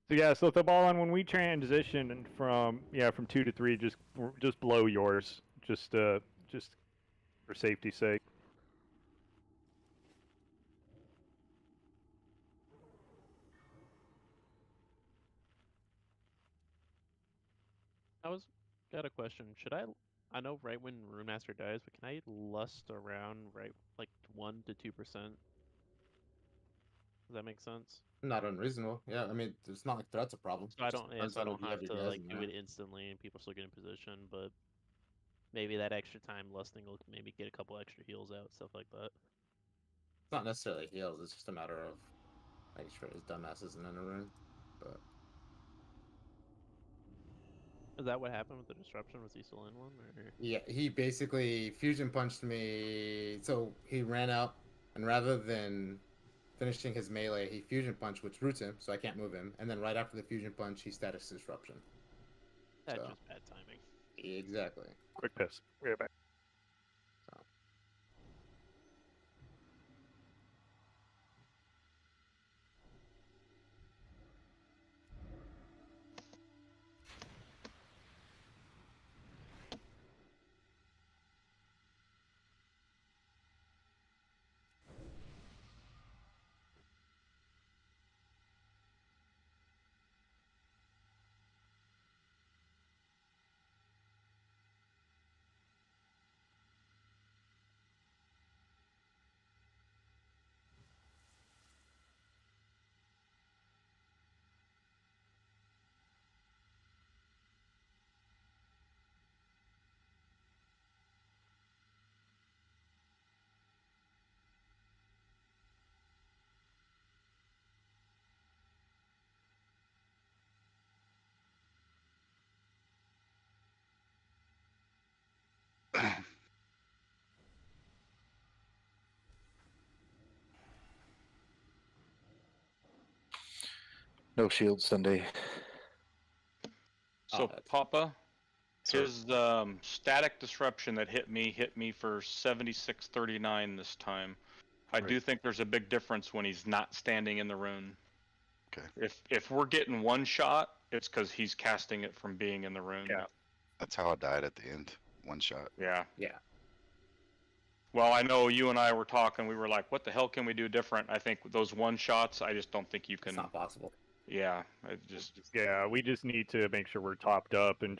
So yeah, so the ball on when we transition from 2 to 3, just blow yours, just for safety's sake. Got a question. Should I know right when Rune Master dies, but can I lust around right like 1 to 2%? Does that make sense? Not unreasonable. Yeah, I mean, it's not like that's a problem. So I Just don't, depends so I how don't many have heavy to he has like in do there. it instantly and people still get in position, but maybe that extra time lusting will maybe get a couple extra heals out, stuff like that. It's not necessarily heals. It's just a matter of making sure his dumbass isn't in a room. But Is that what happened with the disruption? Was he still in one? Or yeah, he basically fusion punched me. So he ran out, and rather than finishing his melee, he fusion punched, which roots him, so I can't move him. And then right after the fusion punch, he status disruption. that's So just bad timing. exactly. Quick piss. We're back. So No shield Sunday. So that's- Papa, Sir. his static disruption that hit me for 7639 this time. I do think there's a big difference when he's not standing in the rune. Okay. If we're getting one shot, it's because he's casting it from being in the rune. Yeah. That's how I died at the end. One shot. Yeah. yeah. Well, I know you and I were talking. We were like, "What the hell can we do different?" I think those one shots, I just don't think you It's can. not possible. Yeah, it just. Yeah, we just need to make sure we're topped up and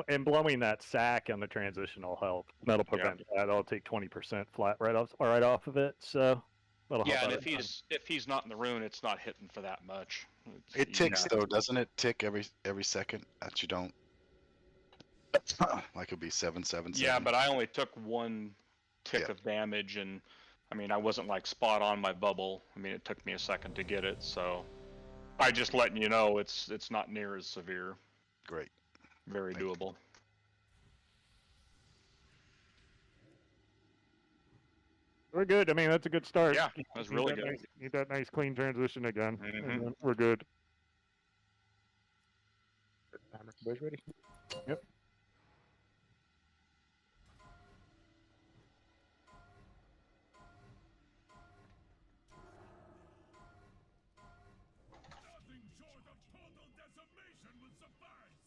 and blowing that sack on the transition will help. That'll prevent that. That'll take 20% flat right off of it. So that'll Yeah, help and out. if he's not in the rune, it's not hitting for that much. It ticks though, doesn't it? Tick every second that you don't. Like it'll be 777. Yeah, but I only took one tick of damage, and I mean I wasn't like spot on my bubble. I mean it took me a second to get it, so I just letting you know it's not near as severe. Great. Very doable. We're good. I mean, that's a good start. Yeah, that's really good. Need that nice clean transition again. Mhm. And then we're good. Boys ready? Yep. Nothing short of total decimation would suffice!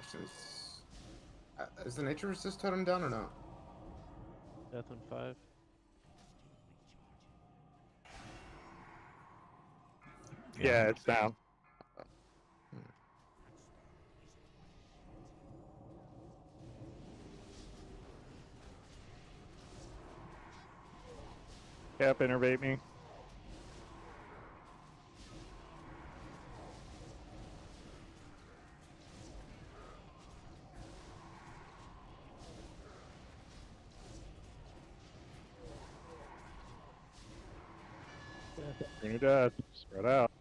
Question is the nature resist totem down or no? Death on 5. Yeah, it's down. Cap, innervate me. Green death. Spread out.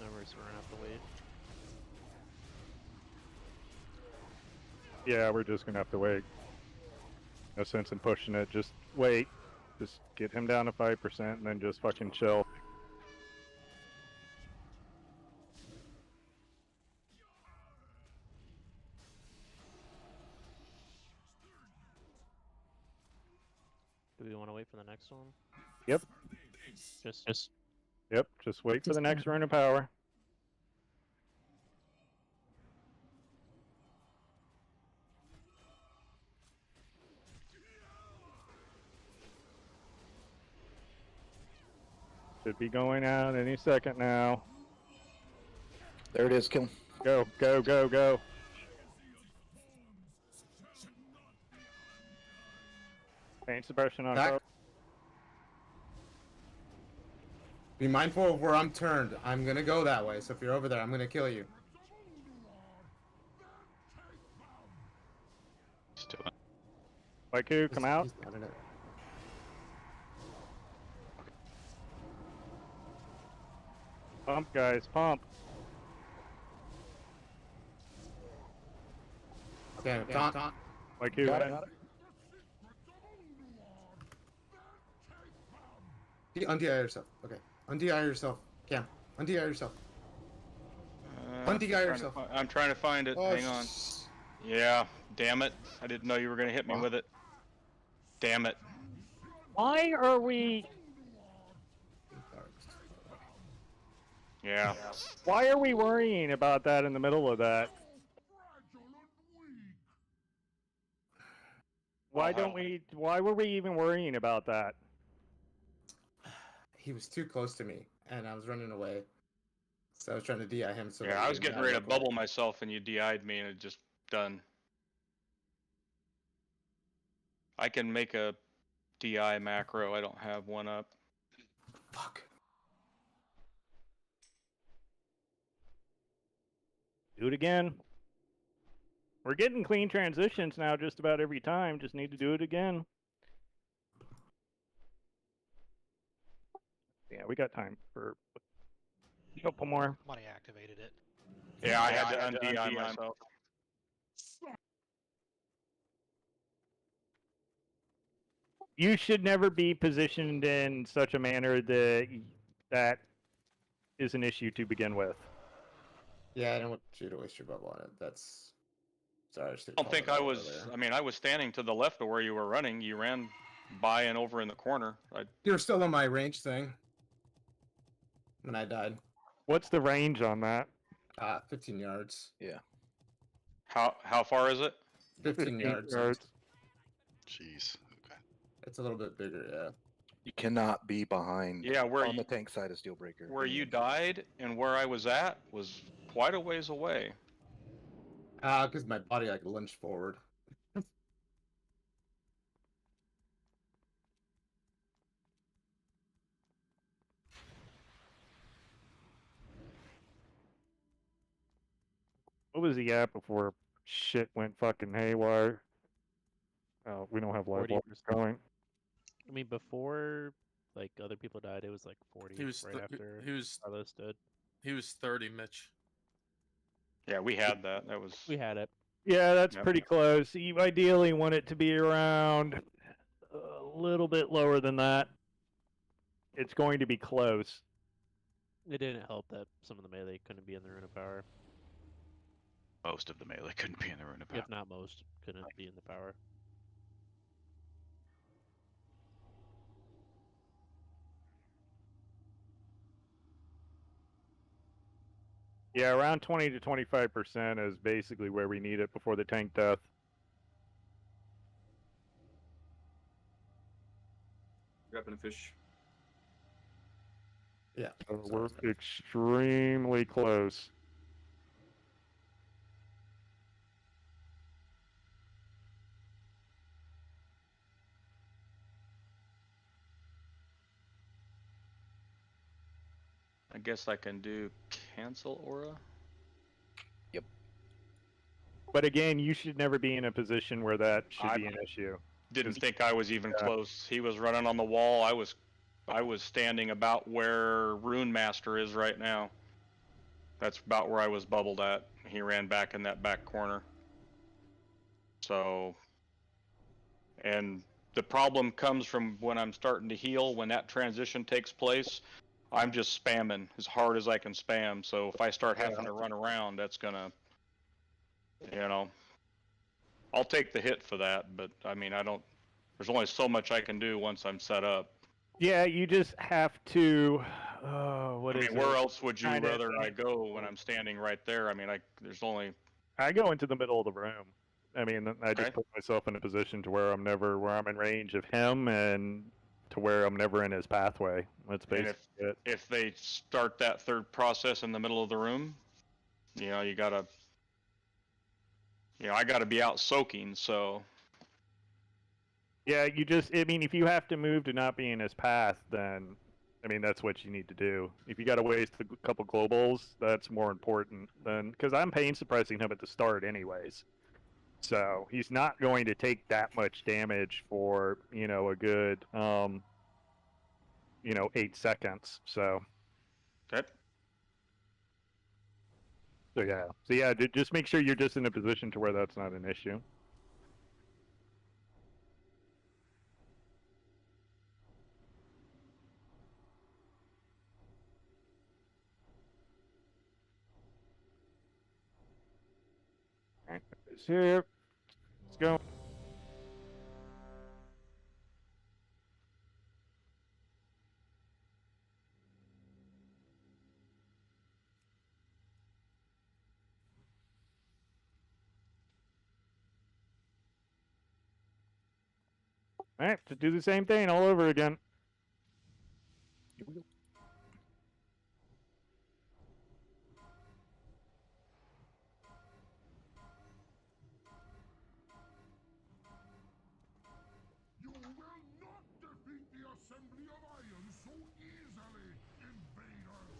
No, we're just gonna have to wait. Yeah, we're just gonna have to wait. No sense in pushing it. Just wait. Just get him down to 5% and then just fucking chill. Do we want to wait for the next one? Yep. Just. Yep, just wait for the next rune of power. Should be going out any second now. There it is, kill him. Go, go, go, go. Paint suppression on Back. Shorf. Be mindful of where I'm turned. I'm gonna go that way, so if you're over there, I'm gonna kill you. Still. Wooooo, come out. He's not in it. Pump, guys, pump. Okay, taunt. Wooooo, Got it. Undie yourself. Okay. Undie yourself. Cam. Undie yourself. Undie yourself. I'm trying to find it. Oh, Hang on. Yeah, damn it. I didn't know you were going to hit me with it. Damn it. Why are we... Yeah. Why are we worrying about that in the middle of that? Why don't we... Why were we even worrying about that? He was too close to me, and I was running away. So I was trying to DI him. So Yeah, that I he was didn't getting ready to have a bubble myself and you DI'd me and it just done. I can make a DI macro. I don't have one up. Fuck. Do it again. We're getting clean transitions now just about every time. Just need to do it again. Yeah, we got time for a couple more. Money activated it. Yeah, I had to un-DI myself. You should never be positioned in such a manner that is an issue to begin with. Yeah, I don't want you to waste your bubble on it. That's... Sorry, I should I don't think I was... I mean, I was standing to the left of where you were running. You ran by and over in the corner. You were still on my range thing. When I died. What's the range on that? 15 yards. How far is it? 15 yards. Jeez. Okay. It's a little bit bigger, yeah. You cannot be behind. Yeah, where on you, the tank side of Steelbreaker. where you died and where I was at was quite a ways away. Because my body like lunged forward. What was he at before shit went fucking haywire? Oh, we don't have live 40%. going. I mean, before like other people died, it was like 40. He was right after he was Carlos did. he was 30, Mitch. Yeah, we had that. That was... We had it. Yeah, that's Yep. pretty close. You ideally want it to be around a little bit lower than that. It's going to be close. It didn't help that some of the melee couldn't be in the Rune of Power. Most of the melee couldn't be in the rune of power. If not most, couldn't be in the power. Yeah, around 20 to 25% is basically where we need it before the tank death. Grabbing a fish. Yeah. We're extremely close. I guess I can do cancel aura. But again, you should never be in a position where that should be an issue. Didn't think I was even close. He was running on the wall. I was standing about where Rune Master is right now. That's about where I was bubbled at. He ran back in that back corner. So, and the problem comes from when I'm starting to heal. When that transition takes place, I'm just spamming as hard as I can spam. So if I start having to run around, that's gonna, you know, I'll take the hit for that. But I mean, there's only so much I can do once I'm set up. Yeah, you just have to. Where else would you rather I go when I'm standing right there? I mean, there's only. I go into the middle of the room. I mean, I just put myself in a position to where I'm in range of him, and to where I'm never in his pathway. That's basically it. If they start that third process in the middle of the room, you know, I gotta be out soaking, so. Yeah, I mean, if you have to move to not be in his path, then, I mean, that's what you need to do. If you gotta waste a couple globals, that's more important than, because I'm pain suppressing him at the start anyways. So, he's not going to take that much damage for, a good, 8 seconds, so. Okay. So yeah, just make sure you're just in a position to where that's not an issue. Alright, it's here. Let's go. Alright, to do the same thing all over again. You will not defeat the Assembly of Iron so easily, invaders!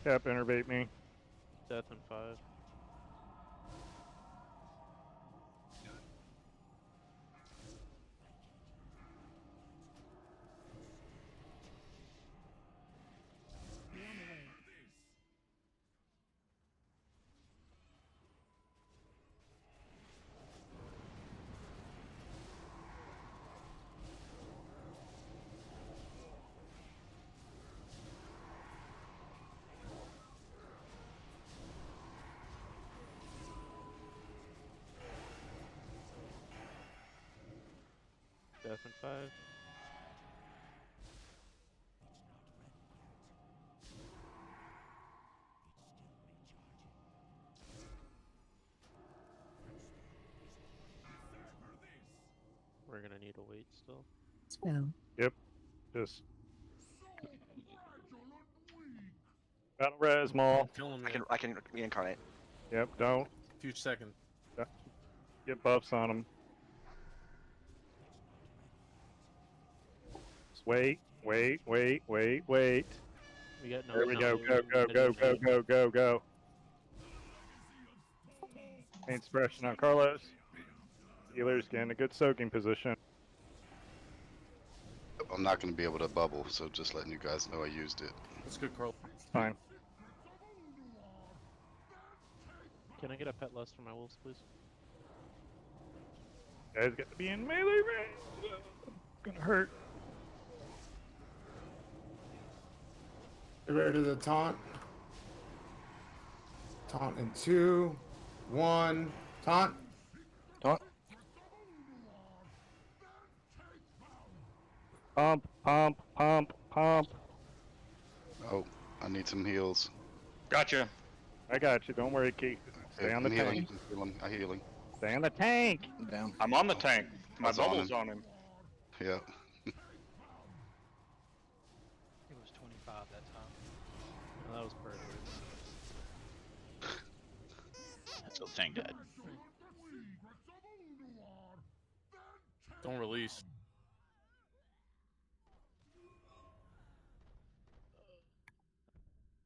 Cap, innervate me. Death in 5. death in 5. We're gonna need to wait still. Spell. Yep. Just battle res maul. Kill him. I can reincarnate. Yep. Don't Few seconds. get buffs on them. Just wait. We got no. There we go. Go. Paint suppression on Carlos. Healer's getting a good soaking position. I'm not going to be able to bubble, so just letting you guys know I used it. That's good, Carl. Fine. Can I get a pet less for my wolves, please? Guys got to be in melee range. Gonna hurt. Get ready to the taunt. Taunt in 2, 1. Taunt. Taunt. Pump. Oh, I need some heals. Gotcha. I got you. Don't worry, Keith. Stay on the I'm tank. healing. I'm healing. Stay on the tank. Down. I'm on the tank. My That's on bubble's him. on him. Yeah. It was 25 that time. Oh, that was perfect. That's a thing, Dad. Don't release.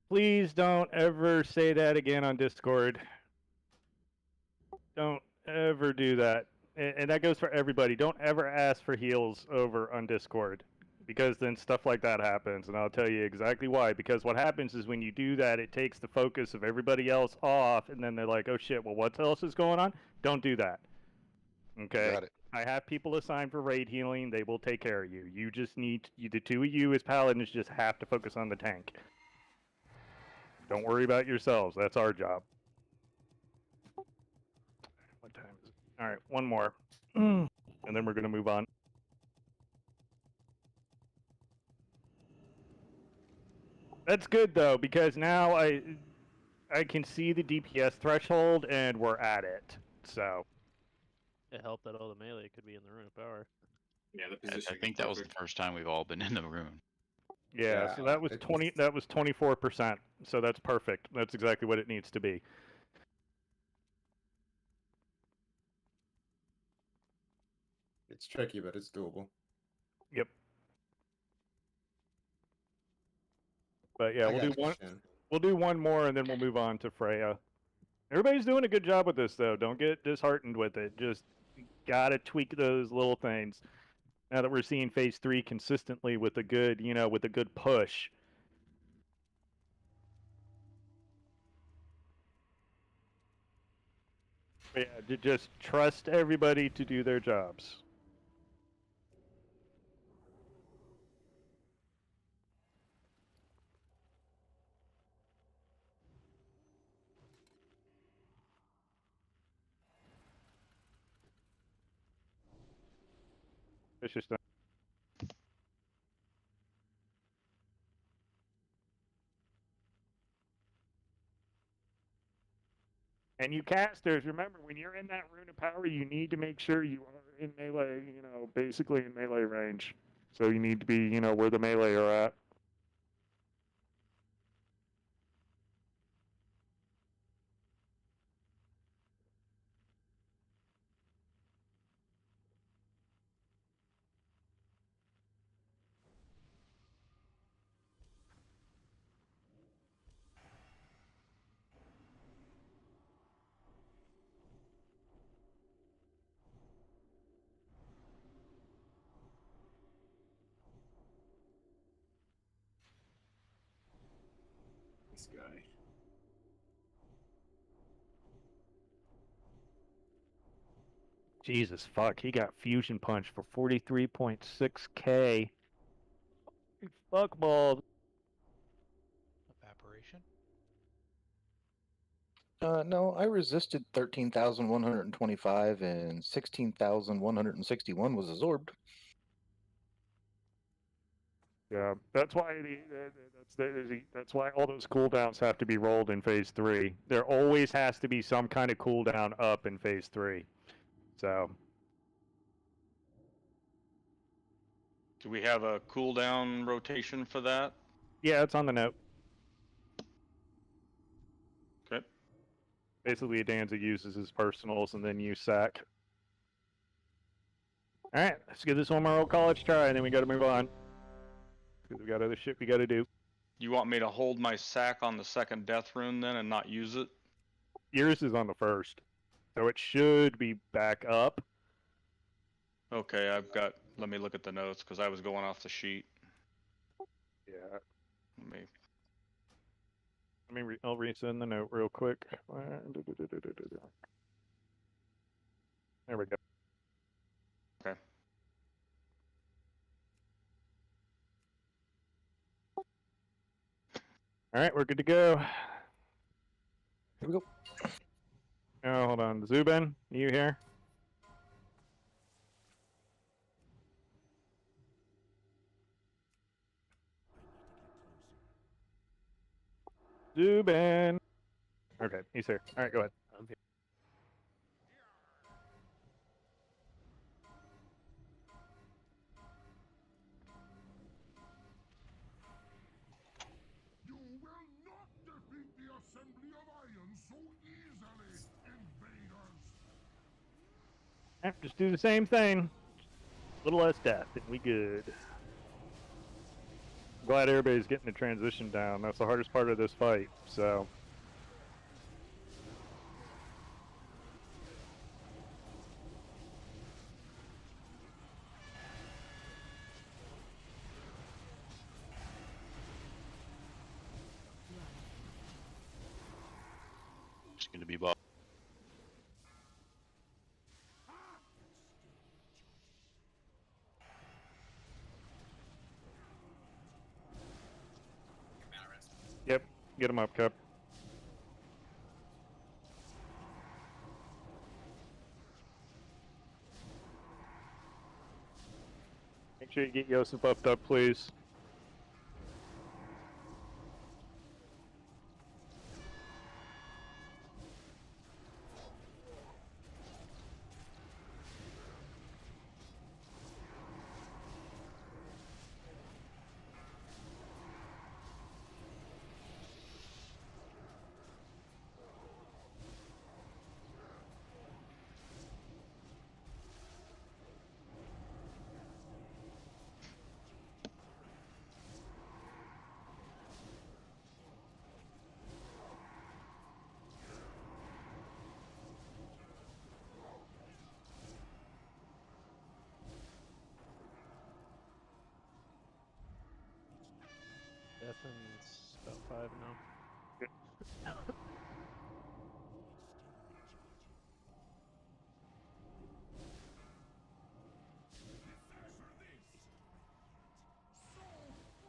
Please don't ever say that again on Discord. Don't ever do that. And that goes for everybody. Don't ever ask for heals over on Discord. Because then stuff like that happens. And I'll tell you exactly why. Because what happens is when you do that, it takes the focus of everybody else off. And then they're like, oh shit, well what else is going on? Don't do that. Okay? Got it. I have people assigned for raid healing. They will take care of you. You just need, the two of you as paladins just have to focus on the tank. Don't worry about yourselves. That's our job. What time is it? All right, one more. And then we're going to move on. That's good, though, because now I can see the DPS threshold, and we're at it. So. It helped that all the melee could be in the Rune of Power. Yeah, the I position. think that was the first time we've all been in the room. Yeah, so that was 20. That was 24%. So that's perfect. That's exactly what it needs to be. It's tricky, but it's doable. Yep. But yeah, I we'll got do you, one. Shin. We'll do one more, and then we'll move on to Freya. Everybody's doing a good job with this, though. Don't get disheartened with it. Just gotta tweak those little things. Now that we're seeing phase 3 consistently with a good, with a good push. But yeah, just trust everybody to do their jobs. It's just. And you casters, remember, when you're in that Rune of Power, you need to make sure you are in melee, basically in melee range. So you need to be, where the melee are at. This guy. Jesus fuck, he got Fusion Punch for 43.6k. Fuck balls. Evaporation? No, I resisted 13,125 and 16,161 was absorbed. Yeah, that's why that's why all those cooldowns have to be rolled in phase 3. There always has to be some kind of cooldown up in phase 3. So Do we have a cooldown rotation for that? yeah, it's on the note. Okay. Basically, Danza uses his personals and then you sack. All right, let's give this one more old college try, and then we got to move on because we got other shit we got to do. You want me to hold my sack on the second death rune then and not use it? Yours is on the first, so it should be back up. Okay, let me look at the notes because I was going off the sheet. Yeah. Let me I'll resend the note real quick. There we go. Okay. All right, we're good to go. Here we go. Oh, hold on. Zubin, you here? Zubin. Okay, he's here. All right, go ahead. I'm here. You will not defeat the assembly of iron so easily, invaders! Just do the same thing. A little less death, and we good. Glad everybody's getting the transition down. That's the hardest part of this fight, so. Just gonna be ball. Yep, get him up, Cup. Make sure you get Yosef buffed up, please. Deafen's about 5 now.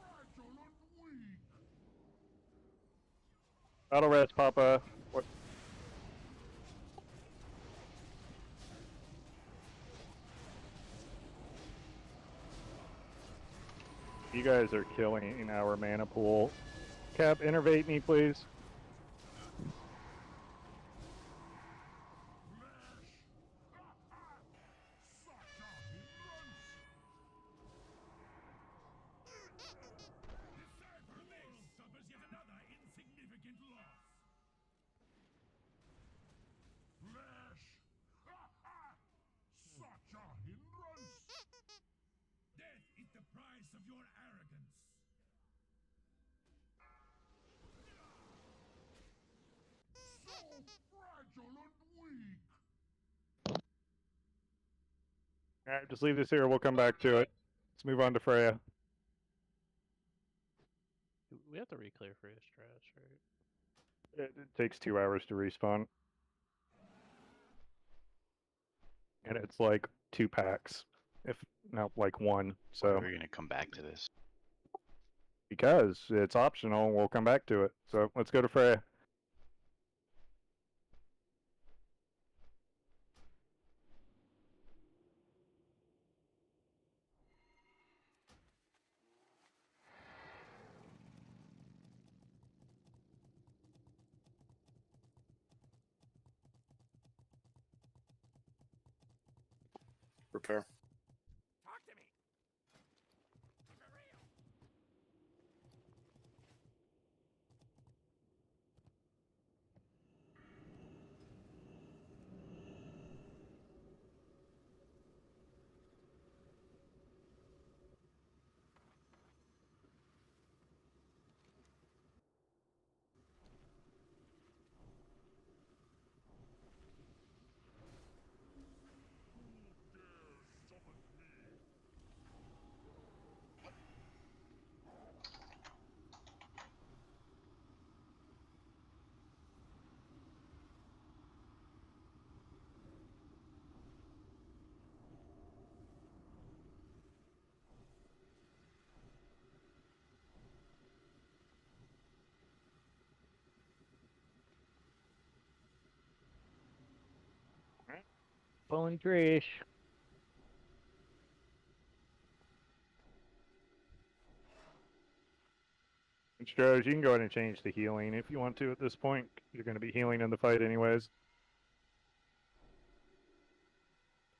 Fragile and weak! Battle rest, Papa. What? You guys are killing our mana pool. Cap, innervate me, please. Such a hindrance! Decipher this! Suffers yet another insignificant loss. Flesh! Such a hindrance! Death is the price of your arrogance. So fragile and weak! Alright, just leave this here. We'll come back to it. Let's move on to Freya. We have to re-clear for his trash, right? It takes 2 hours to respawn. And it's like 2 packs. If not like 1. So We're gonna come back to this. because it's optional, we'll come back to it. So let's go to Freya. repair. Pulling Trish. Stros, you can go ahead and change the healing if you want to at this point. You're going to be healing in the fight anyways.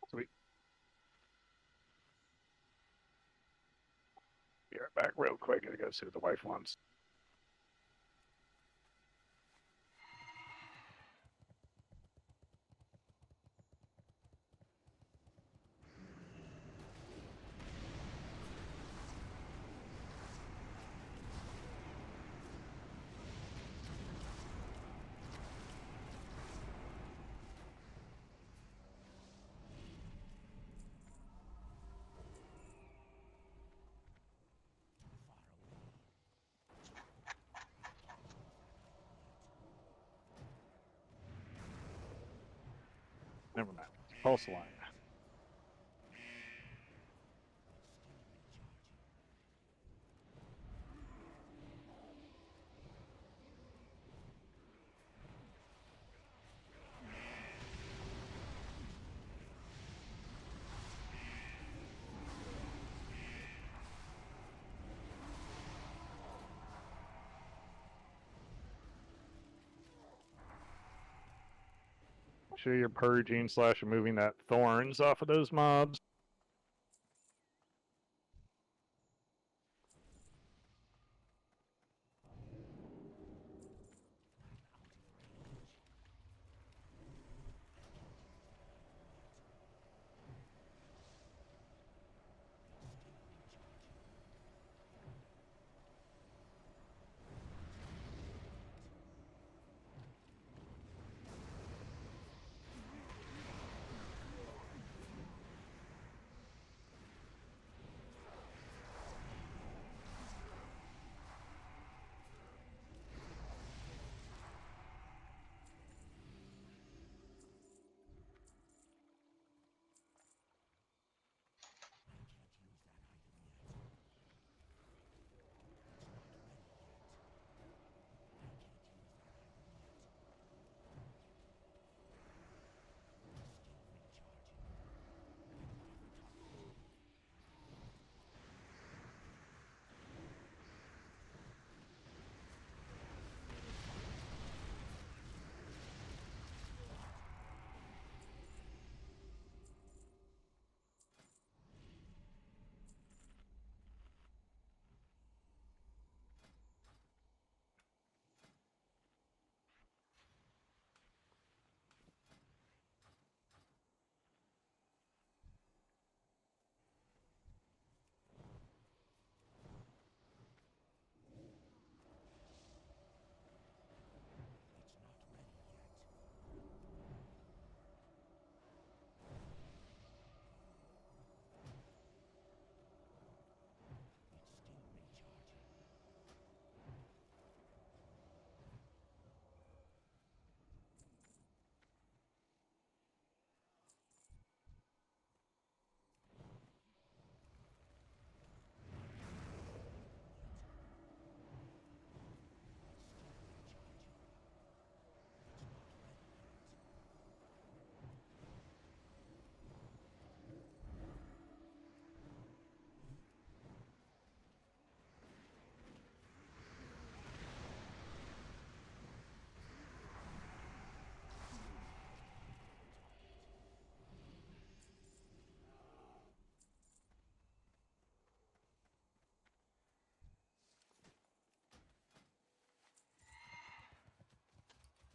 Sweet. Be right back real quick. Gotta go see what the wife wants. Never mind. Pulse line. Sure you're purging / removing that thorns off of those mobs.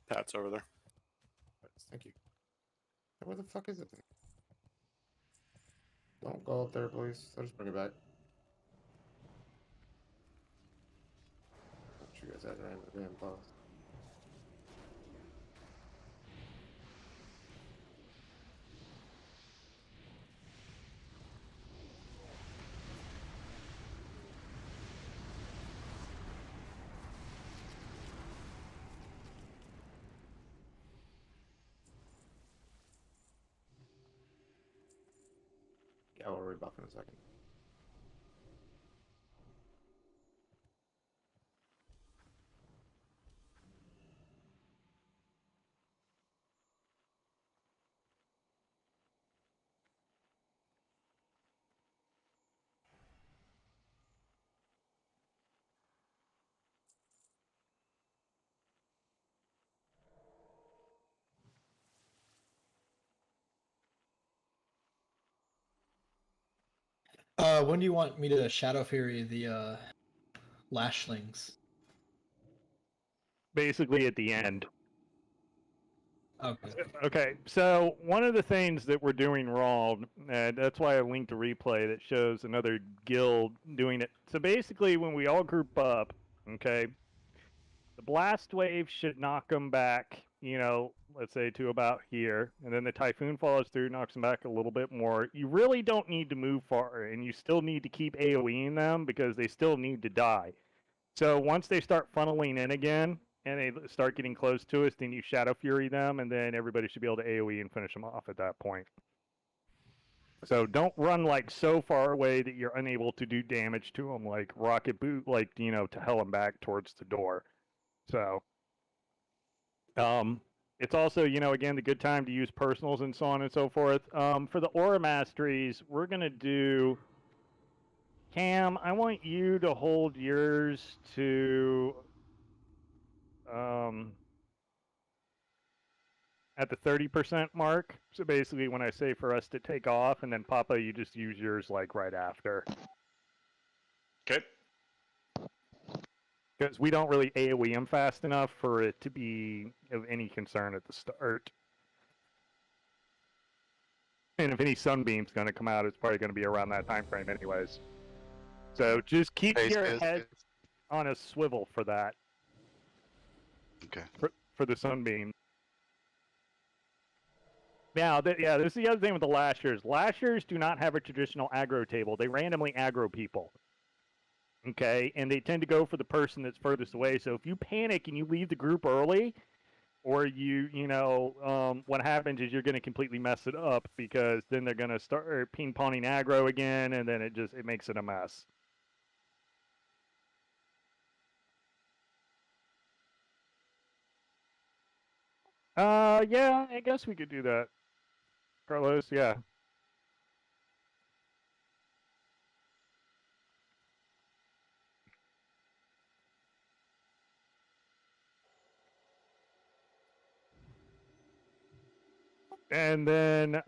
Pat's over there. Thank you. Where the fuck is it? Don't go up there, please. I'll just bring it back. You guys had right damn boss. Yeah, we'll rebuff in a second. When do you want me to Shadow Fury the Lashlings? Basically at the end. Okay. Okay, so one of the things that we're doing wrong, and that's why I linked a replay that shows another guild doing it. So basically, when we all group up, okay, the blast wave should knock them back, you know, let's say to about here, and then the typhoon follows through, knocks them back a little bit more. You really don't need to move far, and you still need to keep AoEing them because they still need to die. So once they start funneling in again, and they start getting close to us, then you Shadow Fury them, and then everybody should be able to AoE and finish them off at that point. So don't run like so far away that you're unable to do damage to them, like rocket boot, like, you know, to hell them back towards the door. So, it's also, you know, again, the good time to use personals and so on and so forth. For the Aura Masteries, we're going to do... Cam, I want you to hold yours to... at the 30% mark. So basically when I say for us to take off, and then Papa, you just use yours like right after. Okay. Because we don't really AoE them fast enough for it to be of any concern at the start. And if any sunbeam's going to come out, it's probably going to be around that time frame anyways. So just keep your head on a swivel for that. Okay. For the sunbeam. Now, yeah, this is the other thing with the Lashers. Lashers do not have a traditional aggro table. They randomly aggro people. Okay? And they tend to go for the person that's furthest away. So if you panic and you leave the group early, or you know, what happens is you're going to completely mess it up because then they're going to start ping-ponging aggro again, and then it makes it a mess. Yeah, I guess we could do that. Carlos, yeah. And then,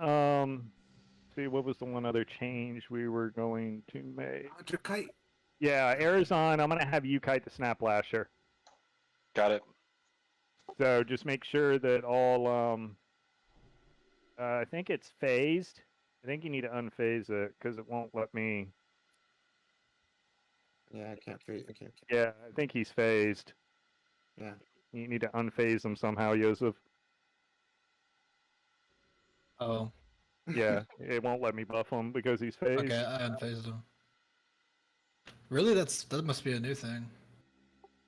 see, what was the one other change we were going to make? Kite. Yeah, Arizon, I'm going to have you kite the Snap Lasher. Got it. So just make sure that all, I think it's phased. I think you need to unphase it because it won't let me. Yeah, I can't phase. Yeah, I think he's phased. Yeah. You need to unphase him somehow, Yosef. Oh. Yeah, it won't let me buff him because he's phased. Okay, I unphased him. Really? That must be a new thing.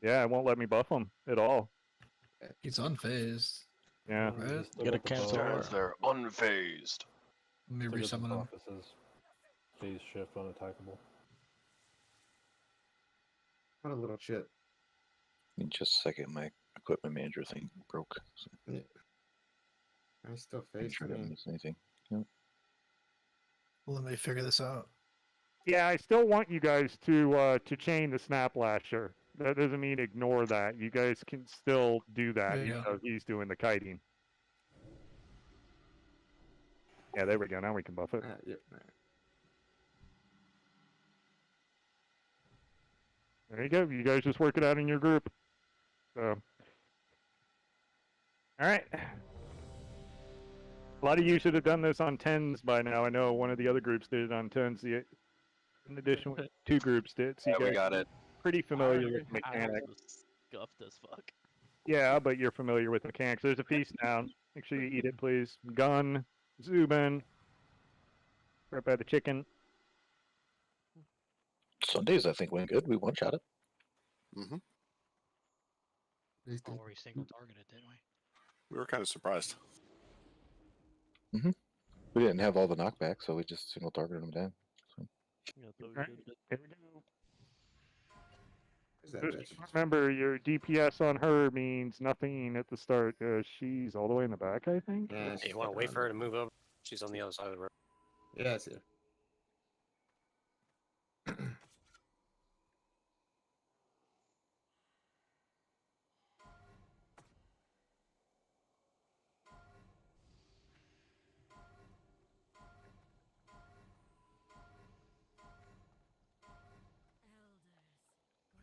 Yeah, it won't let me buff him at all. He's unphased. Yeah. Right? You gotta cancel Stands there unfazed. Let me resummon him. Phase shift unattackable. What a little shit. In just a second, my equipment manager thing broke. So Yeah. I still make face sure I me. didn't miss anything. Yep. Let me figure this out. Yeah, I still want you guys to chain the Snap Lasher. That doesn't mean ignore that. You guys can still do that, There you even go. though he's doing the kiting. Yeah, there we go. Now we can buff it. Yep. There you go. You guys just work it out in your group. So. All right. A lot of you should have done this on 10s by now. I know one of the other groups did it on 10s. In addition, 2 groups did. So you Yeah, we guys got are it. pretty familiar with the Ours mechanics. was scuffed as fuck. Yeah, but you're familiar with the mechanics. There's a feast down. Make sure you eat it, please. Gun, Zubin. Right by the chicken. Sundays, I think, went good. We one-shot it. Mm-hmm. Oh, we single targeted, didn't we? We were kind of surprised. We didn't have all the knockbacks, so we just single targeted them down. So. Yeah, that's what we Alright, did. here we go. Where's that Just bitch? remember, your DPS on her means nothing at the start. She's all the way in the back, I think. Yeah, Hey, you want to wait for her to move over? She's on the other side of the road. Yeah, I see her.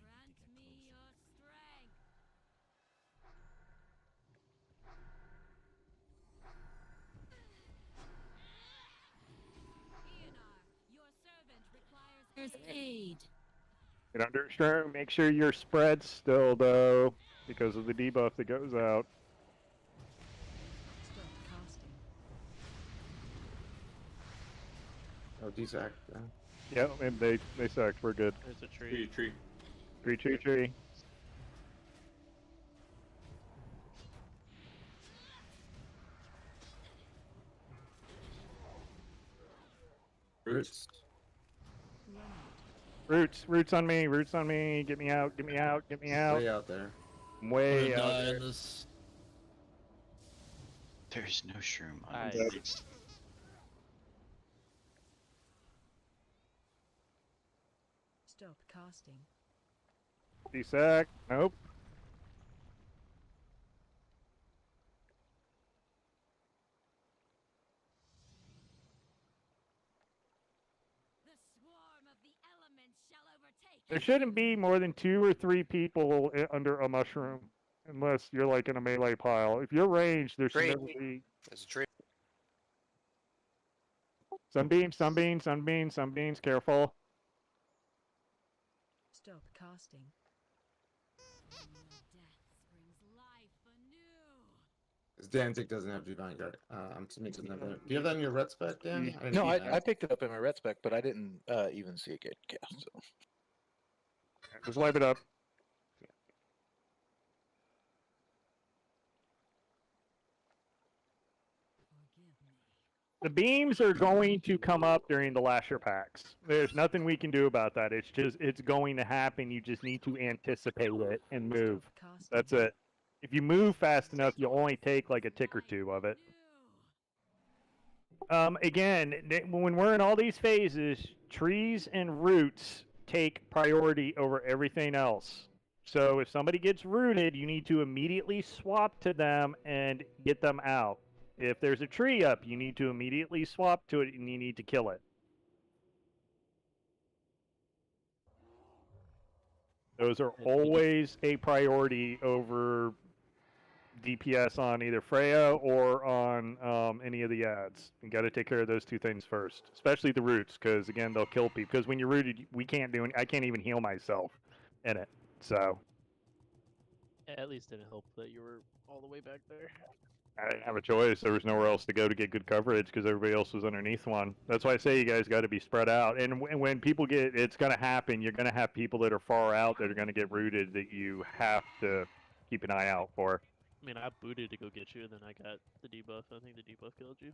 Grant me your strength. Your servant requires aid. Get under string. Make sure your spread's still, though, because of the debuff that goes out. Stop casting. Oh, desac. Yeah, and they sucked. We're good. There's a tree. Tree. Tree. Roots. Roots on me. Roots on me. Get me out. Get me out. Get me out. Way out there. I'm way I'm gonna out die there. in this. There's no shroom on Nice. this. Stop casting. Desac. Nope. The swarm of the elements shall overtake. There shouldn't be more than 2 or 3 people under a mushroom, unless you're like in a melee pile. If you're ranged, there should Tree. never be. There's a tree. Sunbeams. Careful. Stop casting. Death springs life anew. This Danzig doesn't have Divine Guard. I'm assuming it doesn't have that. Do you have that in your red spec, Dan? didn't No, see I that. picked it up in my red spec, but I didn't even see it get cast. So. Just wipe it up. The beams are going to come up during the lasher packs. There's nothing we can do about that. It's going to happen. You just need to anticipate it and move. That's it. If you move fast enough, you'll only take like a tick or 2 of it. Again, when we're in all these phases, trees and roots take priority over everything else. So if somebody gets rooted, you need to immediately swap to them and get them out. If there's a tree up, you need to immediately swap to it and you need to kill it. Those are always a priority over DPS on either Freya or on any of the ads. You got to take care of those 2 things first, especially the roots, because again they'll kill people. Because when you're rooted, we can't do. I can't even heal myself in it. So At least didn't help that you were all the way back there. I didn't have a choice. There was nowhere else to go to get good coverage because everybody else was underneath one. That's why I say you guys got to be spread out. And when people get, it's going to happen. You're going to have people that are far out that are going to get rooted that you have to keep an eye out for. I mean, I booted to go get you, and then I got the debuff. I think the debuff killed you.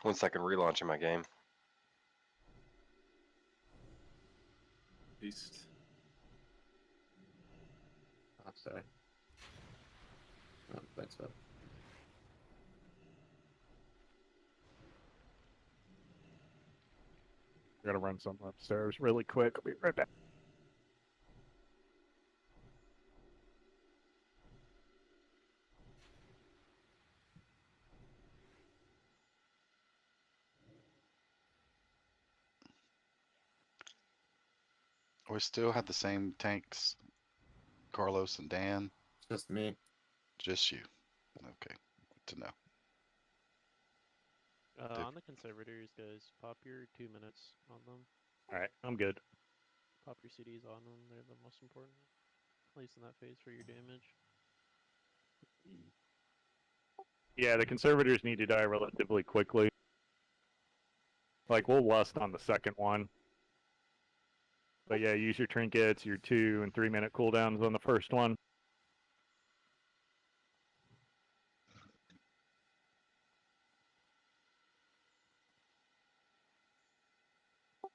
One second, relaunching my game. Beast. Oh, sorry. Oh, thanks, bud. I gotta run something upstairs really quick. I'll be right back. We still have the same tanks, Carlos and Dan. Just me. Just you. Okay, good to know. On the conservators, guys, pop your 2 minutes on them. Alright, I'm good. Pop your CDs on them. They're the most important, at least in that phase for your damage. Yeah, the conservators need to die relatively quickly. Like, we'll lust on the second one. But yeah, use your trinkets, your 2 and 3 minute cooldowns on the first one.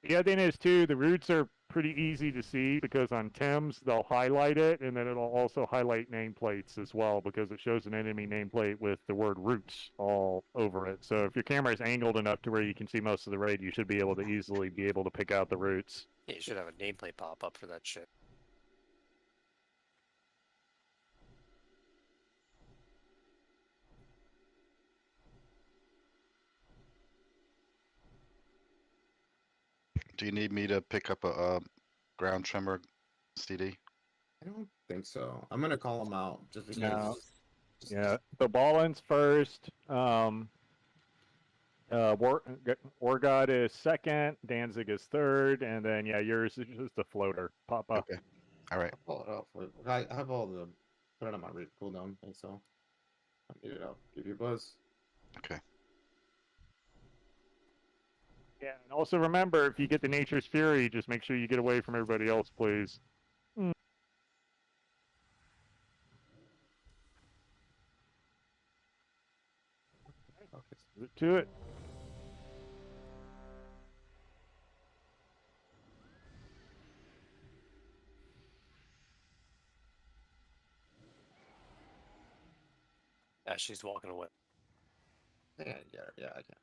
The other thing is too, the routes are pretty easy to see because on Thames they'll highlight it, and then it'll also highlight nameplates as well because it shows an enemy nameplate with the word routes all over it. So if your camera is angled enough to where you can see most of the raid, you should be able to easily be able to pick out the routes. Yeah, you should have a nameplate pop up for that shit. Do you need me to pick up a ground trimmer CD? I don't think so. I'm gonna call him out just because. No. Yeah, the Ballins first. Wargod is second. Danzig is third, and then yeah, yours is just a floater. Papa. Okay. All right. I'll pull it off. I have all the put it on my raid cooldown thing, so I'll get it out. Give you a buzz. Okay. Yeah, and also remember, if you get the Nature's Fury, just make sure you get away from everybody else, please. Okay, to it. Yeah, she's walking away. Yeah, I can.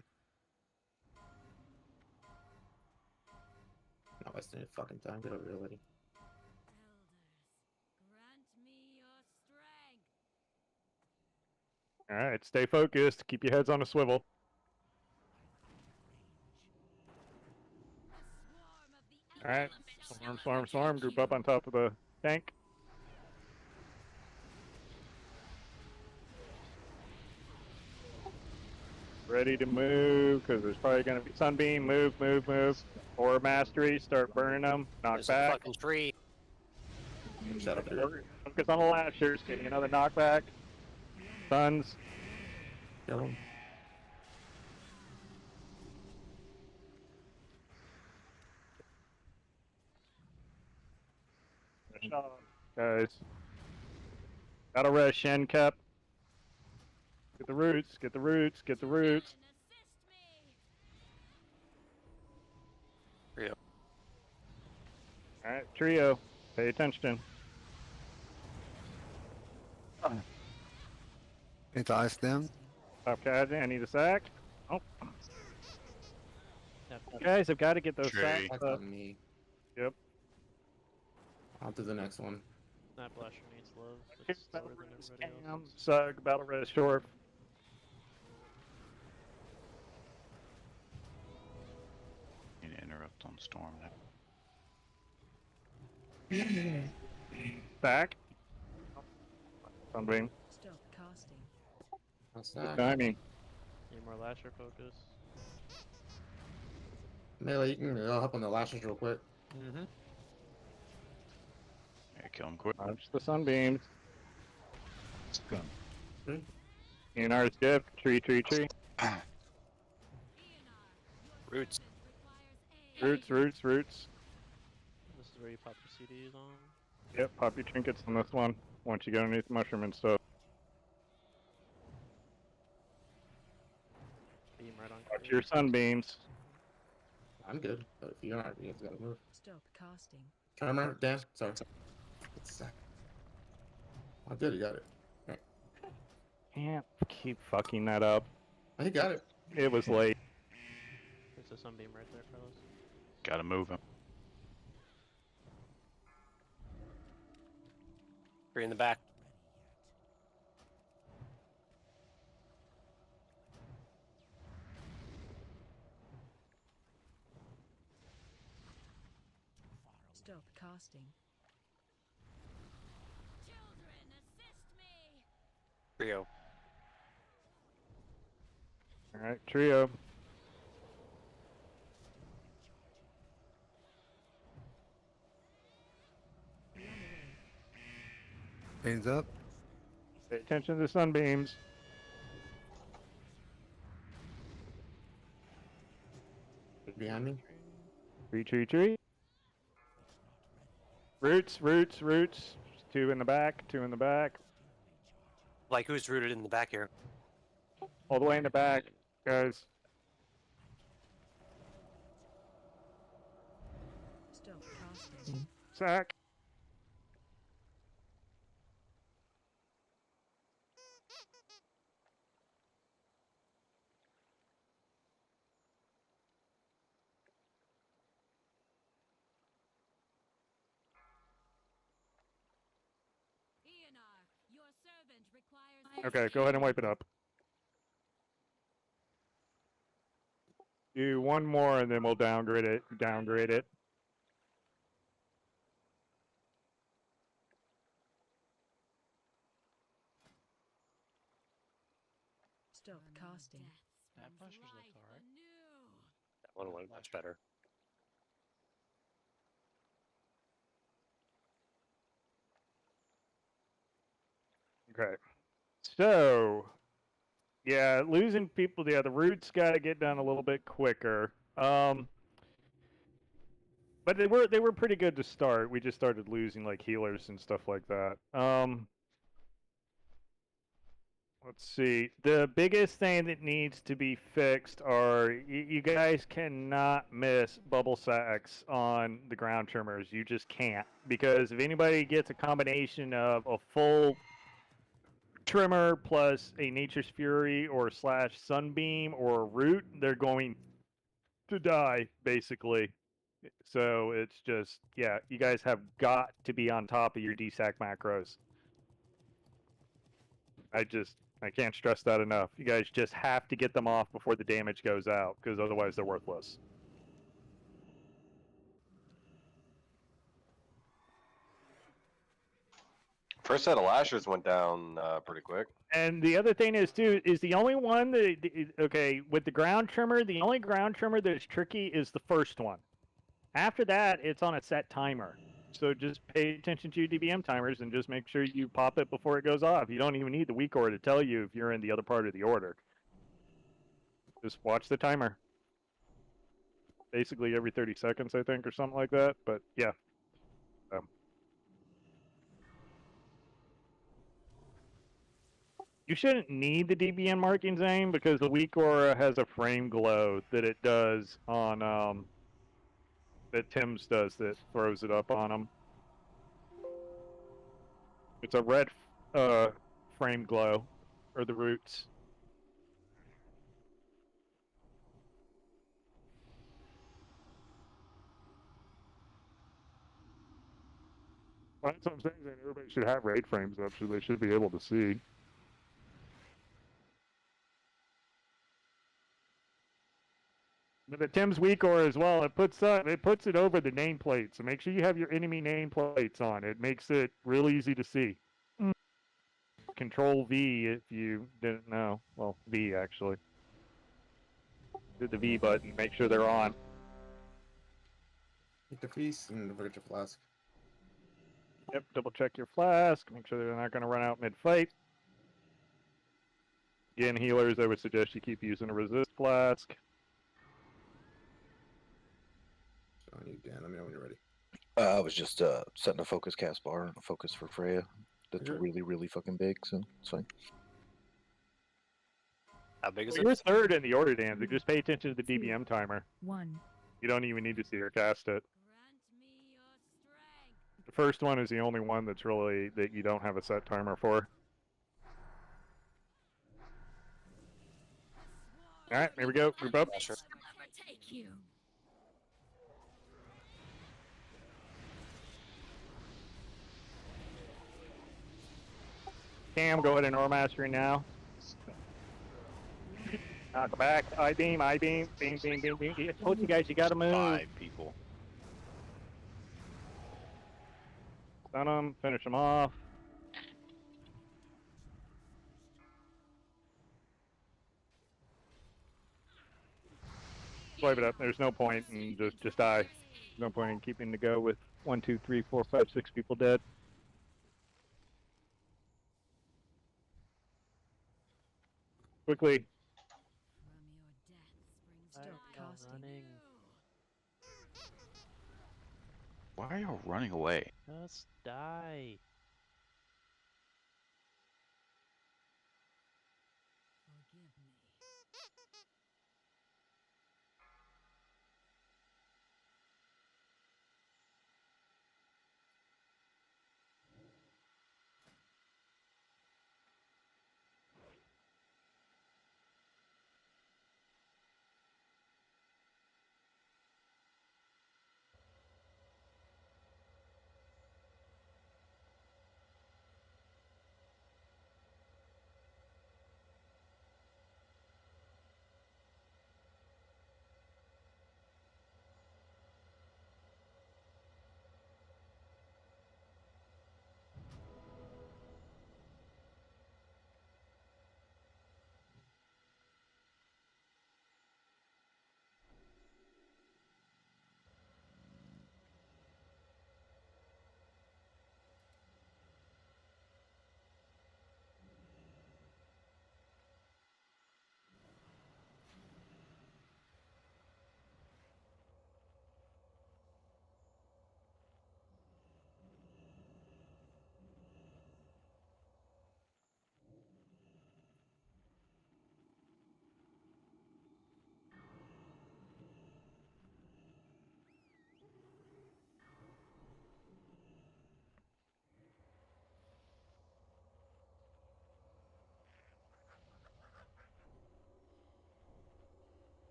Not wasting any fucking time. Get over here, lady. Grant me your strength. All right, stay focused. Keep your heads on a swivel. All right, swarm. Group up on top of the tank. Ready to move, because there's probably going to be Sunbeam. Move. Or Mastery, start burning them. Knock There's back. a fucking tree. Shut up, dude. Focus on the lashers. Getting another knockback. Suns. Kill him. Guys. Battle res Shen Kep. Get the roots. Trio. Alright, trio. Pay attention. It's ice them. Stop casting. I need a sack. Oh. Guys, I've got to get those sacks That's up. on me. Yep. On to the next one. That Blasher needs love. It's slower than everybody else. Sug, Battle Res Shorf. Need to interrupt on Storm. Back. Sunbeam. Stop casting. What's Good that? timing. Need more Lasher focus. Melee, you can go up on the lashes real quick. Mm-hmm. Yeah, kill him quick. Punch the Sunbeams. Hmm? ENR's gift. Tree. Roots. Roots. This is where you pop your CDs on. Yep, pop your trinkets on this one. Once you get underneath the mushroom and stuff. Beam right on. Watch your Sunbeams. I'm good, but if you're not, you guys gotta move. Stop casting. Camera, Dan. Sorry. It's a sec. Oh, good, you got it. Right. Can't keep fucking that up. Oh, you got it. It was late. There's a Sunbeam right there, fellas. Gotta move him. Three in the back. Stop casting. Trio. All right, trio. Hands up. Pay attention to the sunbeams. Behind me. Retreat. Roots. 2 in the back. 2 in the back. Like who's rooted in the back here? All the way in the back, guys. Stop casting. Sack. Your servant requires. Okay, go ahead and wipe it up. Do one more and then we'll downgrade it. Stop casting. That pushers looked alright. That one went much better. Okay. So, yeah, losing people. Yeah, the roots got to get done a little bit quicker. But they were pretty good to start. We just started losing like healers and stuff like that. Let's see. The biggest thing that needs to be fixed are you guys cannot miss bubble sacks on the ground trimmers. You just can't, because if anybody gets a combination of a full trimmer plus a Nature's Fury or / Sunbeam or a root, they're going to die basically. So it's just, yeah, you guys have got to be on top of your DSAC macros. I can't stress that enough. You guys just have to get them off before the damage goes out, because otherwise they're worthless. First set of lashers went down pretty quick. And the other thing is, too, is the only one that, okay, with the ground trimmer, the only ground trimmer that's tricky is the first one. After that, it's on a set timer. So just pay attention to your DBM timers and just make sure you pop it before it goes off. You don't even need the weak order to tell you if you're in the other part of the order. Just watch the timer. Basically every 30 seconds, I think, or something like that. But, yeah. You shouldn't need the DBM markings aim, because the weak aura has a frame glow that it does on, that Tim's does that throws it up on them. It's a red frame glow, or the roots. Well, that's what I'm saying. Everybody should have raid frames up, so they should be able to see. But the Tim's weak aura as well, it puts it over the nameplate. So make sure you have your enemy nameplates on. It makes it real easy to see. Control V if you didn't know. Well, V actually. Hit the V button. Make sure they're on. Eat the feast and don't forget your flask. Yep. Double check your flask. Make sure they're not going to run out mid-fight. Again, healers, I would suggest you keep using a resist flask. On you, Dan. Let me know when you're ready. I was just setting a focus cast bar and a focus for Freya. That's really, really fucking big, so it's fine. How big is You're it? third in the order, Dan. So just pay attention to the DBM timer. 1. You don't even need to see or cast it. The first one is the only one that's really that you don't have a set timer for. All right, here we go. Group up. Sure. Take you. Cam, go ahead and Aura Mastery now. Knock back. I-beam, beam. I told you guys you gotta move. 5 people. Stun them, finish them off. Swipe it up. There's no point in just die. No point in keeping to go with 1, 2, 3, 4, 5, 6 people dead. Quickly. Running. Why are you running away? Just die.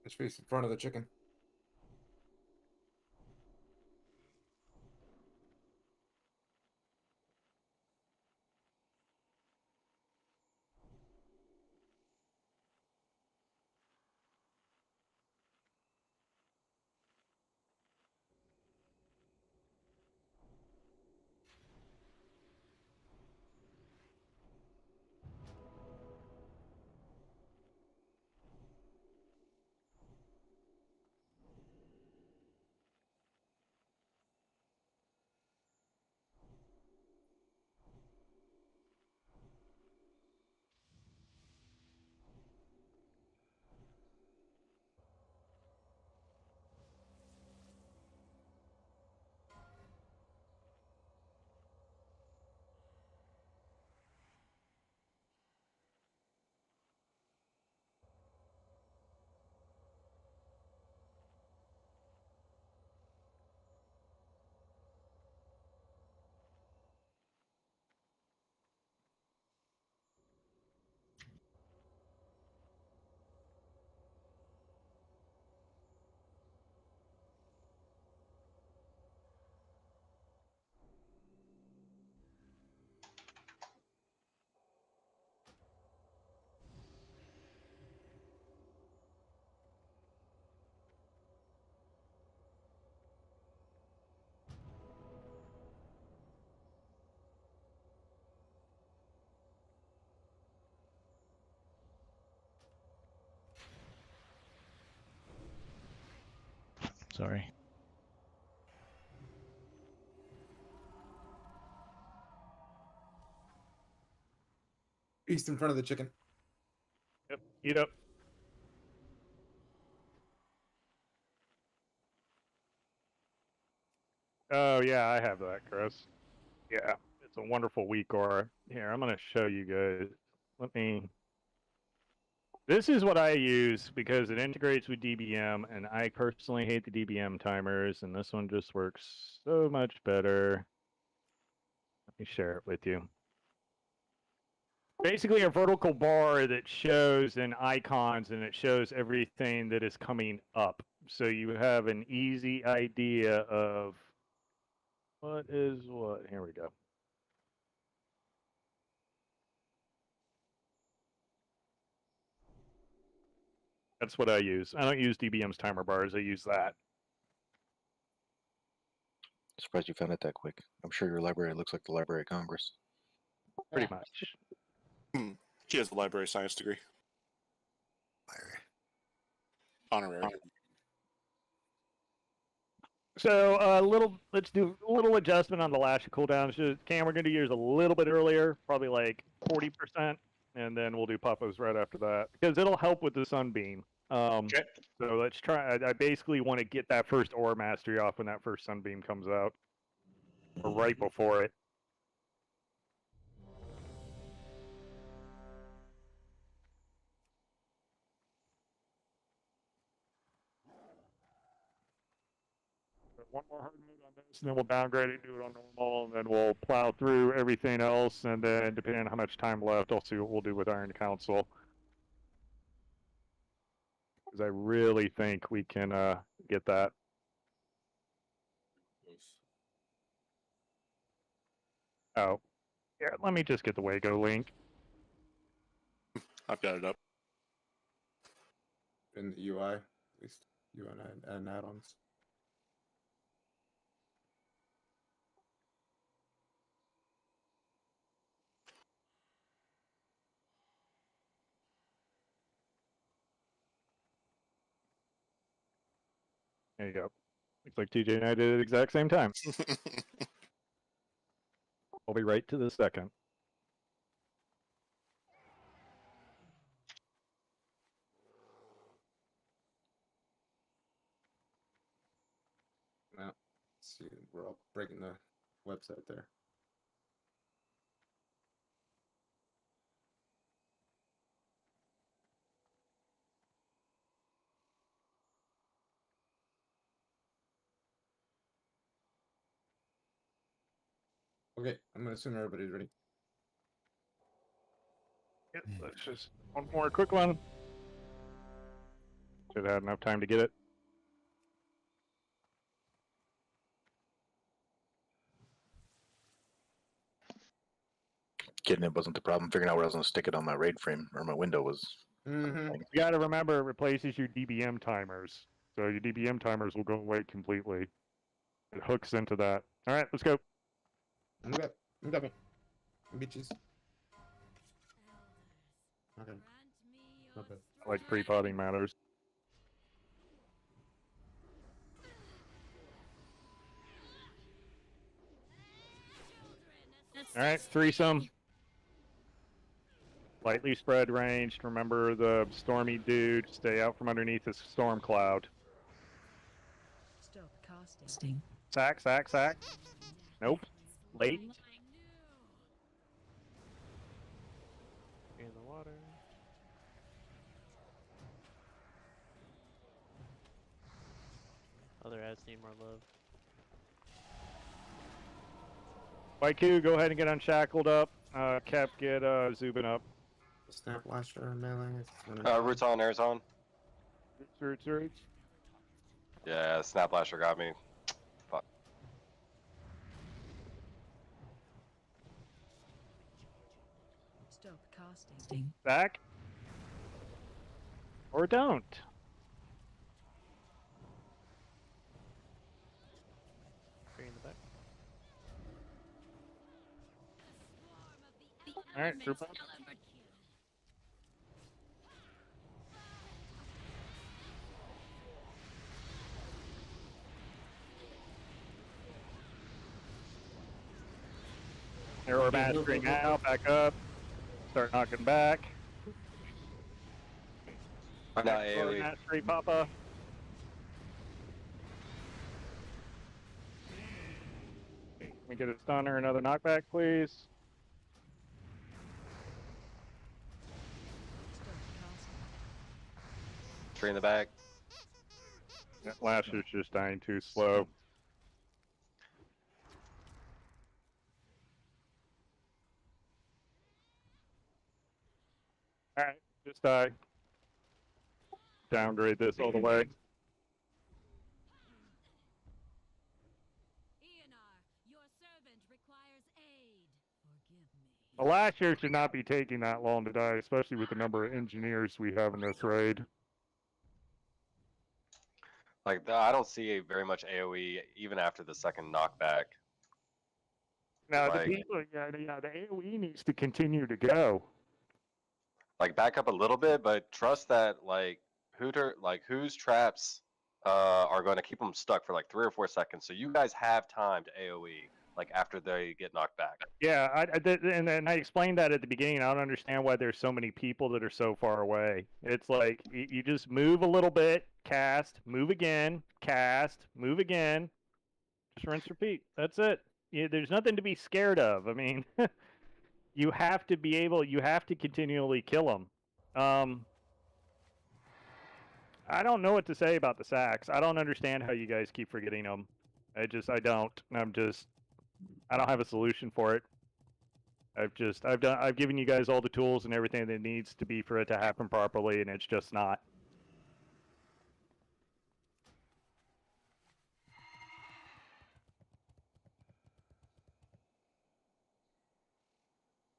Just face in front of the chicken. Sorry. East in front of the chicken. Yep, eat up. Oh yeah, I have that, Chris. Yeah, it's a wonderful weak aura. Here, I'm gonna show you guys. Let me. This is what I use because it integrates with DBM, and I personally hate the DBM timers, and this one just works so much better. Let me share it with you. Basically a vertical bar that shows in icons, and it shows everything that is coming up. So you have an easy idea of what is what. Here we go. That's what I use. I don't use DBM's timer bars. I use that. Surprised you found it that quick. I'm sure your library looks like the Library of Congress. Pretty much. She has a library science degree. Honorary. So let's do a little adjustment on the lash cooldowns. Cam, we're going to use a little bit earlier, probably like 40%, and then we'll do puffos right after that because it'll help with the sunbeam. Okay. So let's try. I basically want to get that first aura mastery off when that first sunbeam comes out, or right before it. One more hard move on this, and then we'll downgrade it, do it on normal, and then we'll plow through everything else, and then depending on how much time left, I'll see what we'll do with Iron Council. Because I really think we can get that. Oh, yeah, let me just get the Wago link. I've got it up. In the UI, at least UI and add-ons. There you go. Looks like TJ and I did it at the exact same time. I'll be right to the second. Now, let's see, we're all breaking the website there. Okay, I'm gonna assume everybody's ready. Yep, let's just one more quick one. Should have had enough time to get it. Getting it wasn't the problem. Figuring out where I was going to stick it on my raid frame or my window was. Mm-hmm. You got to remember, it replaces your DBM timers. So your DBM timers will go away completely. It hooks into that. All right, let's go. I'm good. I'm coming. Bitches. Okay. Okay. I like pre-potting matters. All right, threesome. Lightly spread ranged. Remember the stormy dude. Stay out from underneath this storm cloud. Stop casting. Sack, sack, sack. Nope. Late. In the water. Other ads need more love. YQ, go ahead and get unshackled up. Cap, get Zubin up. Snap lasher melee. Roots on, airs on. Roots. Yeah, Snap Lasher got me. Fuck. Stop casting. Back. Or don't. Three in the back. Alright, group up. Arrow mastering out, back up. Start knocking back. Not AoE. Mastery, Papa. Can we get a stunner, another knockback, please? Tree in the back. That lasher's just dying too slow. Alright, just die. Downgrade this all the way. The lasher should not be taking that long to die, especially with the number of engineers we have in this raid. Like I don't see very much AOE even after the second knockback. No, Like- the people, yeah, the AOE needs to continue to go. Like back up a little bit, but trust that whose traps are going to keep them stuck for like 3 or 4 seconds. So you guys have time to AOE like after they get knocked back. Yeah, and I explained that at the beginning. I don't understand why there's so many people that are so far away. It's like you just move a little bit, cast, move again, cast, move again, just rinse, repeat. That's it. There's nothing to be scared of. I mean, you have to be able. You have to continually kill them. I don't know what to say about the sacks. I don't understand how you guys keep forgetting them. I don't. I don't have a solution for it. I've given you guys all the tools and everything that needs to be for it to happen properly, and it's just not.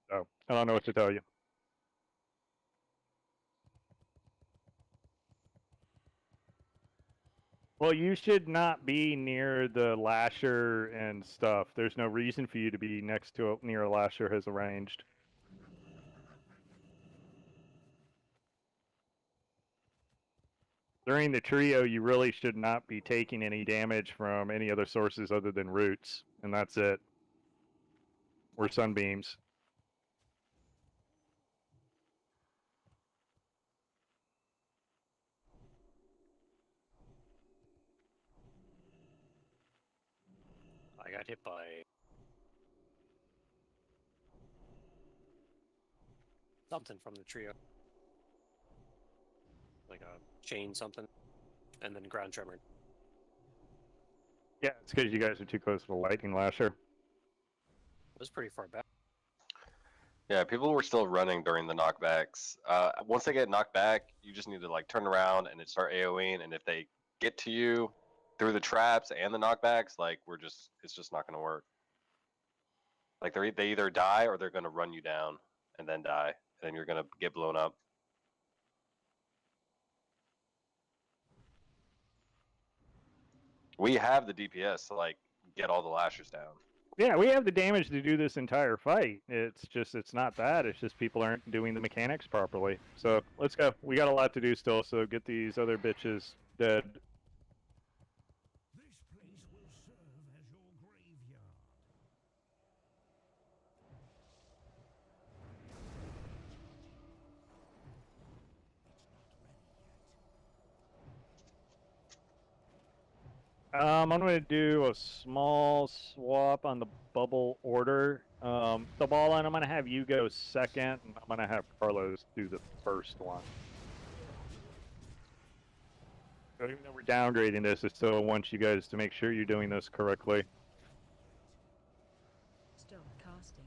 So I don't know what to tell you. Well, you should not be near the lasher and stuff. There's no reason for you to be next to near a lasher has arranged. During the trio, you really should not be taking any damage from any other sources other than roots, and that's it. Or sunbeams. I got hit by something from the trio. Like a chain something. And then ground tremor. Yeah, it's because you guys are too close to the lightning lasher. It was pretty far back. Yeah, people were still running during the knockbacks. Once they get knocked back, you just need to like turn around and start AOEing. And if they get to you through the traps and the knockbacks, like it's just not going to work. Like they either die or they're going to run you down and then die, and then you're going to get blown up. We have the DPS to like get all the lashers down. Yeah, we have the damage to do this entire fight. It's not that. It's just people aren't doing the mechanics properly. So let's go. We got a lot to do still. So get these other bitches dead. This place will serve as your graveyard. I'm going to do a small swap on the bubble order. The ball line, I'm going to have you go second, and I'm going to have Carlos do the first one. So even though we're downgrading this, I still want you guys to make sure you're doing this correctly. Stop casting.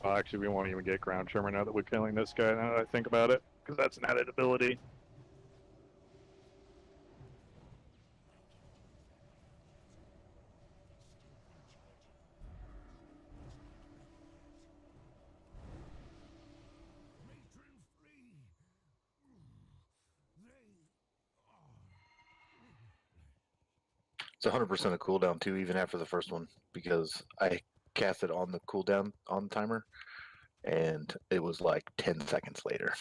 Well, actually, we won't even get ground tremor now that we're killing this guy, now that I think about it, because that's an added ability. It's 100% a cooldown too, even after the first one, because I cast it on the cooldown on timer, and it was like 10 seconds later.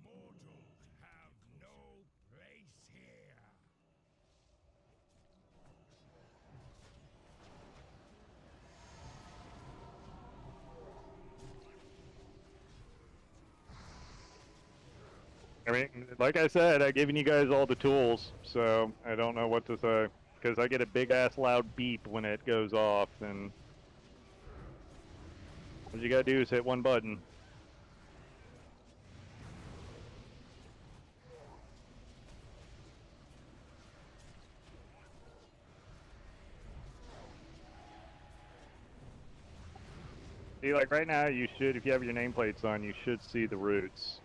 Mortals have no place here. I mean, like I said, I've given you guys all the tools, so I don't know what to say. Because I get a big-ass loud beep when it goes off, and all you gotta do is hit one button. See, like right now, you should, if you have your nameplates on, you should see the roots.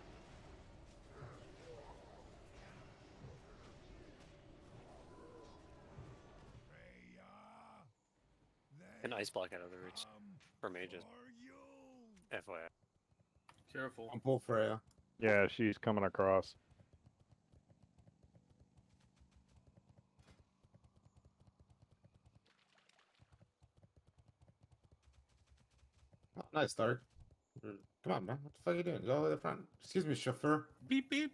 An ice block out of the roots for mages. FYI. Careful. I'm pull Freya. Yeah, she's coming across. Oh, nice start. Come on, man. What the fuck are you doing? Go all the way to the front. Excuse me, chauffeur. Beep beep.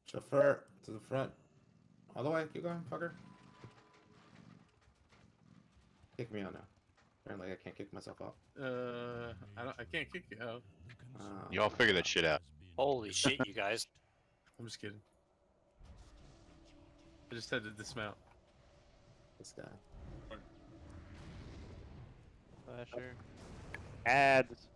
Chauffeur to the front. All the way. Keep going, fucker. Kick me out now. Apparently, I can't kick myself out. I can't kick you out. Y'all figure that shit out. Holy shit, you guys. I'm just kidding. I just had to dismount. This guy. Flasher. Ads.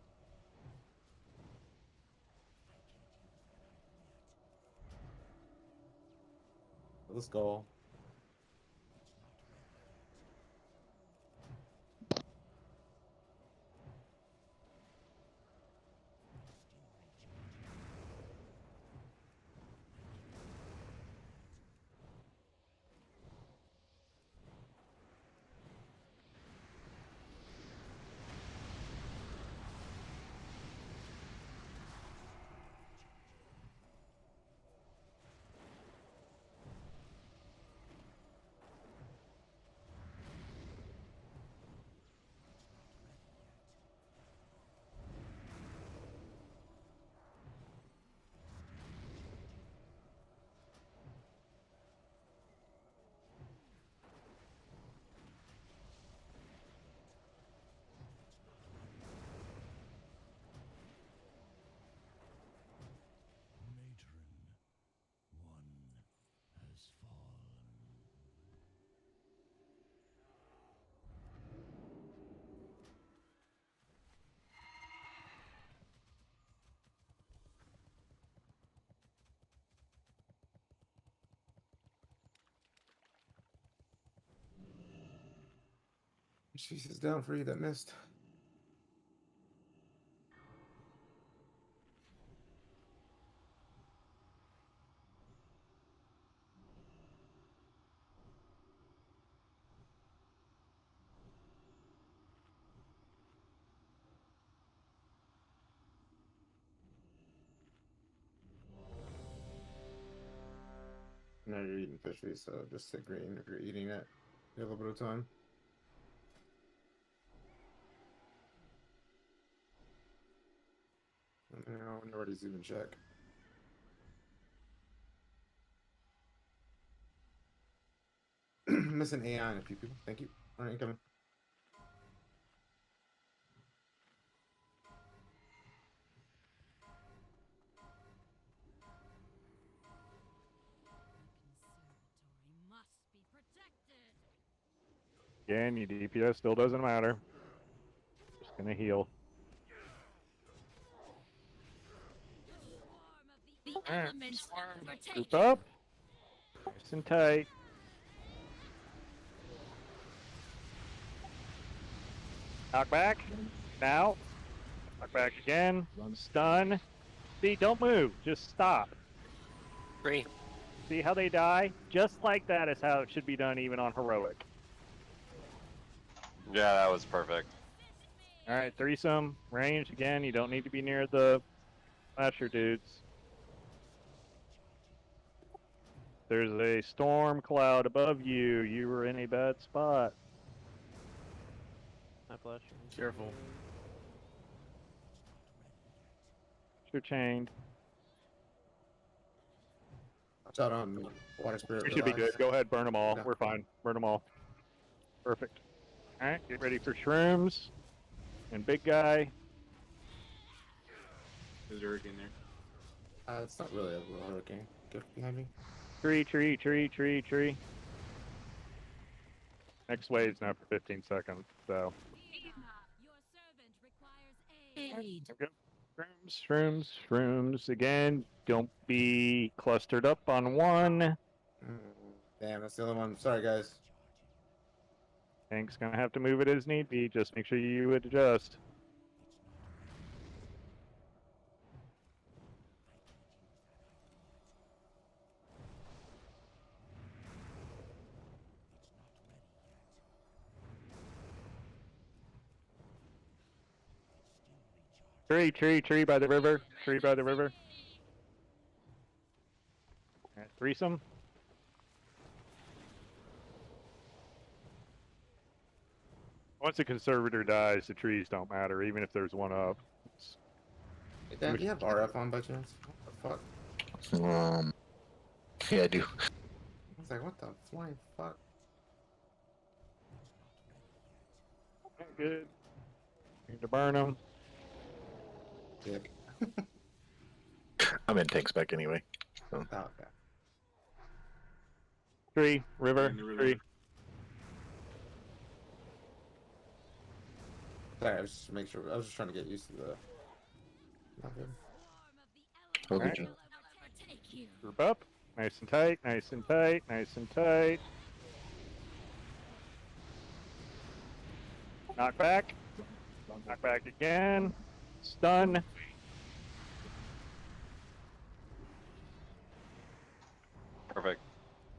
Let's go. Jesus, down for you that missed. Now you're eating fishy, so just sit green if you're eating it. You have a little bit of time. Now, nobody's even check. Missing AI on a few people. Thank you. Alright, incoming. Must be protected. Again, your DPS still doesn't matter. Just gonna heal. The elements Group up. Nice and tight. Knock back. Now. Knock back again. Stun. See, don't move. Just stop. Agree. See how they die? Just like that is how it should be done even on heroic. Yeah, that was perfect. Alright, threesome. Range again. You don't need to be near the slasher dudes. There's a storm cloud above you. You were in a bad spot. I flash. Careful. You're chained. Watch out on water spirit. We should be good. Go ahead, burn them all. Yeah. We're fine. Burn them all. Perfect. Alright, get ready for shrooms. And big guy. There's a hurricane there. It's not really a hurricane. Get behind me. Tree. Next wave's now for 15 seconds, so. Your servant requires aid. Shrooms. Again, don't be clustered up on one. Damn, that's the other one. Sorry, guys. Tank's gonna have to move it as need be. Just make sure you adjust. Tree by the river. Tree by the river. Threesome? Once a conservator dies, the trees don't matter, even if there's one up. Hey, Dan, do you have RF on by chance? What the fuck? Yeah, I do. I was like, what the flying fuck? Good. Need to burn them. Dick. I'm in tank spec anyway. So. Oh, okay. Tree, river, tree. Sorry, I was just make sure. I was just trying to get used to the. Not good. Oh, Alright. good job. Group up. Nice and tight, nice and tight, nice and tight. Knock back. Knock back again. Stun. Perfect.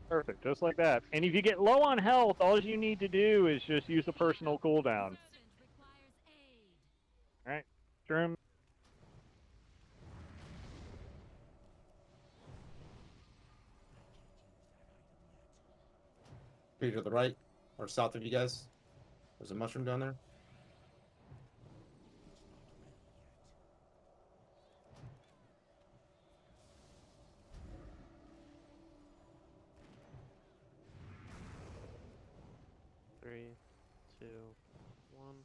Perfect, just like that. And if you get low on health, all you need to do is just use a personal cooldown. Alright, Trim. Tree to the right or south of you guys. There's a mushroom down there. Three, two, one.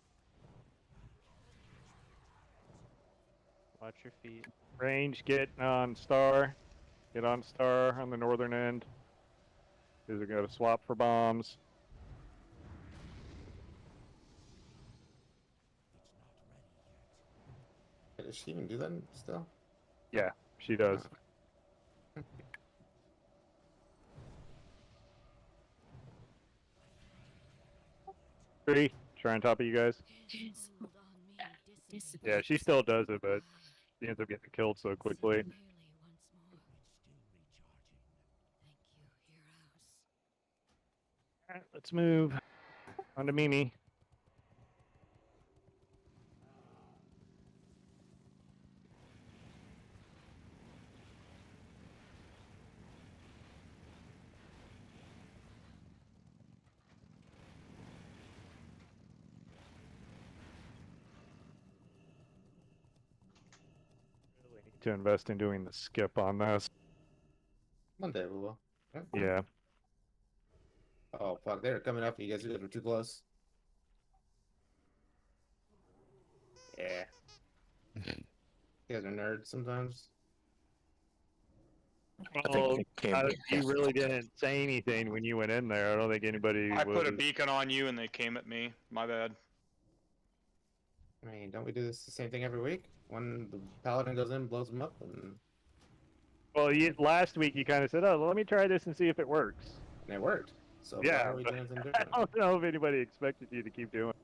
Watch your feet. Range, get on star. Get on star on the northern end. Because they're going to swap for bombs. Does she even do that still? Yeah, she does. Three, try on top of you guys. Yeah, she still does it, but she ends up getting killed so quickly. Alright, let's move on to Mimi. Really need to invest in doing the skip on this. Monday we will. Right? Yeah. Oh fuck, they're coming up. You guys are too close. Yeah. You guys are nerds sometimes. Well, Cam- you really didn't say anything when you went in there. I don't think anybody I put a was... beacon on you and they came at me. My bad. I mean, don't we do this the same thing every week? When the paladin goes in, blows them up, and Well, last week you kind of said, "Oh, well, let me try this and see if it works." it worked. So why Yeah, are we but doing anything I different? don't know if anybody expected you to keep doing it.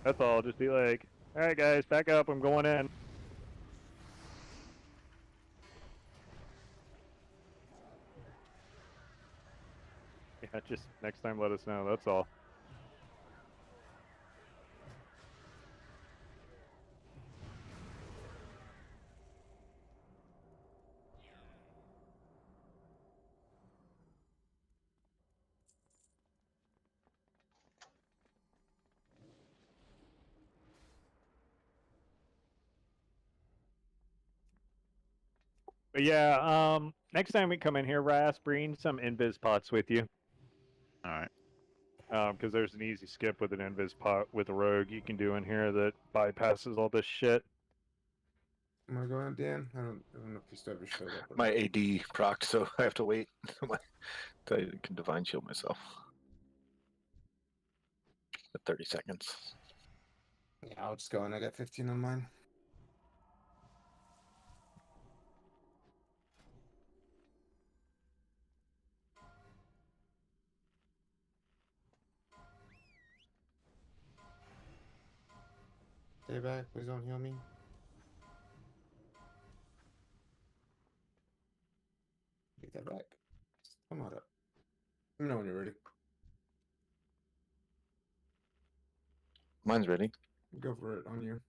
That's all. Just be like, "All right, guys, back up. I'm going in." Yeah, just next time let us know. That's all. But yeah, next time we come in here, Ras, bring some invis pots with you. All right. Because there's an easy skip with an invis pot with a rogue you can do in here that bypasses all this shit. Am I going, Dan? I don't know if you still ever showed up. My AD procced, so I have to wait until I can divine shield myself. At 30 seconds. Yeah, I'll just go in. I got 15 on mine. Stay back. Please don't heal me. Take that back. Come on up. Let me know when you're ready. Mine's ready. Go for it on you.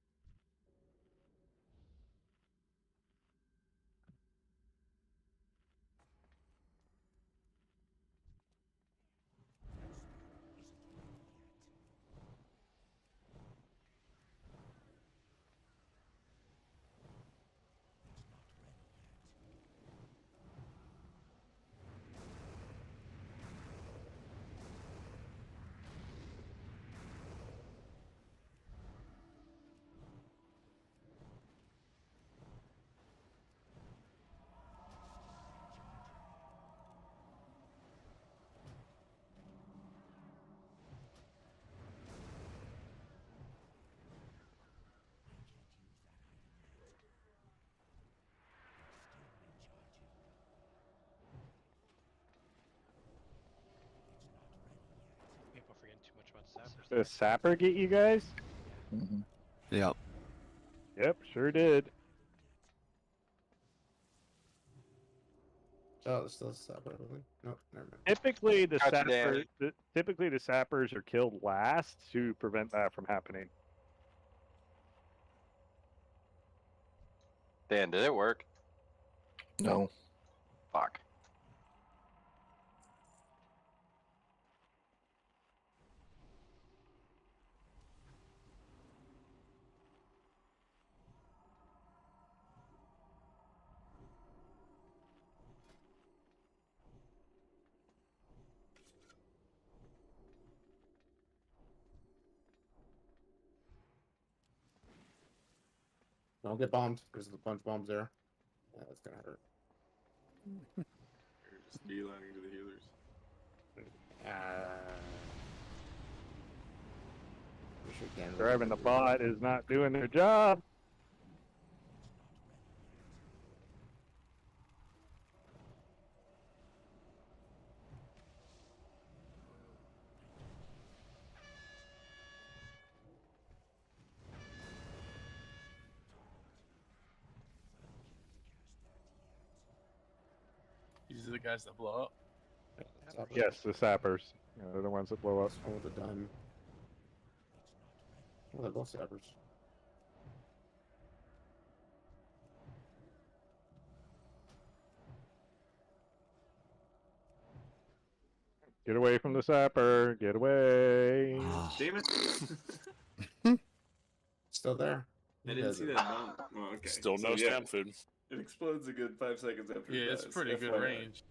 The sapper get you guys? Yep. Yep, sure did. Oh, there's still a sapper. Nope, never mind. Typically, Gotcha, Dan. typically the sappers are killed last to prevent that from happening. Dan, did it work? No. Fuck. Don't get bombed. There's the punch bombs there. Yeah, that's gonna hurt. You're just beelining to the healers. Grabbing the bot is not doing their job. These are the guys that blow up. Yes, the sappers. You know, they're the ones that blow up. Hold the dime. Well, they're both sappers. Get away from the sapper. Get away. Damn it. Still there. I didn't see that bomb. Oh, okay. Still no stamp food. It explodes a good 5 seconds after. Yeah, it it's dies, pretty good FYI. range.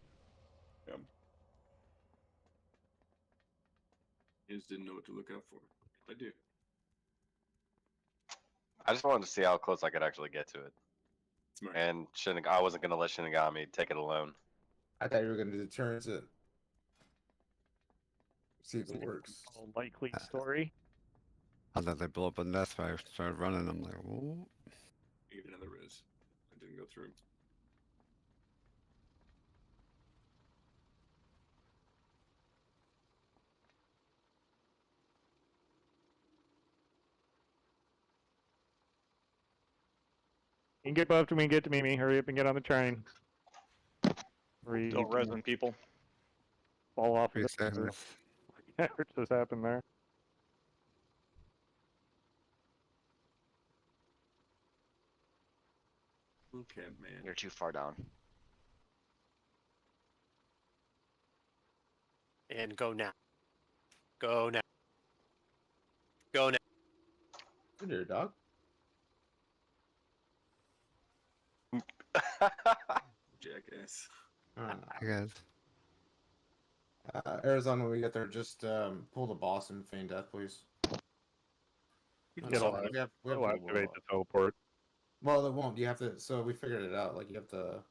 Yeah. I just didn't know what to look out for. I do. I just wanted to see how close I could actually get to it. Smart. And I wasn't gonna let Shinigami take it alone. I thought you were gonna deter it. See if it works. Likely story. I thought they blew up a nest when I started running. I'm like, whoa. Get another res. I didn't go through. You can get above to me, get to Mimi. Hurry up and get on the train. Don't resin people. Fall off. 3 Of the seconds. What just happened there? Okay, man. You're too far down. And go now. Go now. Go now. Good there, dog. Jackass. I guess. Arizona, when we get there, just pull the boss and feign death, please. It'll activate the teleport. Well, it won't. You have to. So we figured it out. Like you have to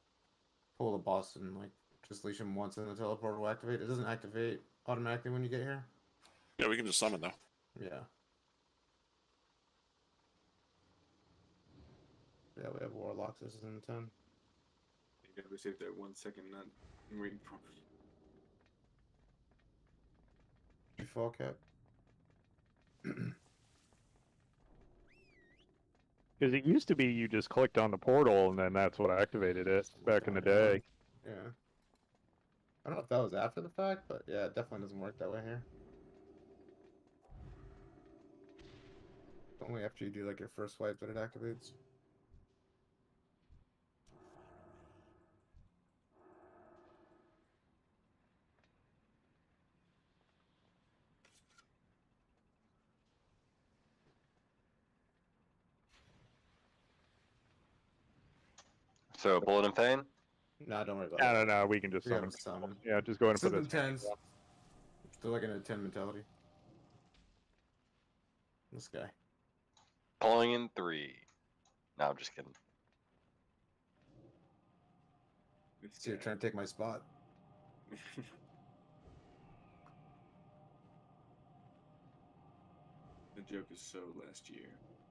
pull the boss and like just leash him once, and the teleport will activate. It doesn't activate automatically when you get here. Yeah, we can just summon though. Yeah. Yeah, we have warlocks. This is in 10. You gotta be safe there 1 second, not waiting for. You fall cap. Because it used to be you just clicked on the portal and then that's what activated it back in the day. Yeah. I don't know if that was after the fact, but yeah, it definitely doesn't work that way here. Only after you do like your first swipe that it activates. So bullet and feign? Nah, don't worry about it. No, we can just We have summon. a summon. Yeah, just go ahead and put Summon this. tens. Still like in a 10 mentality. This guy. Pulling in 3. No, I'm just kidding. So you're trying to take my spot. The joke is so last year.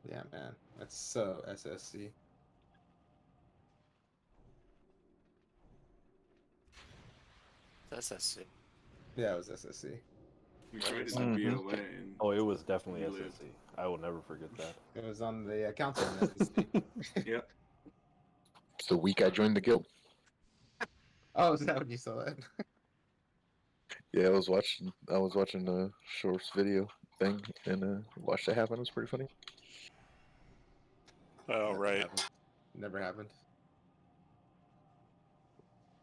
Yeah, man. That's so SSC. That's SC. Yeah, it was SSC. We tried to do BOA and Oh, it was definitely we lived. SSC. I will never forget that. It was on the council in SSC. Yep. It's the week I joined the guild. Oh, is that when you saw that? Yeah, I was watching the Shorf's video thing and watched it happen. It was pretty funny. Oh, Never right. happened. Never happened.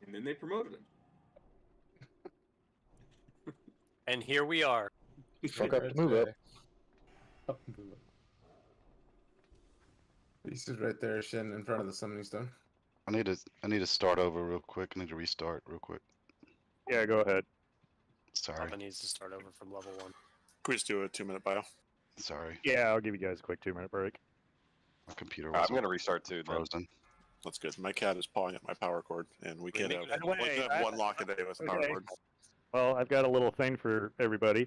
And then they promoted him. And here we are. Fuck up to move up. Up and move up. He stood right there, Shin, in front of the summoning stone. I need to start over real quick. I need to restart real quick. Yeah, go ahead. Sorry. Lava needs to start over from level 1. Can we just do a 2-minute bio? Sorry. Yeah, I'll give you guys a quick 2-minute break. My computer I'm was gonna restart too. Then. frozen. That's good. My cat is pawing at my power cord, and we can't have, By the way, one lock a day with a power okay. cord. Well, I've got a little thing for everybody.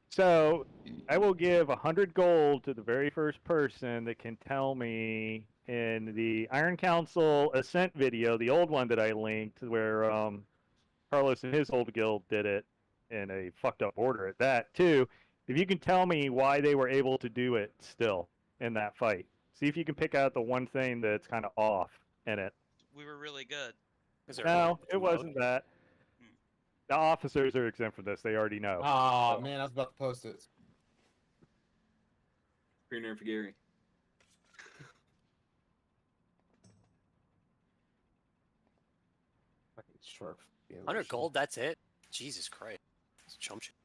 So I will give 100 gold to the very first person that can tell me in the Iron Council Ascent video, the old one that I linked, where Carlos and his old guild did it in a fucked up order at that too. If you can tell me why they were able to do it still in that fight, see if you can pick out the one thing that's kind of off in it. We were really good. No, it wasn't that. The officers are exempt from this. They already know. Oh, man, I was about to post it. Greener for Gary. Fucking Shorf. 100 gold, that's it? Jesus Christ. It's chump shit.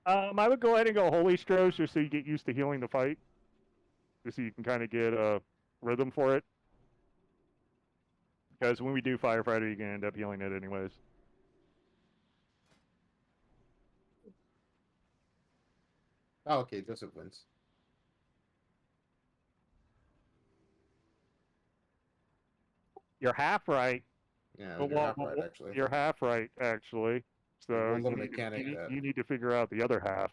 I would go ahead and go Holy Stros just so you get used to healing the fight. Just so you can kind of get a rhythm for it. Because when we do Firefighter, you're going to end up healing it anyways. Oh, okay, Joseph wins. You're half right. Yeah, But you're half right, actually. You're half right, actually. So One little you mechanic that- you need to figure out the other half.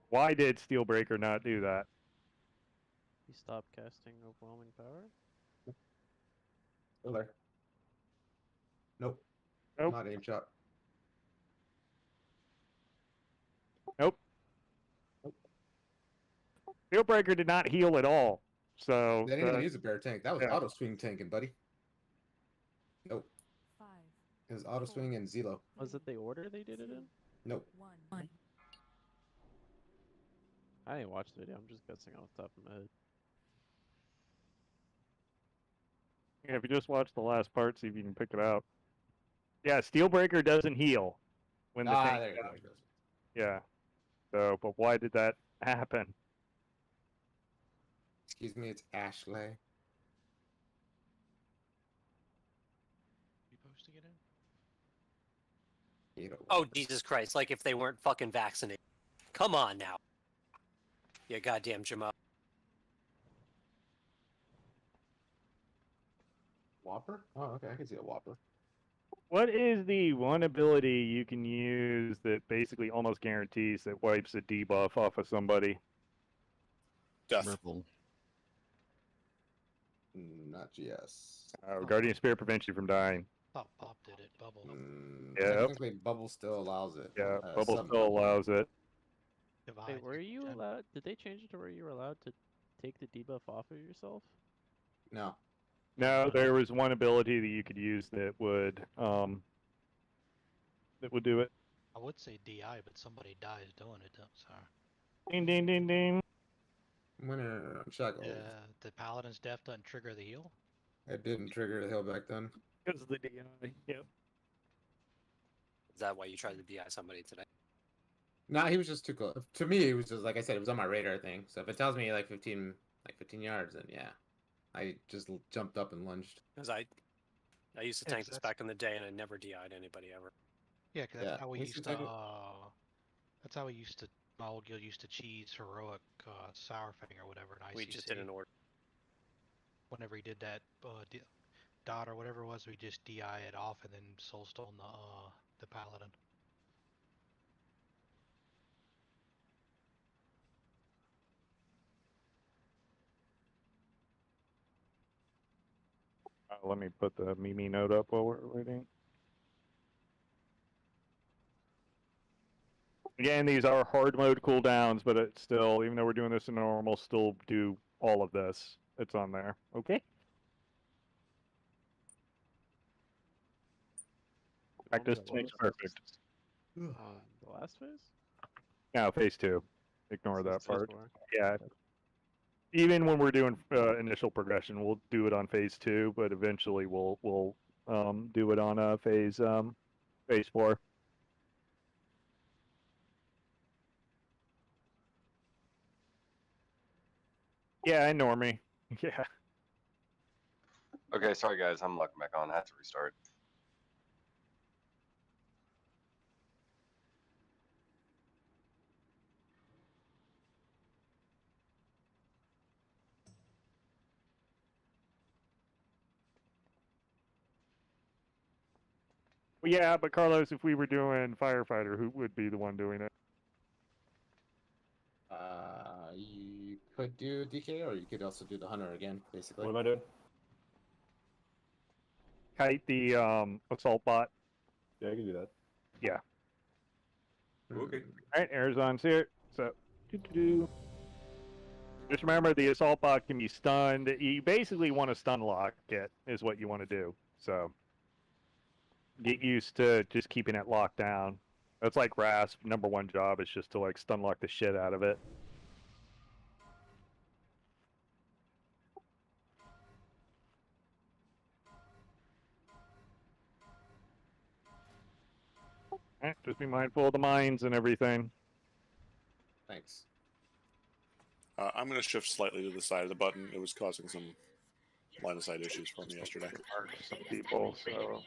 Why did Steelbreaker not do that? He stopped casting overwhelming power? Still there. Nope. Nope. Not aim shot. Nope. Steelbreaker did not heal at all. So They didn't even use a bear tank. That was auto swing tanking, buddy. Nope. It was auto swing and Zelo. Was it the order they did it in? Nope. I didn't watch the video, I'm just guessing off the top of my head. Yeah, if you just watch the last part, see if you can pick it out. Yeah, Steelbreaker doesn't heal when the tank there you dies. go. Yeah. So, but why did that happen? Excuse me, it's Ashley. You posting it in? Oh, Jesus Christ. Like if they weren't fucking vaccinated. Come on now. Yeah, goddamn Jamal. Whopper? Oh, okay, I can see a Whopper. What is the one ability you can use that basically almost guarantees that wipes a debuff off of somebody? Death. Ripple. Not GS. Guardian Spirit prevents you from dying. Thought Pop did it. Bubble. Yep. Technically, Bubble still allows it. Yeah, Bubble Summon. still allows it. Wait, were you allowed? Did they change it to where you were allowed to take the debuff off of yourself? No. No, there was one ability that you could use that would do it. I would say DI, but somebody dies doing it. So. Ding ding ding ding. Winner on Shackle. Yeah, the Paladin's death doesn't trigger the heal. It didn't trigger the hill back then. Because of the DI. Yep. Is that why you tried to DI somebody today? Nah, he was just too close. To me, it was just like I said, it was on my radar thing. So if it tells me like 15 yards, then yeah, I just jumped up and lunged. Because I used to tank this back in the day, and I never DI'd anybody ever. Yeah, because that's how we we used should to. take it. That's how we used to. My old guild used to cheese heroic Sourfang or whatever in ICC. We just did an order. Whenever he did that dot or whatever it was, we just DI it off and then soulstone the Paladin. Let me put the Mimi note up while we're waiting. Again, these are hard mode cooldowns, but it's still, even though we're doing this in normal, still do all of this. It's on there. Okay. Practice makes perfect. The last phase? No, phase 2. Ignore Phase that 2's part. boring. Yeah. Even when we're doing initial progression, we'll do it on phase 2, but eventually we'll do it on phase 4. Yeah, I normie. Yeah. Okay, sorry guys, I'm logging back on. I had to restart. Well, yeah, but Carlos, if we were doing firefighter, who would be the one doing it? You could do DK, or you could also do the hunter again, basically. What am I doing? Kite the assault bot. Yeah, I can do that. Yeah. Okay. All right, Arizon's here. So, just remember the assault bot can be stunned. You basically want to stun lock it, is what you want to do. So, get used to just keeping it locked down. That's like Rasp. #1 job is just to like stun lock the shit out of it. Alright, just be mindful of the mines and everything. Thanks. I'm going to shift slightly to the side of the button. It was causing some line of sight issues for me yesterday. Some people, so.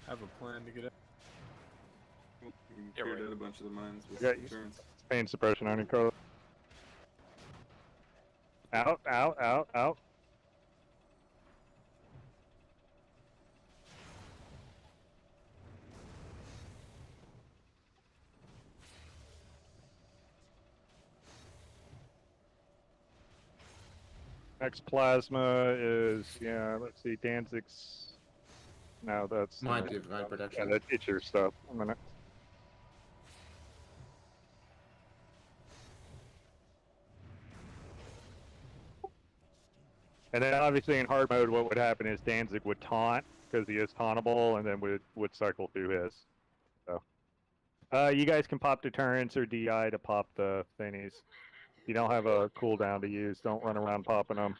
I have a plan to get out. We Yeah, cleared right. out a bunch of the mines with Yeah, turns. pain suppression on you, Carlos. Out, out, out, out. Next plasma is, yeah, let's see, Danzig's. No, that's. Mine do divine protection. Yeah, it's your stuff. A minute. And then obviously in hard mode, what would happen is Danzig would taunt because he is tauntable, and then would cycle through his. So, you guys can pop deterrence or DI to pop the thingies. If you don't have a cooldown to use, don't run around popping them.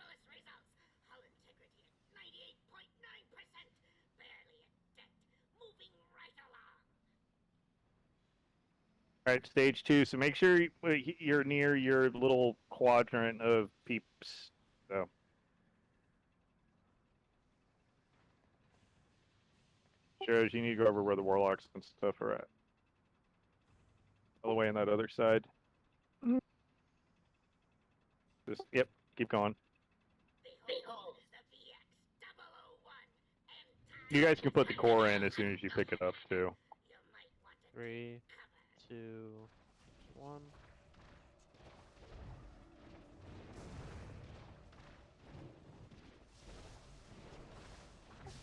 All right, stage 2. So make sure you're near your little quadrant of peeps. So. Sure, you need to go over where the warlocks and stuff are at. All the way on that other side. Just, yep, keep going. You guys can put the core in as soon as you pick it up, too. 3, 2, 1.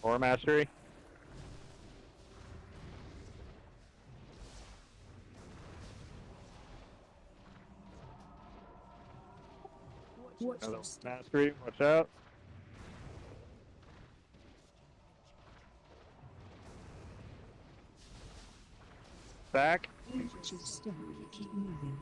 Core mastery. Hello, mastery, watch out. Back. Keep moving.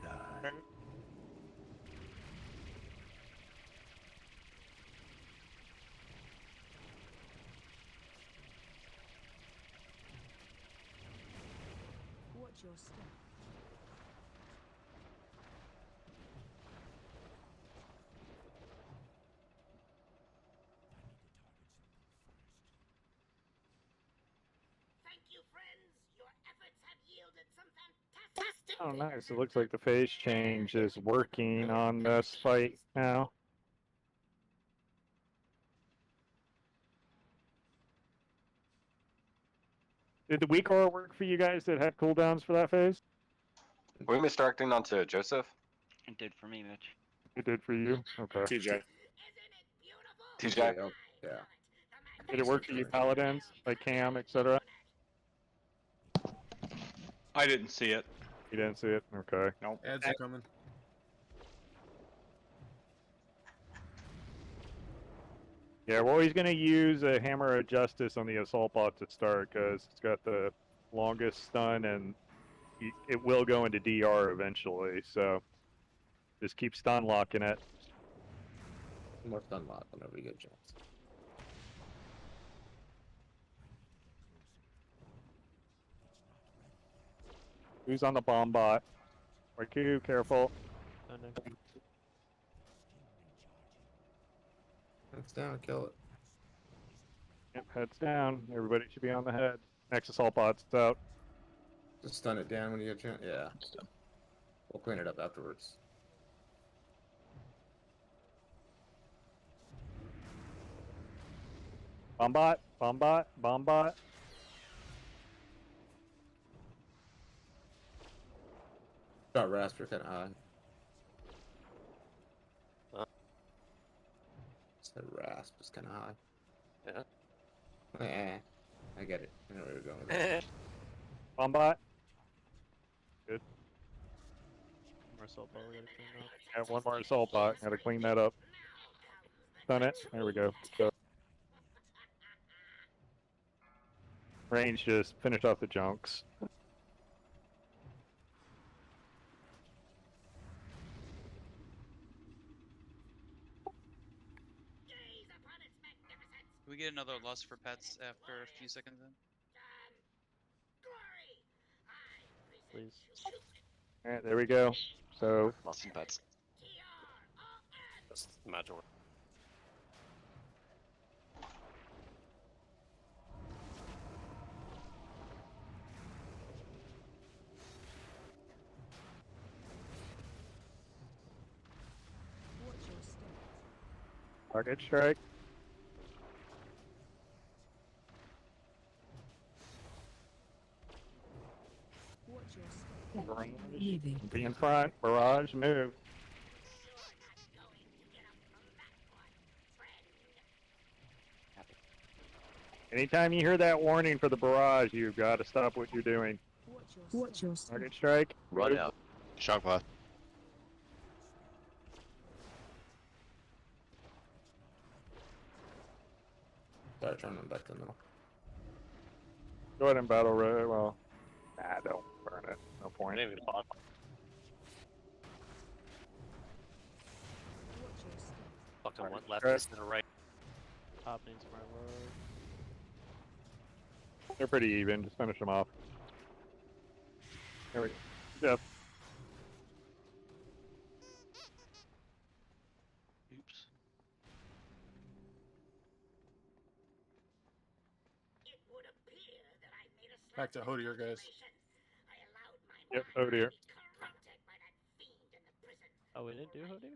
Watch your step. Thank you, friends. Your efforts have yielded Oh, nice. It looks like the phase change is working on this fight now. Did the weak aura work for you guys that had cooldowns for that phase? Were we misdirecting onto Joseph? It did for me, Mitch. It did for you? Okay. TJ. TJ? Yeah. Did it work for you paladins, like Cam, etc.? I didn't see it. You didn't see it? Okay. Nope. Ads are coming. Yeah, we're always going to use a Hammer of Justice on the Assault Bot to start, because it's got the longest stun, and it will go into DR eventually, so just keep stun locking it. More stun lock whenever you get a chance. Who's on the bomb bot? Raku, careful. Heads down, kill it. Yep, heads down. Everybody should be on the head. Next assault bot's out. Just stun it down when you get a chance. Yeah. We'll clean it up afterwards. Bomb bot, bomb bot, bomb bot. Shot Rasper kind of high. That rasp is kind of high. Yeah. I get it. I know where you're going with that. Bomb bot. Good. More assault bot, we gotta clean up. Got one more assault bot. Gotta clean that up. Done it. There we go. Go. Range just finish off the junks. Can we get another lust for pets after a few seconds in? Please. Alright, there we go. So, Lust and pets. Just imagine. target strike. Be in front. Barrage, move. Anytime you hear that warning for the barrage, you've got to stop what you're doing. Watch your Target strike. Run out. Shock path. Sorry, trying to run back to the middle. Go ahead and battle ray. Well, nah, don't burn it. No point. Maybe the bottom. Fucking went left instead of right. Top needs my load. They're pretty even. Just finish them off. There we go. Yep. Oops. Back to Hodier, guys. Yep, oh dear. Oh, we didn't do Hodu?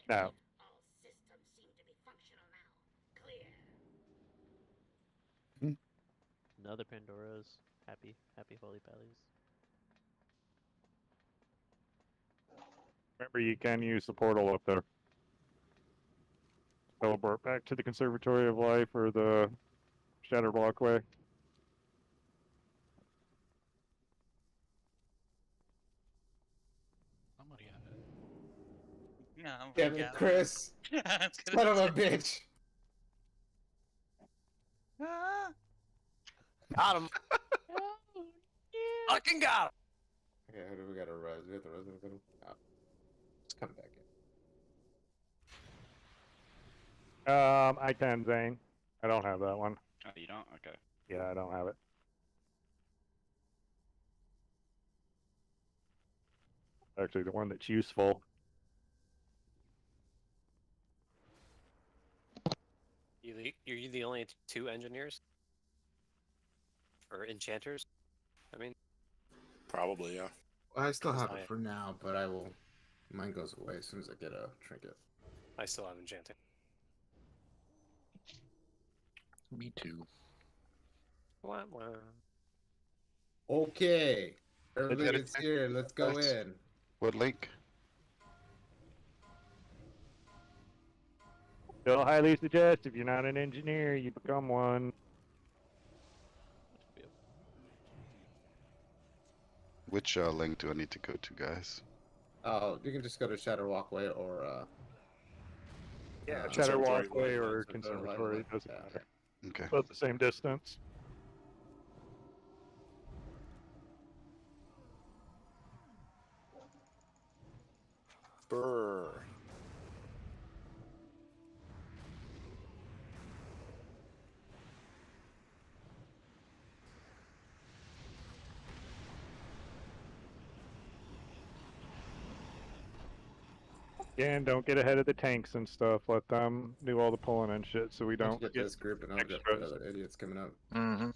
No. Another Pandora's. Happy holy pallies. Remember, you can use the portal up there. Teleport back to the Conservatory of Life or the Shatter Blockway. Somebody got it. Yeah, I'm Damn it, Chris. Son of a bitch. Ah. Got him. Fucking got him. Okay, who do we got to res? We got the resident of oh. Let's come back in. I can, Zane. I don't have that one. Oh, you don't? Okay. Yeah, I don't have it. Actually, the one that's useful. You're the only two engineers? Or enchanters? I mean... Probably, yeah. I still have I- it for now, but I will. Mine goes away as soon as I get a trinket. I still have enchanting. Me too. Wah, wah. Okay, everybody get gets it. here. Let's go Nice. in. What link? Still highly suggest if you're not an engineer, you become one. Which link do I need to go to, guys? Oh, you can just go to Shadow Walkway or Yeah, Shadow Conservatory. Walkway or Conservatory, Conservatory, doesn't yeah. matter. Okay. Both the same distance. Brr. Again, don't get ahead of the tanks and stuff. Let them do all the pulling and shit, so we Don't don't get get this group and I'll get extras. the other idiots coming up. Mm-hmm.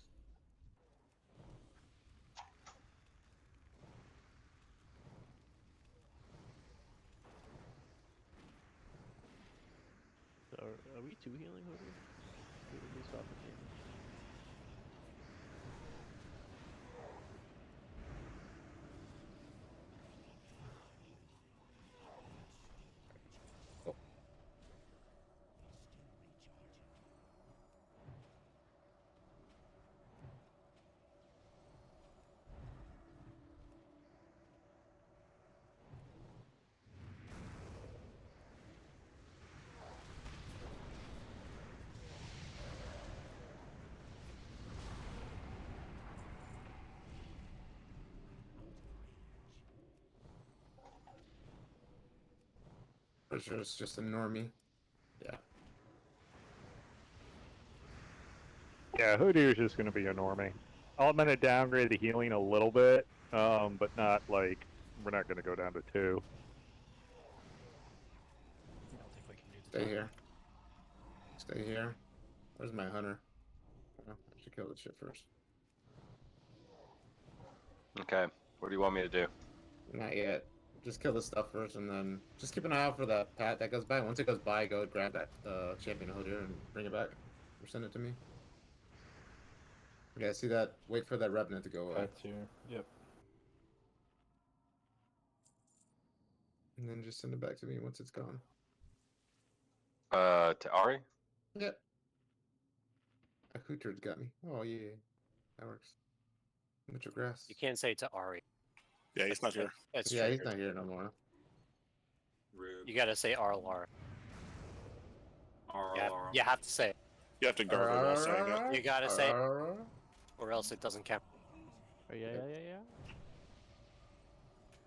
Are we two healing hoodie? Did we stop the game? Pretty sure it's just a normie. Yeah. Yeah, Hoodoo's just gonna be a normie. I'm gonna downgrade the healing a little bit, but not like we're not gonna go down to 2. I don't think we can do Stay here. Stay here. Where's my hunter? Oh, I should kill this shit first. Okay. What do you want me to do? Not yet. Just kill this stuff first, and then just keep an eye out for that pat that goes by. Once it goes by, go grab that champion holder and bring it back, or send it to me. Yeah, see that? Wait for that revenant to go away, That's here. Yep. and then just send it back to me once it's gone. To Ari? Yep. A hooter's got me. Oh yeah, that works. Mucho grass. You can't say to Ari. Yeah, he's not here. That's Yeah, he's triggered. not here no more. Rude. You gotta say RLR. RLR. You have to say it. You have to guard it while saying it. You gotta say it, or else it doesn't count. Oh, yeah.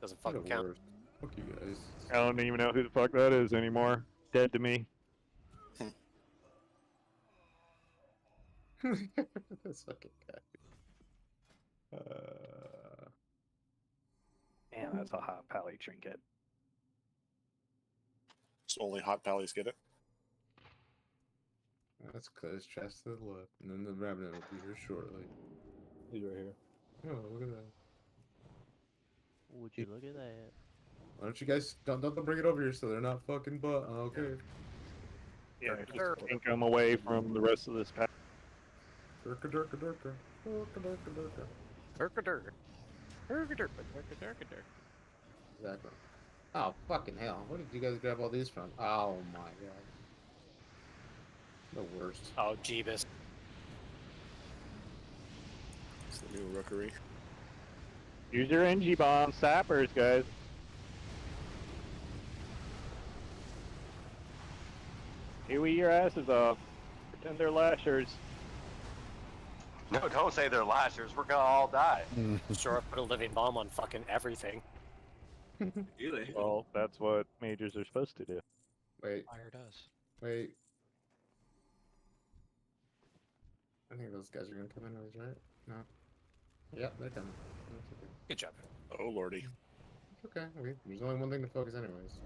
Doesn't What a fucking count. word. Fuck you guys. I don't even know who the fuck that is anymore. Dead to me. This fucking guy. Damn, that's a hot pally trinket. So only hot pallies get it. Let's clear his chest to the left, and then the revenant will be here shortly. He's right here. Oh, look at that. Would you look at that? Why don't you guys don't bring it over here so they're not fucking butt? Okay. Yeah, just think I'm away from the rest of this pack. Durka durka durka. Durka durka durka. Durka-durka. Exactly. Oh fucking hell! Where did you guys grab all these from? Oh my god. The worst. Oh, Jeebus. It's the new rookery. Use your NG bomb sappers, guys. Huey your asses off. Pretend they're lashers. No, don't say they're lashers. We're gonna all die. Sure, put a living bomb on fucking everything. Really? Well, that's what majors are supposed to do. Wait. Fire does. Wait. I think those guys are gonna come anyways, right? No. Yeah, they're coming. That's okay. Good job. Oh lordy. It's okay. There's only one thing to focus anyways.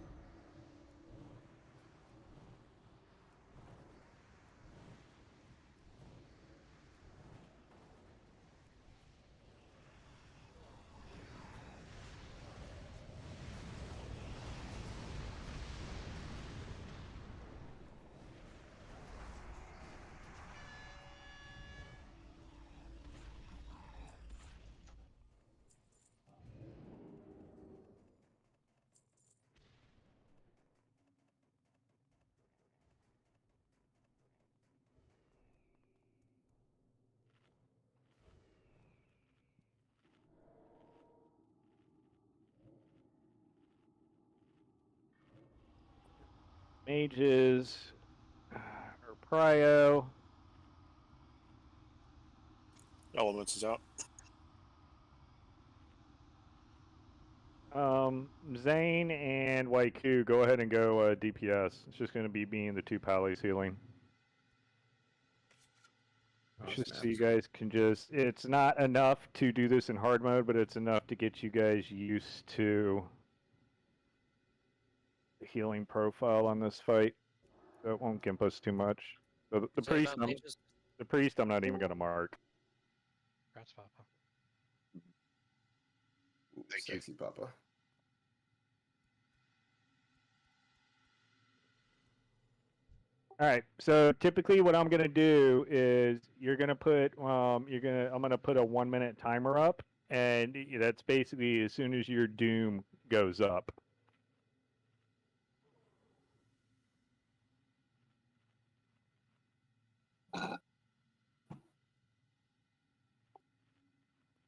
Mages or prio. Elements is out. Zane and Waiku, go ahead and go DPS. It's just going to be me and the two pallies healing. Oh, Just snap. so you guys can just, it's not enough to do this in hard mode, but it's enough to get you guys used to the healing profile on this fight. So it won't gimp us too much. So the Say priest, about mages. the priest, I'm not even going to mark. Congrats, Papa. Thank Sexy you. Papa. All right. So typically, what I'm gonna do is I'm gonna put a 1 minute timer up, and that's basically as soon as your doom goes up.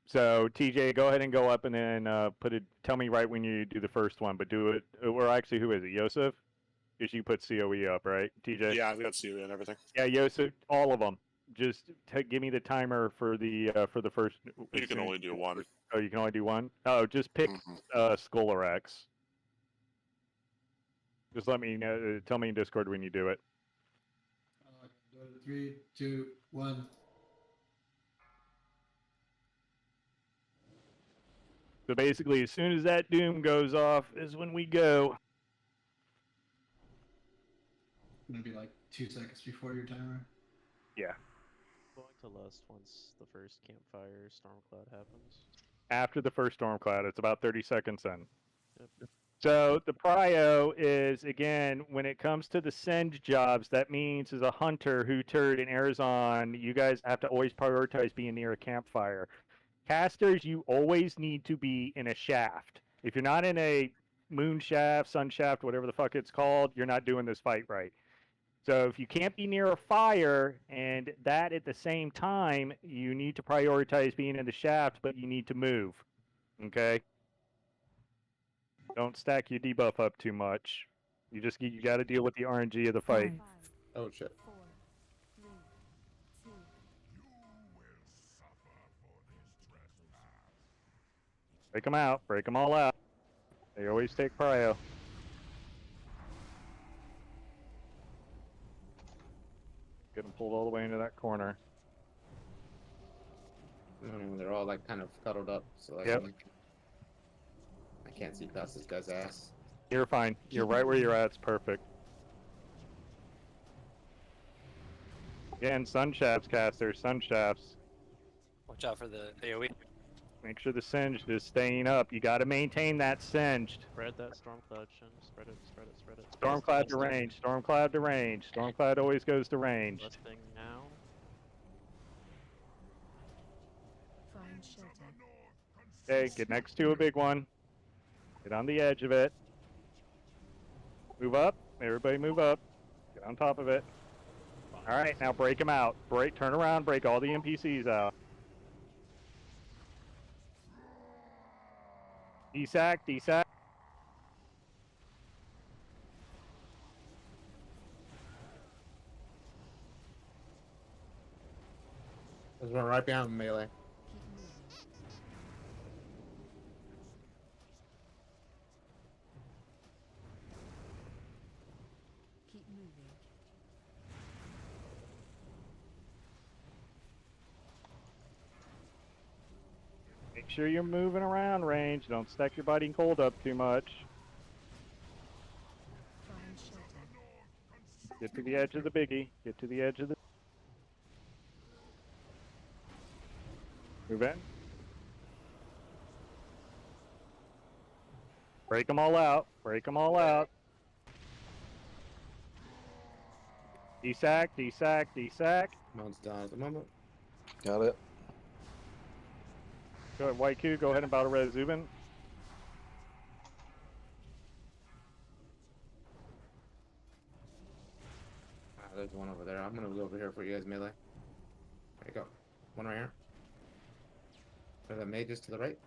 So TJ, go ahead and go up, and then tell me right when you do the first one, but do it. Or actually, who is it? Yosef? Because you put COE up, right, TJ? Yeah, I've got COE and everything. Yeah, Yosef, all of them. Just give me the timer for the first. You can only do one. Oh, you can only do one. Oh, just pick Skull or X. Just let me know. Tell me in Discord when you do it. 3, 2, 1. So basically, as soon as that doom goes off, is when we go. It's gonna be like 2 seconds before your timer. Yeah. Going to lust once the first campfire stormcloud happens. After the first storm cloud, it's about 30 seconds in. Yep. So the prio is, again, when it comes to the send jobs, that means as a hunter who turned in Arizona, you guys have to always prioritize being near a campfire. Casters, you always need to be in a shaft. If you're not in a moon shaft, sun shaft, whatever the fuck it's called, you're not doing this fight right. So if you can't be near a fire and that at the same time, you need to prioritize being in the shaft, but you need to move. Okay? Don't stack your debuff up too much. You got to deal with the RNG of the fight. Oh shit. 4, 3, 2. Break them out. Break them all out. They always take prio. Get them pulled all the way into that corner. They're all like kind of cuddled up, so like Yep. I can't see past this guy's ass. You're fine. You're right where you're at. It's perfect. Again, sun shafts, casters, sun shafts. Watch out for the AoE. Make sure the singed is staying up. You got to maintain that singed. Spread that stormcloud, Shin. Spread it, spread it, spread it. Stormcloud to range. Stormcloud to range. Stormcloud always goes to range. Lusting now. Find shelter. Okay, get next to a big one. Get on the edge of it. Move up. Everybody move up. Get on top of it. All right, now break them out. Turn around, break all the NPCs out. Desack, desack. There's one right behind melee. Keep moving. Make sure you're moving around range. Don't stack your biting cold up too much. Find shelter. Get to the edge of the biggie. Get to the edge of the... Move in. Break them all out. Break them all out. Desack, desack, desack. Mounts down at the moment. Got it. Go ahead, Waiku. Go ahead and battle res Zubin. There's one over there. I'm gonna go over here for you guys, melee. There you go. One right here. Are the mages to the right?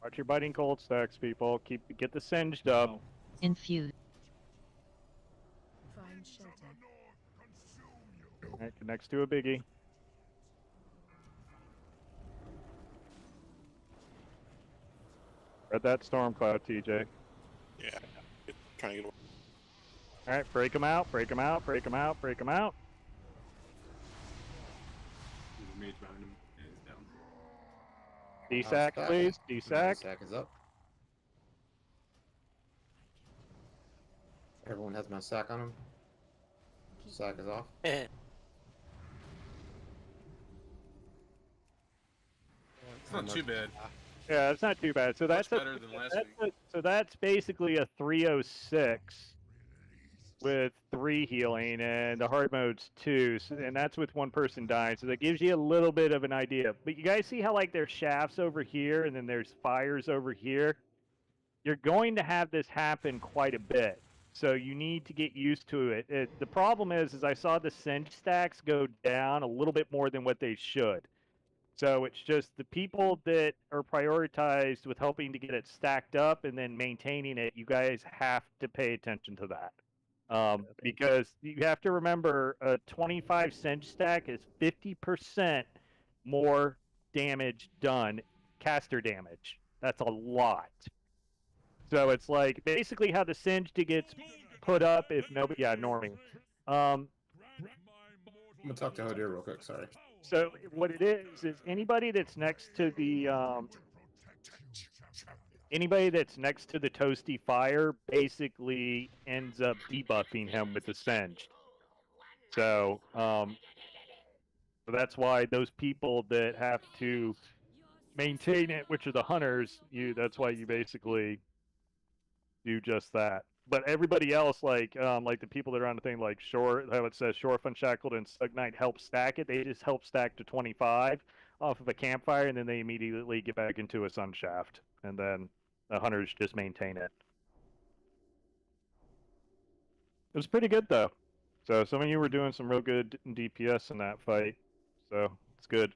Watch your biting cold stacks, people. Get the singed up. Infuse. Find shelter. Alright, connects to a biggie. Read that storm cloud, TJ. Yeah. Trying to get away. Alright, break them out, break them out, break them out, break them out. There's a mage behind him. And he's down. D-sack, please. D-sack. D-sack is up. Everyone has my sack on him. Sack is off. It's not too bad. Yeah, it's not too bad. So that's better than last week. So that's basically a 306 with 3 healing, and the hard mode's 2, and that's with 1 person dying. So that gives you a little bit of an idea. But you guys see how like there's shafts over here, and then there's fires over here. You're going to have this happen quite a bit. So you need to get used to it. The problem is I saw the Singe stacks go down a little bit more than what they should. So it's just the people that are prioritized with helping to get it stacked up and then maintaining it, you guys have to pay attention to that. Because you have to remember a 25 Singe stack is 50% more damage done, caster damage. That's a lot. So it's like basically how the Singed gets put up if nobody, yeah, norming. I'm gonna talk to Hodir real quick. Sorry. So what it is anybody that's next to the toasty fire basically ends up debuffing him with the Singed. So so that's why those people that have to maintain it, which are the hunters, that's why you basically do just that. But everybody else, like the people that are on the thing, like Shorf, how it says Shorf Unshackled and Sug Knight help stack it. They just help stack to 25 off of a campfire, and then they immediately get back into a sun shaft, and then the hunters just maintain it. It was pretty good though. So some of you were doing some real good DPS in that fight, so it's good.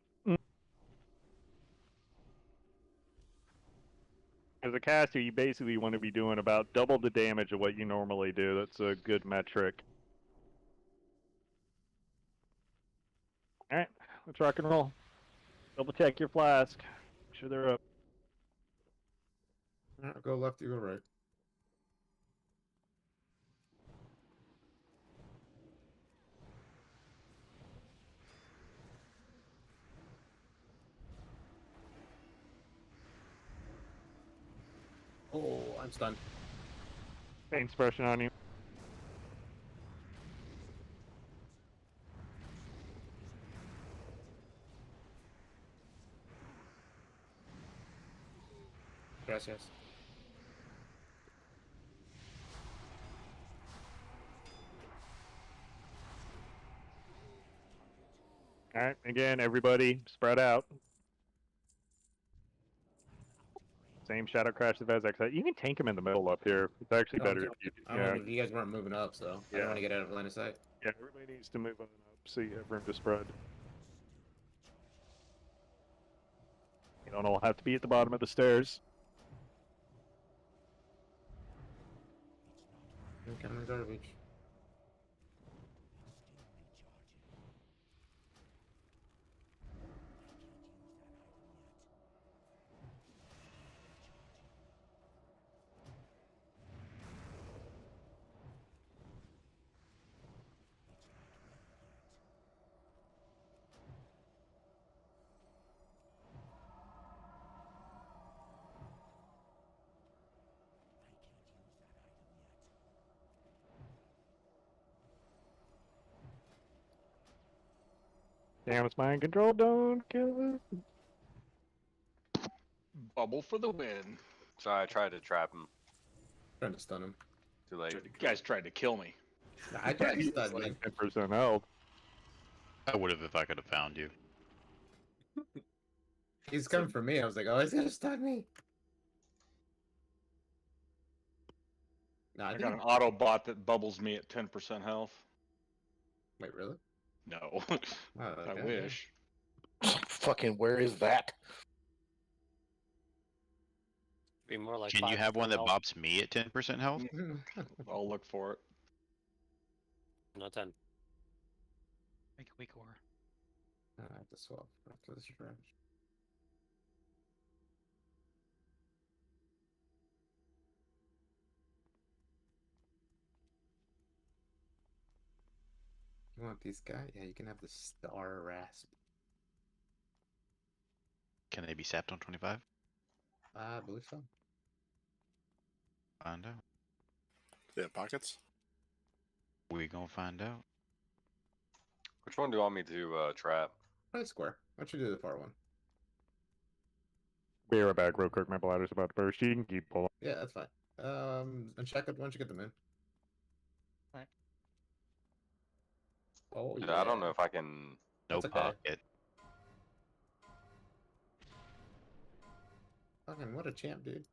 As a caster, you basically want to be doing about double the damage of what you normally do. That's a good metric. Alright, let's rock and roll. Double check your flask. Make sure they're up. Alright, go left, you go right. Oh, I'm stunned. Pain suppression on you. Gracias. Alright, again, everybody, spread out. Same Shadow Crash as Exile. You can tank him in the middle up here. It's actually better if you... You guys weren't moving up, so I don't want to get out of line of sight. Yeah, everybody needs to move on up so you have room to spread. You don't all have to be at the bottom of the stairs. Incoming garbage. Damn, it's mind control. Don't kill it. Bubble for the win. So I tried to trap him. Trying to stun him. Too late. You guys tried to kill me. Nah, I tried to stun him. 10% health. I would have if I could have found you. He's coming for me. I was like, oh, he's gonna stun me. Nah, I got an auto bot that bubbles me at 10% health. Wait, really? No. Oh, I okay. wish. Fucking, where is that? Be more like. Can you have one that 5% bops me at 10% health? I'll look for it. Not 10. Make a weak ore. I have to swap after this range. You want these guys? Yeah, you can have the Star Rasp. Can they be sapped on 25? I believe so. Find out. They have pockets. We gonna find out. Which one do you want me to trap? Try square. Why don't you do the far one? Be right back real quick. My bladder's about to burst. You can keep pulling. Yeah, that's fine. And check it once you get them in. Alright. Oh Dude, yeah. I don't know if I can. No That's okay. pocket. Fucking what a champ, dude.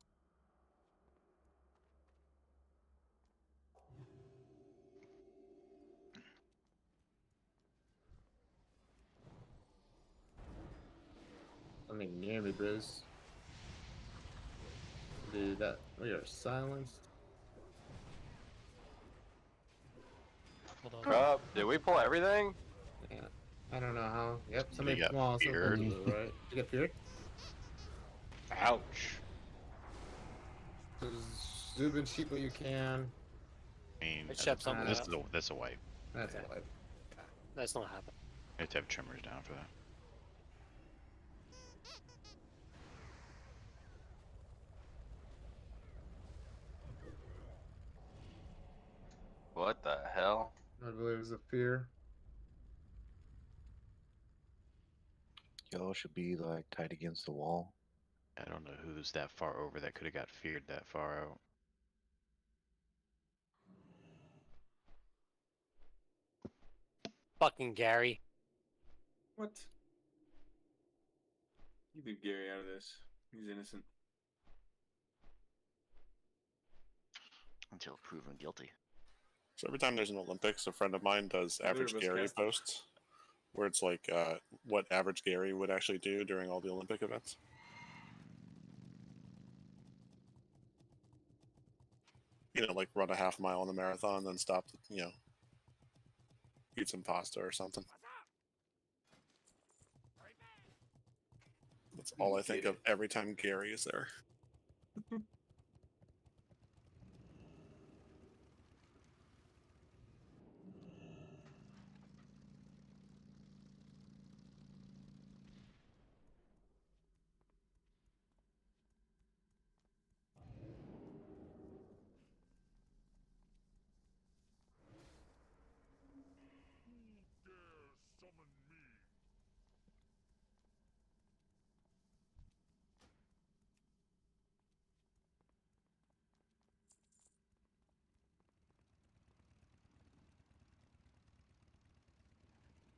I mean, near me, Bruce. Dude, that we are silenced. Hold on. Did we pull everything? Yeah. I don't know how. Yep, somebody got well, feared. right? Did you get feared? Ouch. Just zoom in sheep what you can. I mean, It shep something this out. is a wipe. That's a wipe. That's not happening. You have to have trimmers down for that. What the hell? I believe it's a fear. Y'all should be like tight against the wall. I don't know who's that far over that could have got feared that far out. Fucking Gary. What? You leave Gary out of this. He's innocent. Until proven guilty. So every time there's an Olympics, a friend of mine does average Nervous Gary cast. posts, where it's like what average Gary would actually do during all the Olympic events. You know, like run a half mile in the marathon, then stop to, eat some pasta or something. That's all I think of every time Gary is there.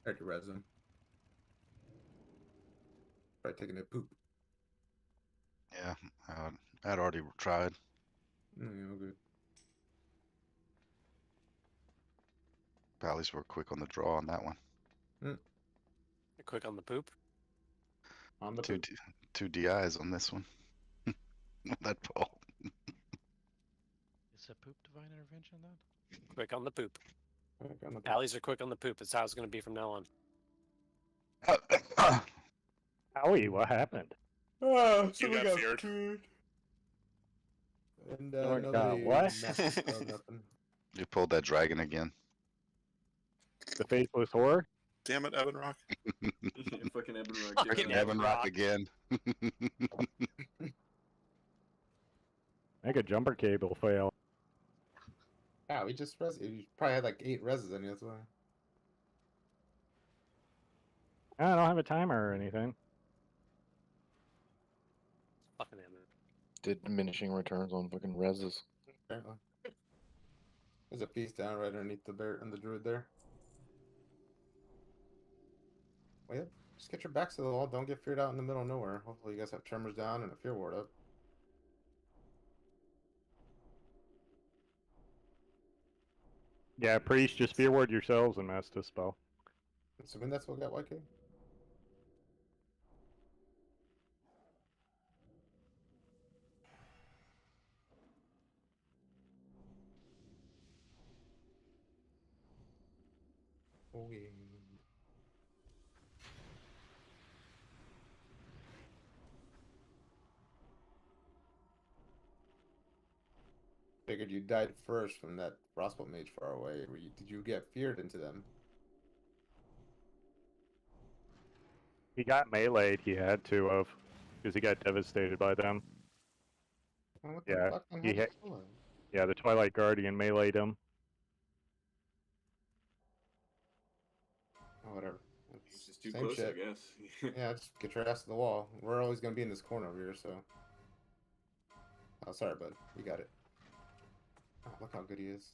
Try to res him. Try taking a poop. Yeah, I'd already tried. Yeah, all good. Valleys were quick on the draw on that one. Quick on the poop. On the Two, poop. two DIs on this one. That ball. Is a poop divine intervention then? Quick on the poop. Quick on the poop. Alleys are quick on the poop. That's how it's going to be from now on. Howie, what happened? Oh, You someone got got feared. feared. And Someone got nobody what? messed up nothing. You pulled that dragon again. The faceless whore? Damn it, Evan Rock. Fucking Ebon Rock. Fucking Fucking Evan Rock again. Make a jumper cable fail. Yeah, we just res. You probably had like 8 reses in you, that's why. I don't have a timer or anything. Fucking Emma. Did diminishing returns on fucking reses. Apparently. There's a piece down right underneath the bear and the druid there. Well, yeah, just get your backs to the wall. Don't get feared out in the middle of nowhere. Hopefully you guys have tremors down and a fear ward up. Yeah, priest, just fear ward yourselves and mass dispel. Assuming that's what got YK. Oh yeah. Figured you died first from that frostbolt mage far away. Did you get feared into them? He got meleeed. He had to have, because he got devastated by them. Oh, what the Yeah, fuck? Then he how'd you hit. kill him? Yeah, the Twilight Guardian meleeed him. Oh, whatever. He's just too Same close, shit. I guess. Yeah, just get your ass to the wall. We're always gonna be in this corner over here, so. Oh, sorry, bud. You got it. Oh, look how good he is.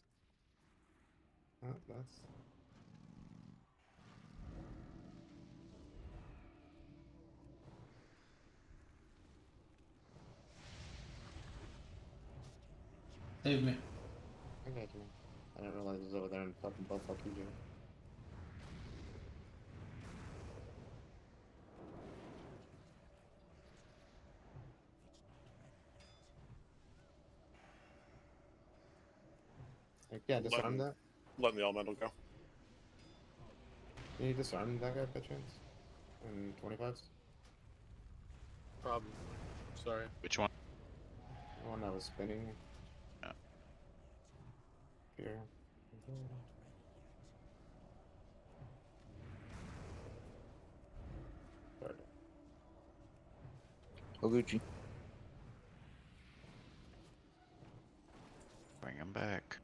Oh, that's. Save me. I got you. I didn't realize it was over there in fucking Buffalo QJ. I can't disarm that? Letting the elemental go. Can you disarm that guy by chance? In 25s? Problem. Sorry. Which one? The one that was spinning. Yeah. Here. Sorry. Oguchi. Bring him back.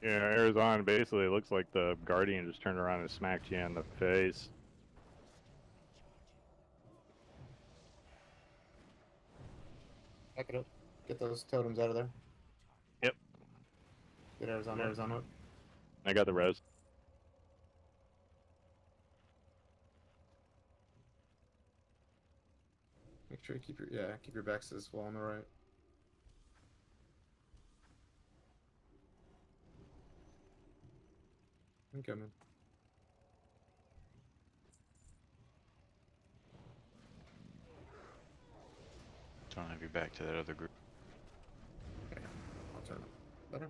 Yeah, Arizona basically looks like the Guardian just turned around and smacked you in the face. Back it up. Get those totems out of there. Yep. Get Arizona, Yeah. Arizona. I got the res. Make sure you keep your backs to this wall on the right. I'm coming. Don't have you back to that other group. Okay, I'll turn it. Better.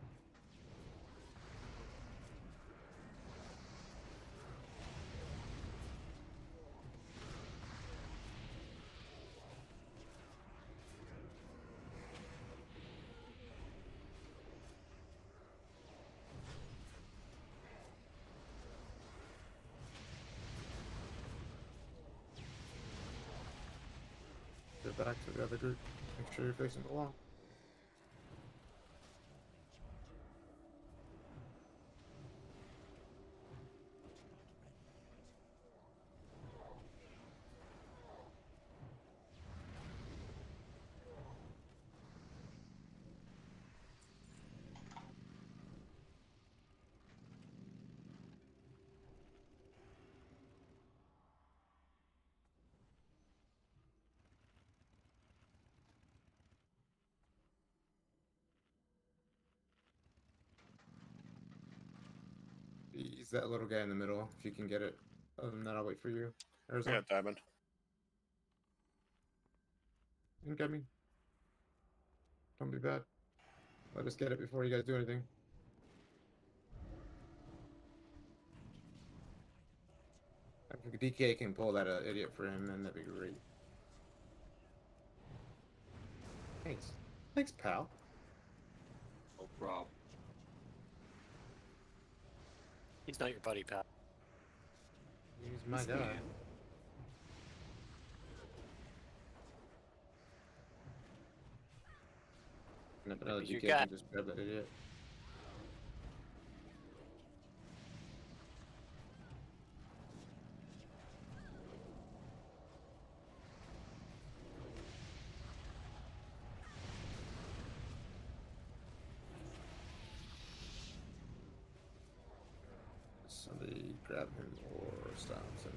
Get back to the other group. Make sure you're facing the wall. He's that little guy in the middle, if you can get it. Other than that, I'll wait for you. I Arizona. got diamond. Incoming. Don't be bad. Let us get it before you guys do anything. If DK can pull that idiot for him, then that'd be great. Thanks. Thanks, pal. No problem. He's not your buddy, pal. He's my This guy. man. And if another He's your DK guy. can just grab that idiot. Somebody grab him or stops him.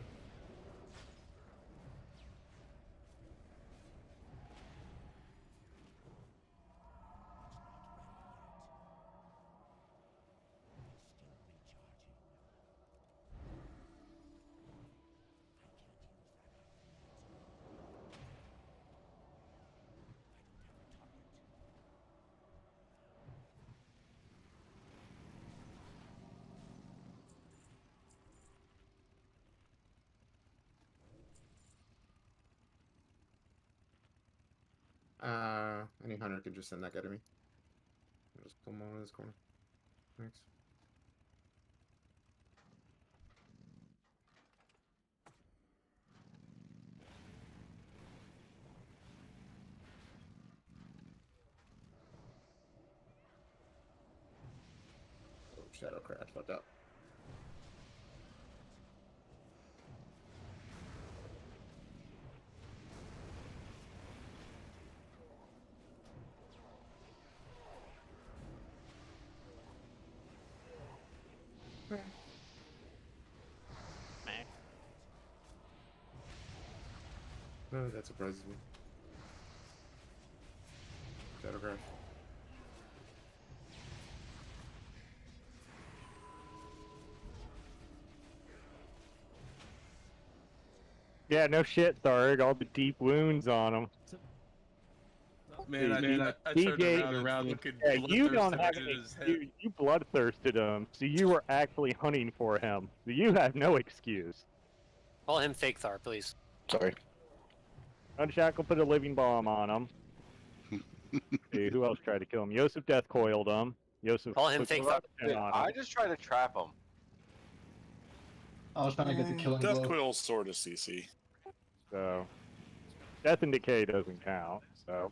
Any hunter can just send that guy to me. I'll just pull him over in this corner. Thanks. Oh, shadow crash, fucked up. Oh, that surprises me. Shadow crash. Yeah, no shit, Tharg. All the deep wounds on him. Man, I turned around and fucking yeah, you don't bloodthirsted have in any. his head. You bloodthirsted him, so you were actually hunting for him. So you have no excuse. Call him fake Thar, please. Sorry. Unshackle put a living bomb on him. Hey, who else tried to kill him? Yosef death coiled him. Yosef Call him put fake corruption Dude, on I him. just tried to trap him. I was trying to get the killing Death blow. Coil sort of CC. So, death and decay doesn't count. So,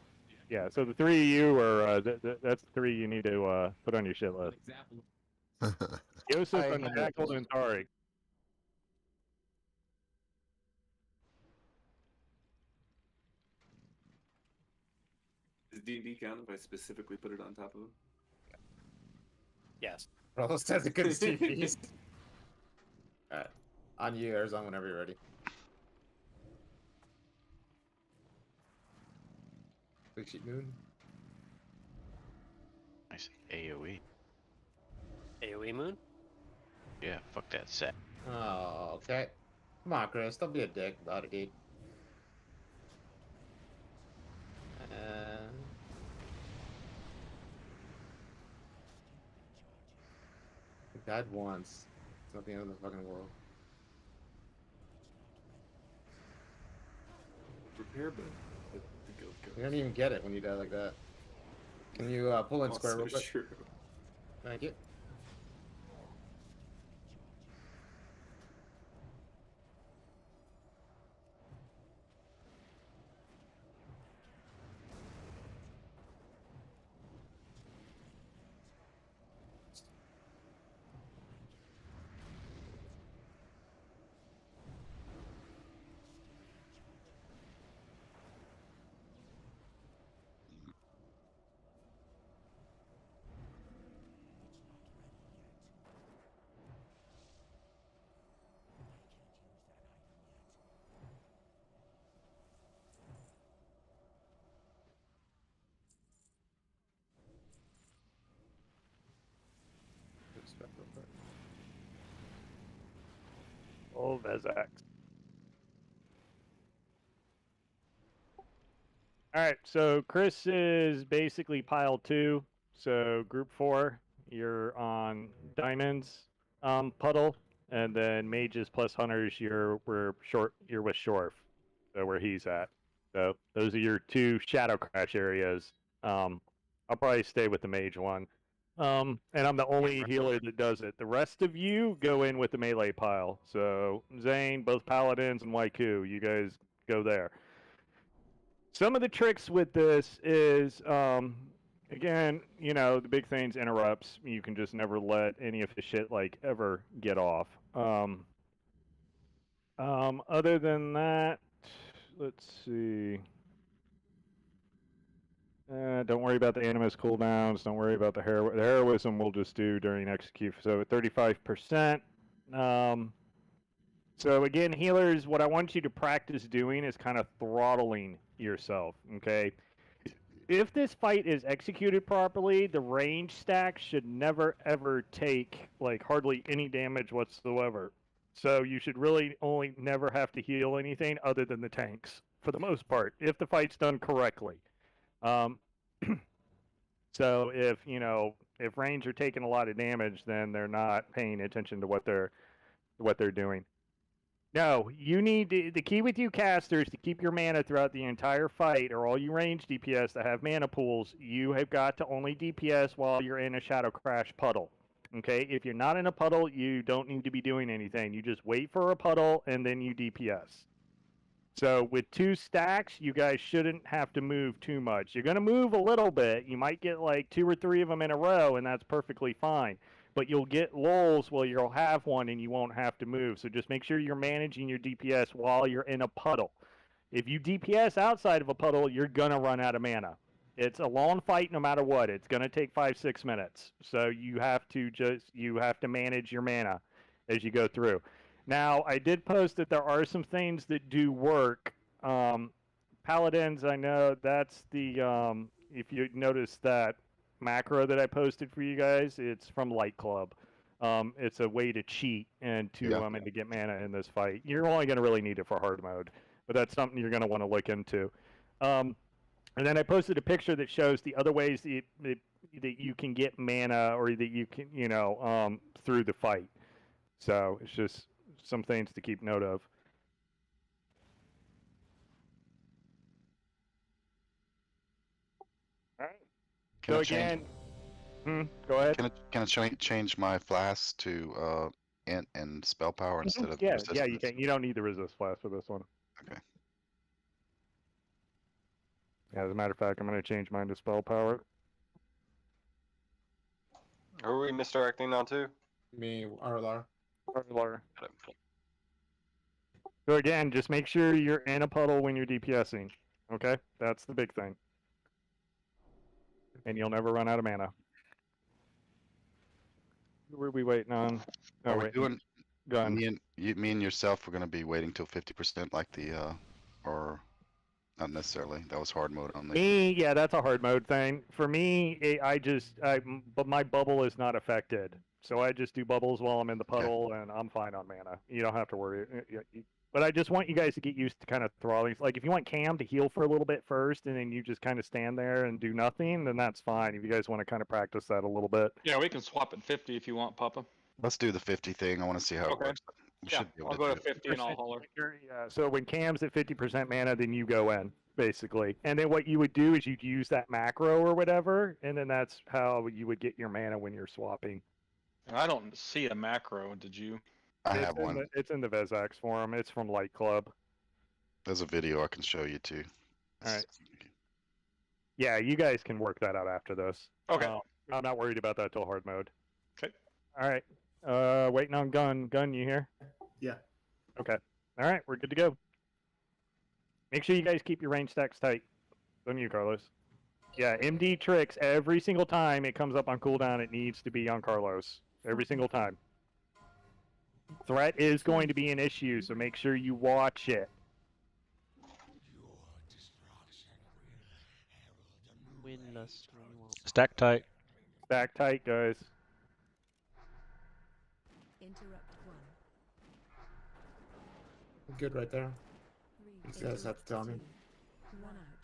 yeah. So the three of you are that's the three you need to put on your shit list. Yosef, Unshackled, and Tariq. Does D&D count if I specifically put it on top of him? Yes. Rolos has a good CPs. Alright. On you, Arizona, whenever you're ready. Big Sheep Moon. Nice AoE. AoE Moon? Yeah, fuck that set. Oh, okay. Come on, Chris. Don't be a dick about it, dude. I died once. It's not the end of the fucking world. Repair, but the guild goes. You don't even get it when you die like that. Can you pull in square real Also quick? true. Thank you. Oh, Vezak. Alright, so Chris is basically pile 2. So group 4, you're on diamonds, puddle, and then mages plus hunters, you're with Shorf. So where he's at. So those are your 2 shadow crash areas. I'll probably stay with the mage one. And I'm the only healer that does it. The rest of you go in with the melee pile. So Zane, both paladins, and Waiku, you guys go there. Some of the tricks with this is, again, you know, the big thing's interrupts. You can just never let any of the shit, like, ever get off. Other than that, let's see. Don't worry about the animus cooldowns. Don't worry about the heroism we'll just do during execute. So 35%. So again, healers, what I want you to practice doing is kind of throttling yourself, okay? If this fight is executed properly, the range stack should never ever take like hardly any damage whatsoever. So you should really only never have to heal anything other than the tanks for the most part, if the fight's done correctly. So if, you know, if range are taking a lot of damage, then they're not paying attention to what they're doing. No, you need the key with you casters to keep your mana throughout the entire fight, or all you range DPS that have mana pools. You have got to only DPS while you're in a Shadow Crash puddle. Okay, if you're not in a puddle, you don't need to be doing anything. You just wait for a puddle and then you DPS. So with 2 stacks, you guys shouldn't have to move too much. You're going to move a little bit. You might get like 2 or 3 of them in a row, and that's perfectly fine. But you'll get lulls where you'll have one and you won't have to move. So just make sure you're managing your DPS while you're in a puddle. If you DPS outside of a puddle, you're going to run out of mana. It's a long fight no matter what. It's going to take 5-6 minutes. So you have to manage your mana as you go through. Now, I did post that there are some things that do work. Paladins, I know that's the, if you notice that macro that I posted for you guys, it's from Light Club. It's a way to cheat and to get mana in this fight. You're only going to really need it for hard mode, but that's something you're going to want to look into. And then I posted a picture that shows the other ways that you can get mana, or that you can, through the fight. So it's just some things to keep note of. All right. Can So I change? again, go ahead. Can I change my flask to int and spell power instead of Yeah, resistance? you can. You don't need the resist flask for this one. Okay. Yeah, as a matter of fact, I'm going to change mine to spell power. Who are we misdirecting now to? Me, Arlar. Arlar. So again, just make sure you're in a puddle when you're DPSing. Okay, that's the big thing. And you'll never run out of mana. Who were we waiting on? Are we doing? Gun. Me and yourself were going to be waiting till 50% like the, or not necessarily. That was hard mode only. Me, yeah, that's a hard mode thing. For me, but my bubble is not affected. So I just do bubbles while I'm in the puddle, and I'm fine on mana. You don't have to worry. But I just want you guys to get used to kind of throttling. Like, if you want Cam to heal for a little bit first, and then you just kind of stand there and do nothing, then that's fine. If you guys want to kind of practice that a little bit. Yeah, we can swap at 50 if you want, Papa. Let's do the 50 thing. I want to see how it works. We should be able I'll to go do to 50 and I'll holler. Yeah, so when Cam's at 50% mana, then you go in, basically. And then what you would do is you'd use that macro or whatever, and then that's how you would get your mana when you're swapping. I don't see a macro, did you? I have one. It's in the Vezax forum. It's from Light Club. There's a video I can show you too. All right. Yeah, you guys can work that out after this. Okay. I'm not worried about that till hard mode. Okay. All right. Waiting on Gun. Gun, you here? Yeah. Okay. All right, we're good to go. Make sure you guys keep your range stacks tight. On you, Carlos. Yeah, MD tricks every single time it comes up on cooldown. It needs to be on Carlos every single time. Threat is going to be an issue, so make sure you watch it. Stack tight. Stack tight, guys. Interrupt one. Good right there. You guys have to tell me. Run out.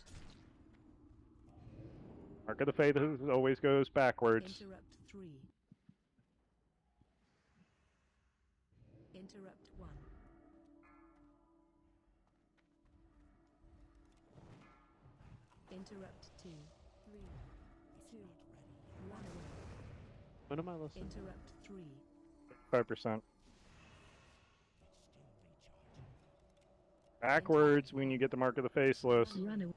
Mark of the Faith always goes backwards. Interrupt 3. Interrupt 1. Interrupt 2. 3. 2. 1 away. When am I listening? Interrupt 3. 5%. Backwards when you get the Mark of the Faceless. Run away.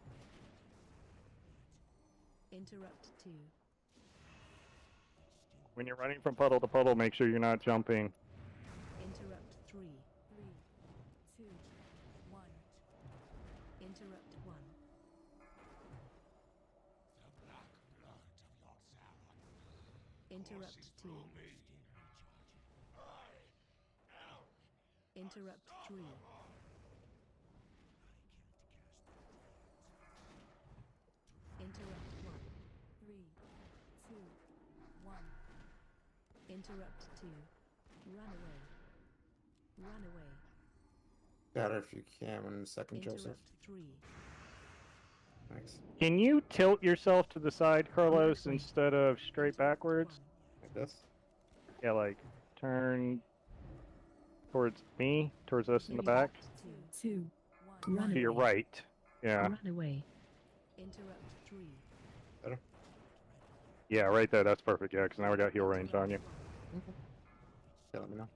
Interrupt 2. When you're running from puddle to puddle, make sure you're not jumping. Interrupt 3. 3. 2. 1. Interrupt 1. Interrupt 2. Interrupt 3. Interrupt 1. 3. 2. 1. Interrupt 2. Run away. Run away. Got her if you can in a second, Joseph. Interrupt 3. Thanks. Can you tilt yourself to the side, Carlos, instead of straight backwards? Like this? Yeah, like turn towards me, towards us in the back. 2, To your right. Yeah. Run away. Interrupt 3. Better. Yeah, right there. That's perfect. Yeah, because now we got heal range on you. Yeah, let me know.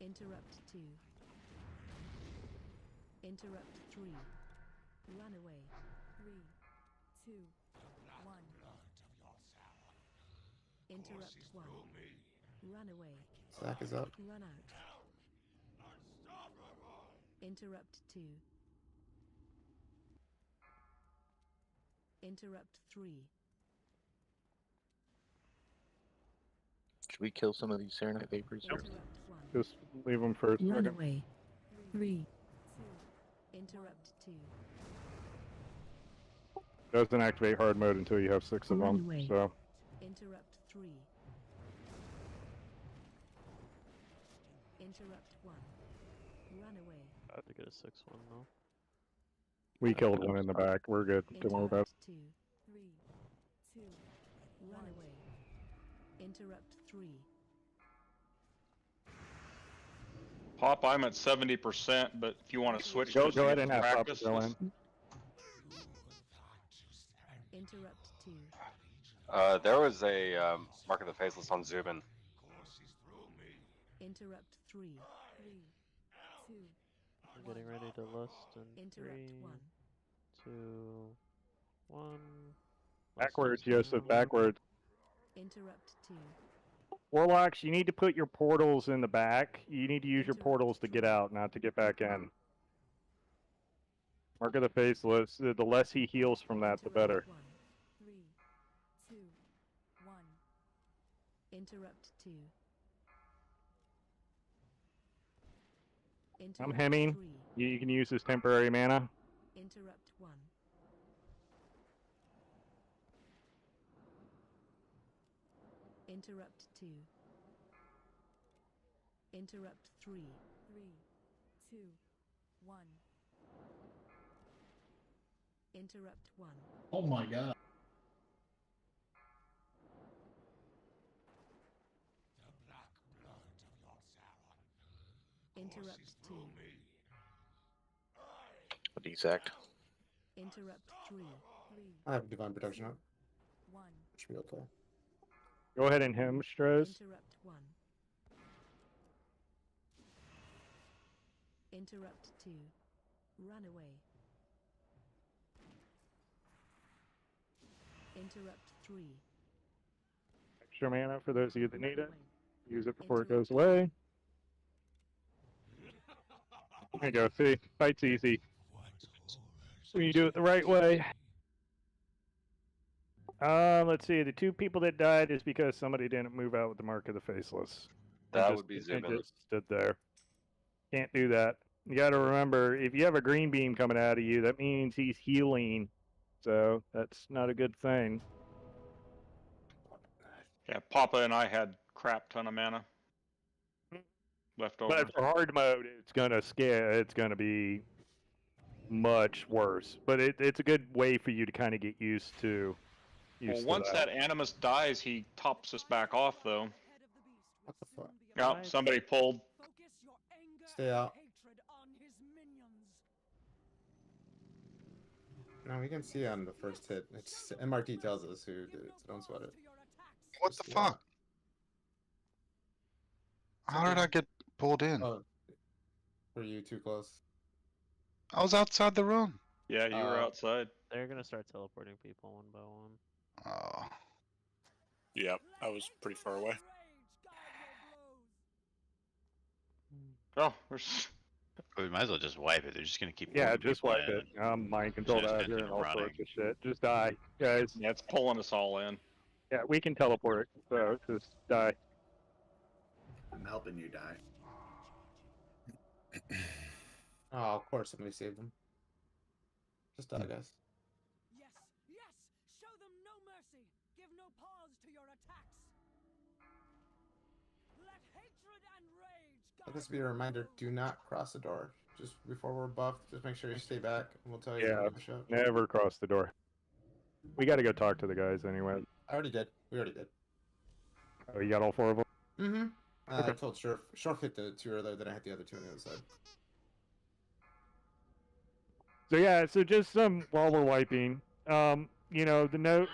Interrupt 2. Interrupt 3. Run away. 3, 2, 1. Interrupt 1. Run away. Sack is up. Run out. Interrupt 2. Interrupt 3. Should we kill some of these Serenite Vapors? Or... Interrupt 1. Just leave them for a Run second. away. 3, 2. Interrupt 2. Doesn't activate hard mode until you have 6 of Run them. away. So Interrupt 3. Interrupt 1. Run away. I have to get a 6-1 though. we killed one in the back. We're good. Don't worry about it. Interrupt 2. 3, 2. Run away. Interrupt 3. Pop, I'm at 70%, but if you want to switch, Go just to ahead get and some have Papa practice, go let's- in. Interrupt 2. There was a Mark of the Faceless on Zubin. Interrupt 3. 3, 2. I'm getting ready to lust in Interrupt 3, 1. 2, 1. Backwards, Joseph. Backwards. Interrupt 2. Warlocks, you need to put your portals in the back. You need to use your portals to get out, not to get back in. Mark of the Faceless, the less he heals from that, the better. 1. 3, 2, 1. Interrupt 2. I'm Interrupt hemming. 3. You can use this temporary mana. Interrupt 1. Interrupt 2. Interrupt 3. 3, 2, 1. Interrupt 1. Oh my god. Interrupt 2. What exact? Interrupt 3. 3, I have divine protection up. 1. Should be okay. Go ahead and hem, Stroz. Interrupt 1. Interrupt 2. Run away. Interrupt 3. Extra mana for those of you that need it. Use it before it goes away. There you go. See, fight's easy. When you do it the right way. Let's see. The 2 people that died is because somebody didn't move out with the Mark of the Faceless. That would be They Zubin. just stood there. Can't do that. You got to remember, if you have a green beam coming out of you, that means he's healing. So that's not a good thing. Yeah, Papa and I had crap ton of mana left over. But for hard mode, it's gonna scare. It's gonna be much worse. But it's a good way for you to kind of get used to. Well, once that Animus dies, he tops us back off, though. What the fuck? Yeah, somebody pulled. Stay out. No, we can see on the first hit. It's MRT tells us who did it, so don't sweat it. What the fuck? How did I get pulled in? Oh, were you too close? I was outside the room. Yeah, you were outside. They're gonna start teleporting people one by one. Oh. Yep, I was pretty far away. Oh, We might as well just wipe it. They're just gonna keep. Yeah, pulling just people wipe in it. and- Mind control Just out here and continue all running. sorts of shit. Just die, guys. Yeah, it's pulling us all in. Yeah, we can teleport. So just die. I'm helping you die. Oh, of course, somebody saved him. Just die, guys. Yes, yes! Show them no mercy! Give no pause to your attacks! Let hatred and rage Let this be a reminder: do not cross the door. Just before we're buffed, just make sure you stay back, and we'll tell you. Yeah, when to give a shot. never cross the door. We got to go talk to the guys anyway. I already did. We already did. Oh, you got all 4 of them? Mm-hmm. I told Shorf. Shorf hit the 2 earlier, then I hit the other 2 on the other side. So yeah, so just some while we're wiping. You know, the notes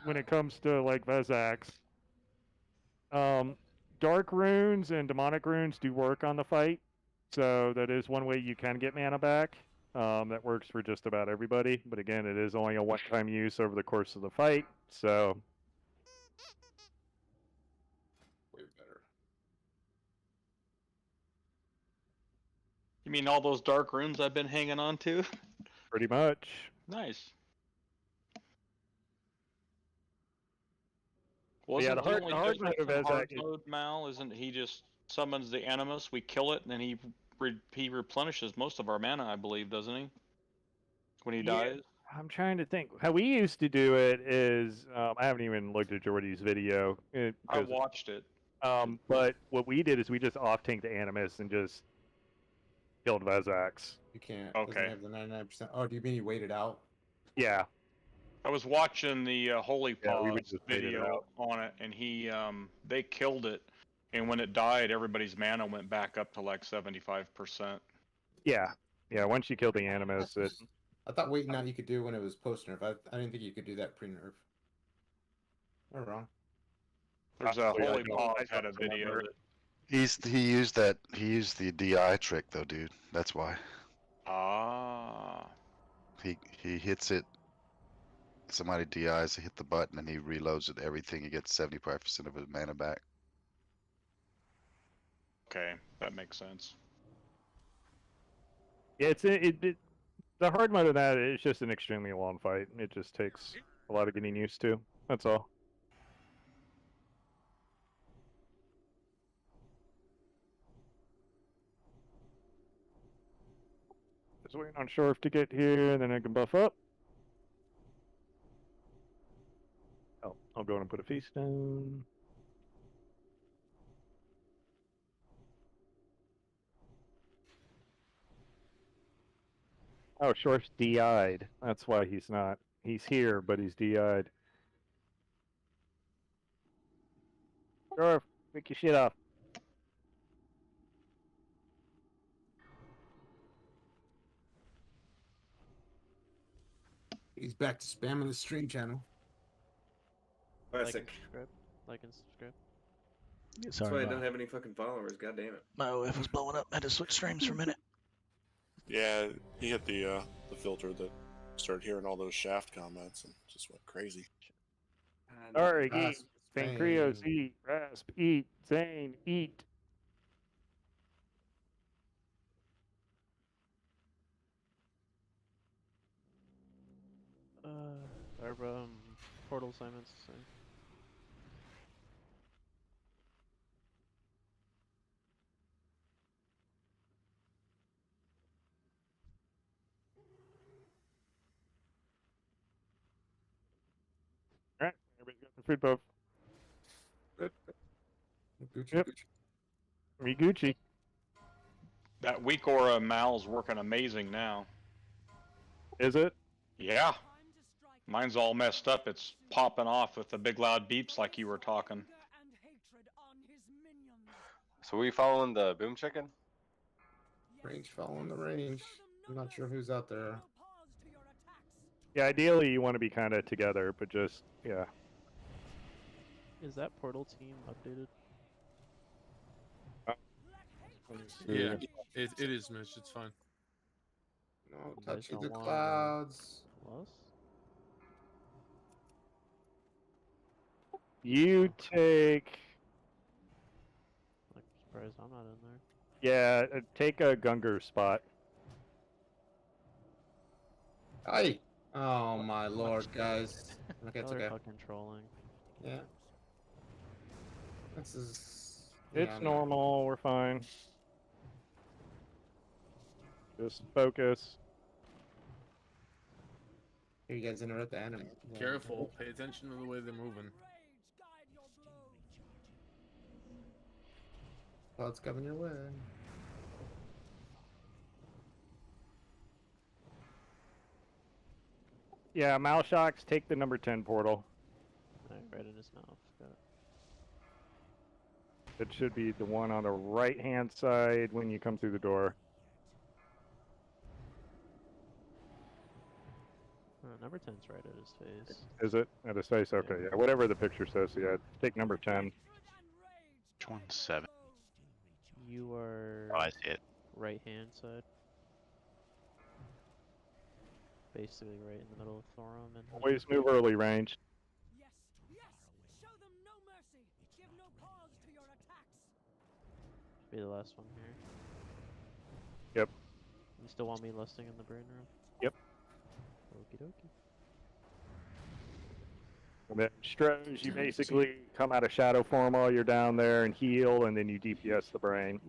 when it comes to like Vezax. Dark runes and demonic runes do work on the fight, so that is one way you can get mana back. That works for just about everybody, but again, it is only a one-time use over the course of the fight, so. Way better. You mean all those dark runes I've been hanging on to? Pretty much. Nice. Yeah, Wasn't the the hard- only the hard difference mode of in hard Vezax is- mode, Mal, isn't he just summons the Animus, we kill it, and then he replenishes most of our mana, I believe, doesn't he? When he Yeah, dies? I'm trying to think. How we used to do it is, I haven't even looked at Jordy's video. I watched it. But what we did is we just off-tanked the Animus and just killed Vezax. You can't. Okay. Doesn't have the 99%. Oh, do you mean you waited out? Yeah. I was watching the Holy Yeah, we Paws would just wait it video out. on it, and they killed it, and when it died, everybody's mana went back up to like 75%. Yeah. Yeah, once you kill the Animus, it... I thought waiting out you could do when it was post nerf. I didn't think you could do that pre nerf. We're wrong. There's a Holy Paws had a video that He used the DI trick though, dude. That's why. He hits it. Somebody DIs, hit the button, and he reloads it. Everything, he gets 75% of his mana back. Okay, that makes sense. Yeah, the hard mode of that is just an extremely long fight. It just takes a lot of getting used to. That's all. Just waiting on Shorf to get here, and then I can buff up. Oh, I'll go and put a feast down. Oh, Shorf's DI'd. That's why he's not. He's here, but he's DI'd. Shorf, pick your shit up. He's back to spamming the stream channel. Classic. Like and subscribe. That's why I don't have any fucking followers. God damn it. My OF was blowing up. I had to switch streams for a minute. Yeah, he hit the filter that started hearing all those shaft comments and just went crazy. Alright, eat. Pancreas, eat. Rasp, eat. Zane, eat. Our portal assignments. Alright, everybody's got their food buff. Good. Gucci, Yep. Me Gucci. That weak aura Mal's working amazing now. Is it? Yeah. Mine's all messed up. It's popping off with the big loud beeps like you were talking. So we following the boom chicken? Range following the range. I'm not sure who's out there. Yeah, ideally you want to be kind of together, but just, yeah. Is that portal team updated? Yeah, it is, Mitch. It's fine. No, You guys touching don't the want, clouds. Plus? You take... Like, surprised I'm not in there. Yeah, take a Gunger's spot. Hi. Oh my lord, guys. Okay, it's They're okay. fucking trolling. Yeah. This is. It's yeah, normal, we're fine. Just focus. Here, you guys interrupt the anime. Yeah. Careful. Pay attention to the way they're moving. Clouds coming your way. Yeah, Malshocks, take the number 10 portal. Alright, right in his mouth. Got It should be the one on the right-hand side when you come through the door. Number 10's right at his face. Is it? At his face? Okay, yeah. Whatever the picture says, yeah. Take number 10. Which one's 7? You are Oh, I see it. right-hand side. Basically right in the middle of Thorum and Always move early range. Yes, yes! Show them no mercy! Give no pause to your attacks! be the last one here. Yep. You still want me lusting in the brain room? Yep. Okie dokie. And then Stroge, you basically come out of shadow form while you're down there and heal, and then you DPS the brain.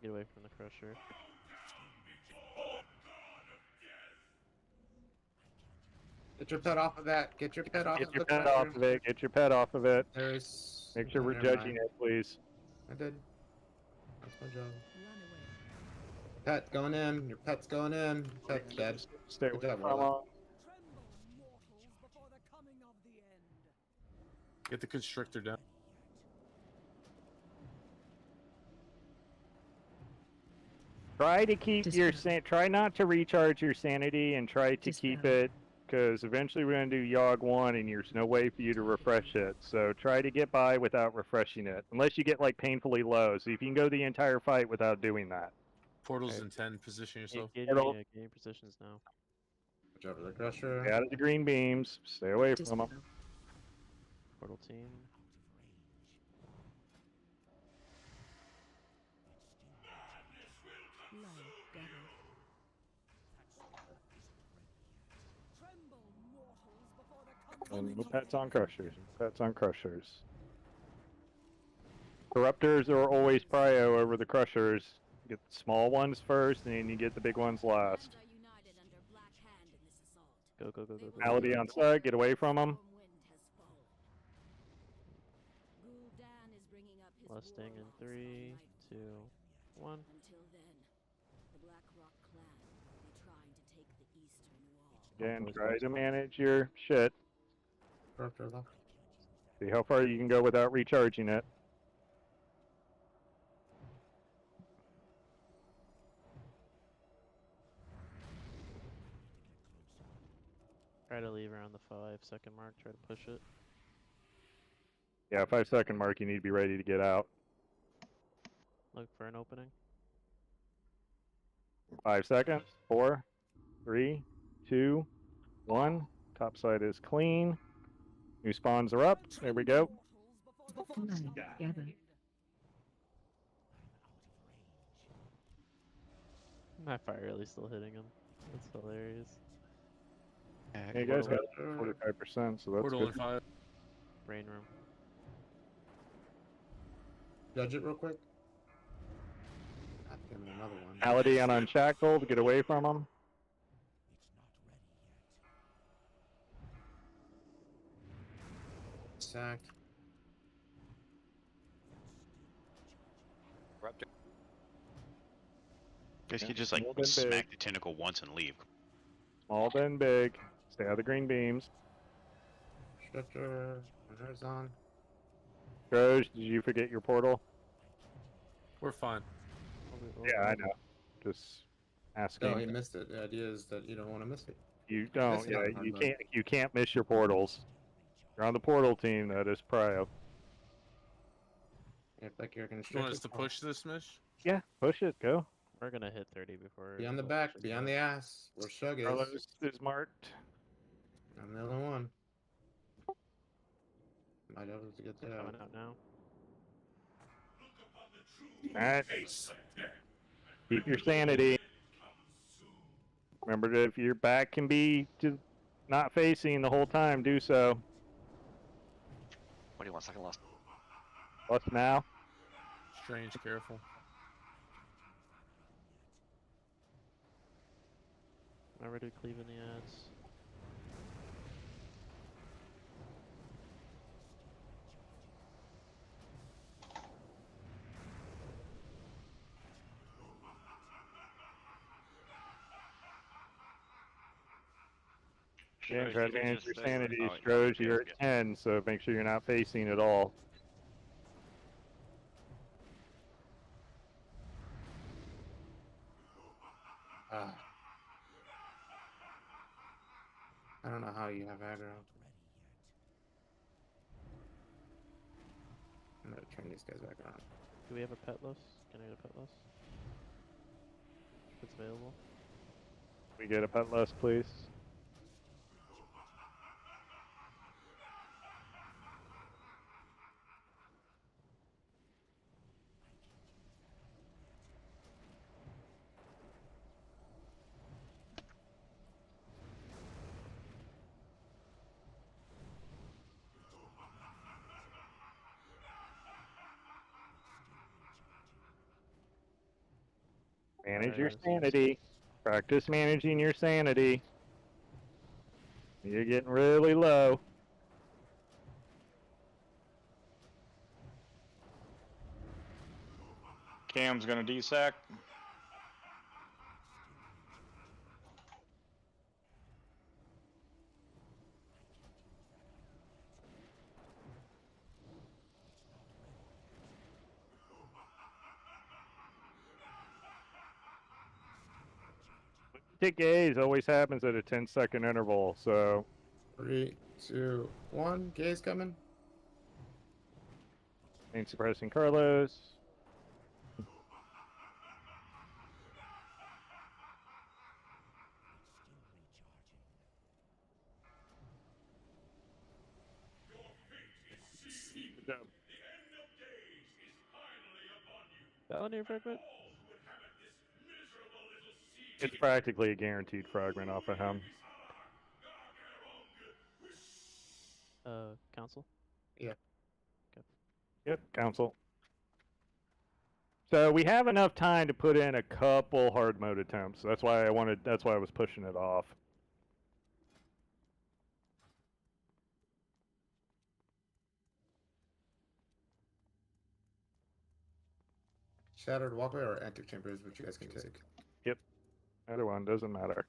Get away from the crusher. Get your pet off of that. Get your pet off Get of your the pet crusher. off of it. Get your pet off of it. There's... Make sure we're Never judging mind. it, please. I did. That's my job. Pet going in. Your pet's going in. Pet's dead. Stay Good away job, from Warlock. Get the constrictor down. Try to keep your try not to recharge your sanity and try to keep it, because eventually we're going to do Yogg 1 and there's no way for you to refresh it. So try to get by without refreshing it, unless you get like painfully low. So if you can go the entire fight without doing that. Portals in 10. Position yourself. Portal. Game positions now. Good job, the crusher. Stay out of the green beams. Stay away from them. Portal team. And pets on crushers. Pets on crushers. Corruptors are always prio over the crushers. Get the small ones first, and then you get the big ones last. Go, go, go, go, go. Malady on side, get away from them. Lusting in 3, 2, 1. Until then, the Black Rock clan will be trying to take the eastern wall. Again, try to manage your shit. Corruptor left. See how far you can go without recharging it. Try to leave around the 5-second mark. Try to push it. Yeah, 5-second mark, you need to be ready to get out. Look for an opening. 5 seconds. 4, 3, 2, 1. Top side is clean. New spawns are up. There we go. My fire really still hitting him. That's hilarious. Hey, you guys got 45%, so that's Portal good. in 5. Brain room. Judge it real quick. God damn it, another one. Malady on Unshackled, get away from them. Sacked. Guys can just like Small then smack big. the tentacle once and leave. Small then big. Stay out of the green beams. Stretcher. Runners on. Groge, did you forget your portal? We're fine. Yeah, I know. Just asking. No, he missed it. The idea is that you don't want to miss it. You don't. Missing Yeah, out on you them. can't. You can't miss your portals. You're on the portal team. That is prio. If like you're gonna You want us to push this, Mish? Yeah, push it. Go. We're gonna hit 30 before. Be on the back, be on the ass. Where Shug is. Carlos is marked. I'm the other one. My job is to get that Coming out. out now. Alright. Keep your sanity. Remember that if your back can be to not facing the whole time, do so. What do you want? Second lost. What's now? Strange, careful. Remember to cleave in the ads. Yeah, Stroge, try you to can manage just your stay- sanity. oh, Stroge, okay, you're okay. at 10, so make sure you're not facing at all. Ah. I don't know how you have aggro. I'm gonna turn these guys back around. Do we have a pet list? Can I get a pet list? If it's available. We get a pet list, please. Manage your sanity. Practice managing your sanity. You're getting really low. Cam's gonna desack. Tick A's always happens at a 10-second interval, so 3, 2, 1. Gaze coming. ain't suppressing Carlos. Good job. Valenier fragment? It's practically a guaranteed fragment off of him. Council? Yeah. Okay. Yep, council. So we have enough time to put in a couple hard mode attempts. That's why I wanted. That's why I was pushing it off. Shattered walkway or antic chambers, which you guys can take. Yep. Either one doesn't matter.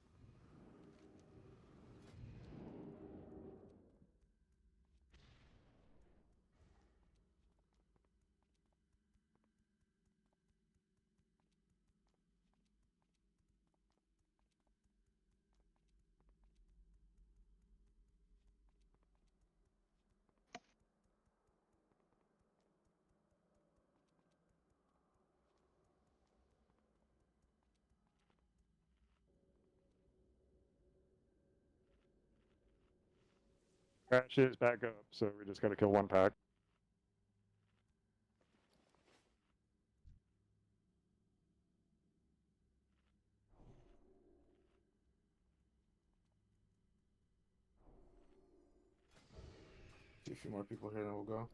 Crashes back up, so we just gotta kill one pack. See a few more people here, then we'll go.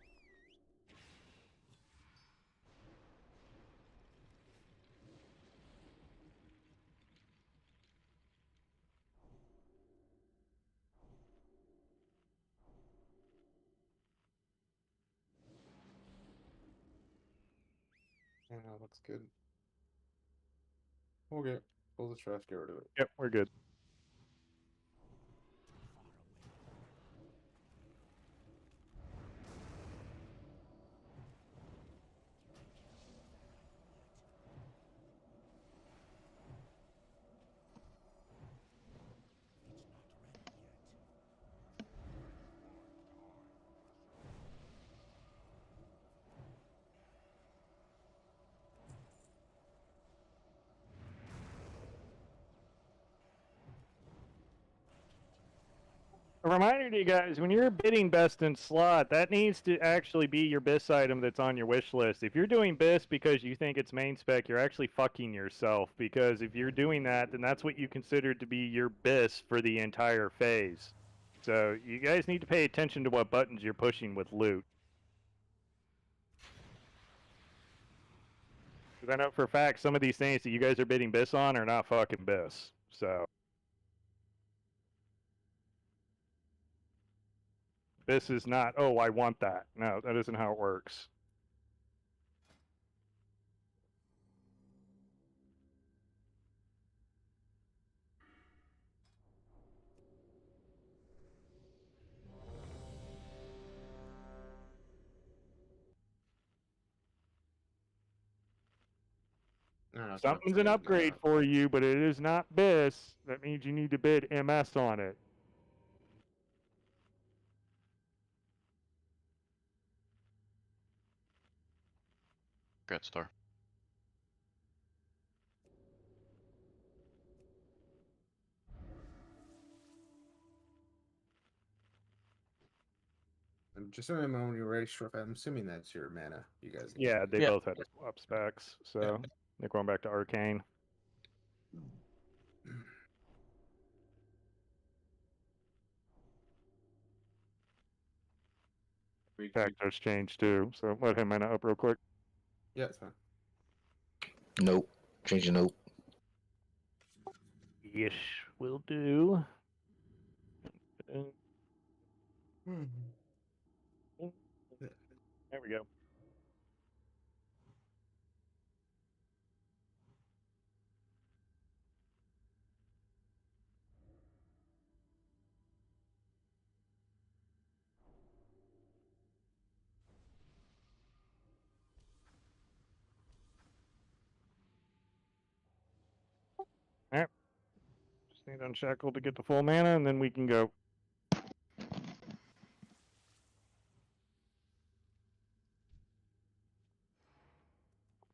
Yeah, that looks good. Okay, pull the trash, get rid of it. Yep, we're good. A reminder to you guys, when you're bidding best in slot, that needs to actually be your BIS item that's on your wish list. If you're doing BIS because you think it's main spec, you're actually fucking yourself, because if you're doing that, then that's what you consider to be your BIS for the entire phase. So you guys need to pay attention to what buttons you're pushing with loot. Because I know for a fact some of these things that you guys are bidding BIS on are not fucking BIS. So this is not, oh, I want that. No, that isn't how it works. No, it's not Something's an trade, upgrade for you, but it is not BIS. That means you need to bid MS on it. Great star. And just remember when you're ready, Shorf. I'm assuming that's your mana. You guys. Yeah, they Yeah. both had to swap specs, so they're going back to Arcane. Factors changed too, so let him mana up real quick. Yeah, it's fine. Nope. Changing nope. Yes, will do. There we go. Alright. Just need Unshackled to get the full mana, and then we can go.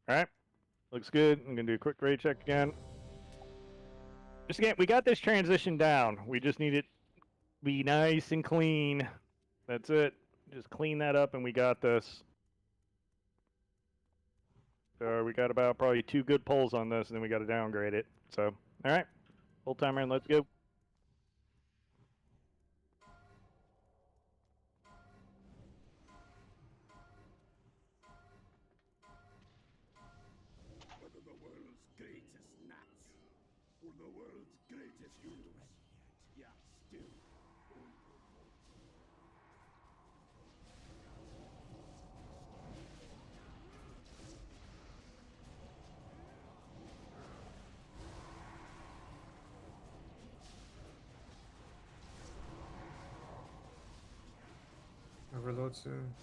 Alright. Looks good. I'm going to do a quick grade check again. Just again, we got this transition down. We just need it to be nice and clean. That's it. Just clean that up, and we got this. So we got about probably 2 good pulls on this, and then we got to downgrade it. So, alright. Full timer, and let's go. One of the world's greatest gnats, or the world's greatest universe. Yeah, still. Overload soon.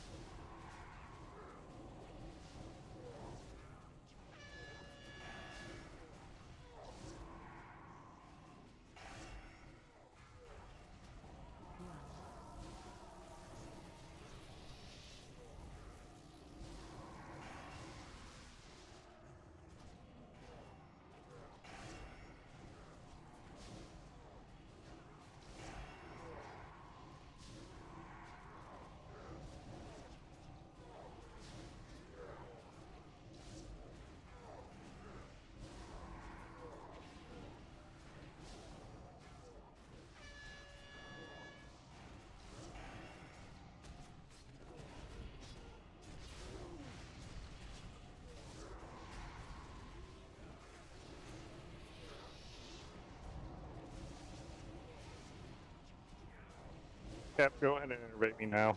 Cap, go ahead and innervate me now.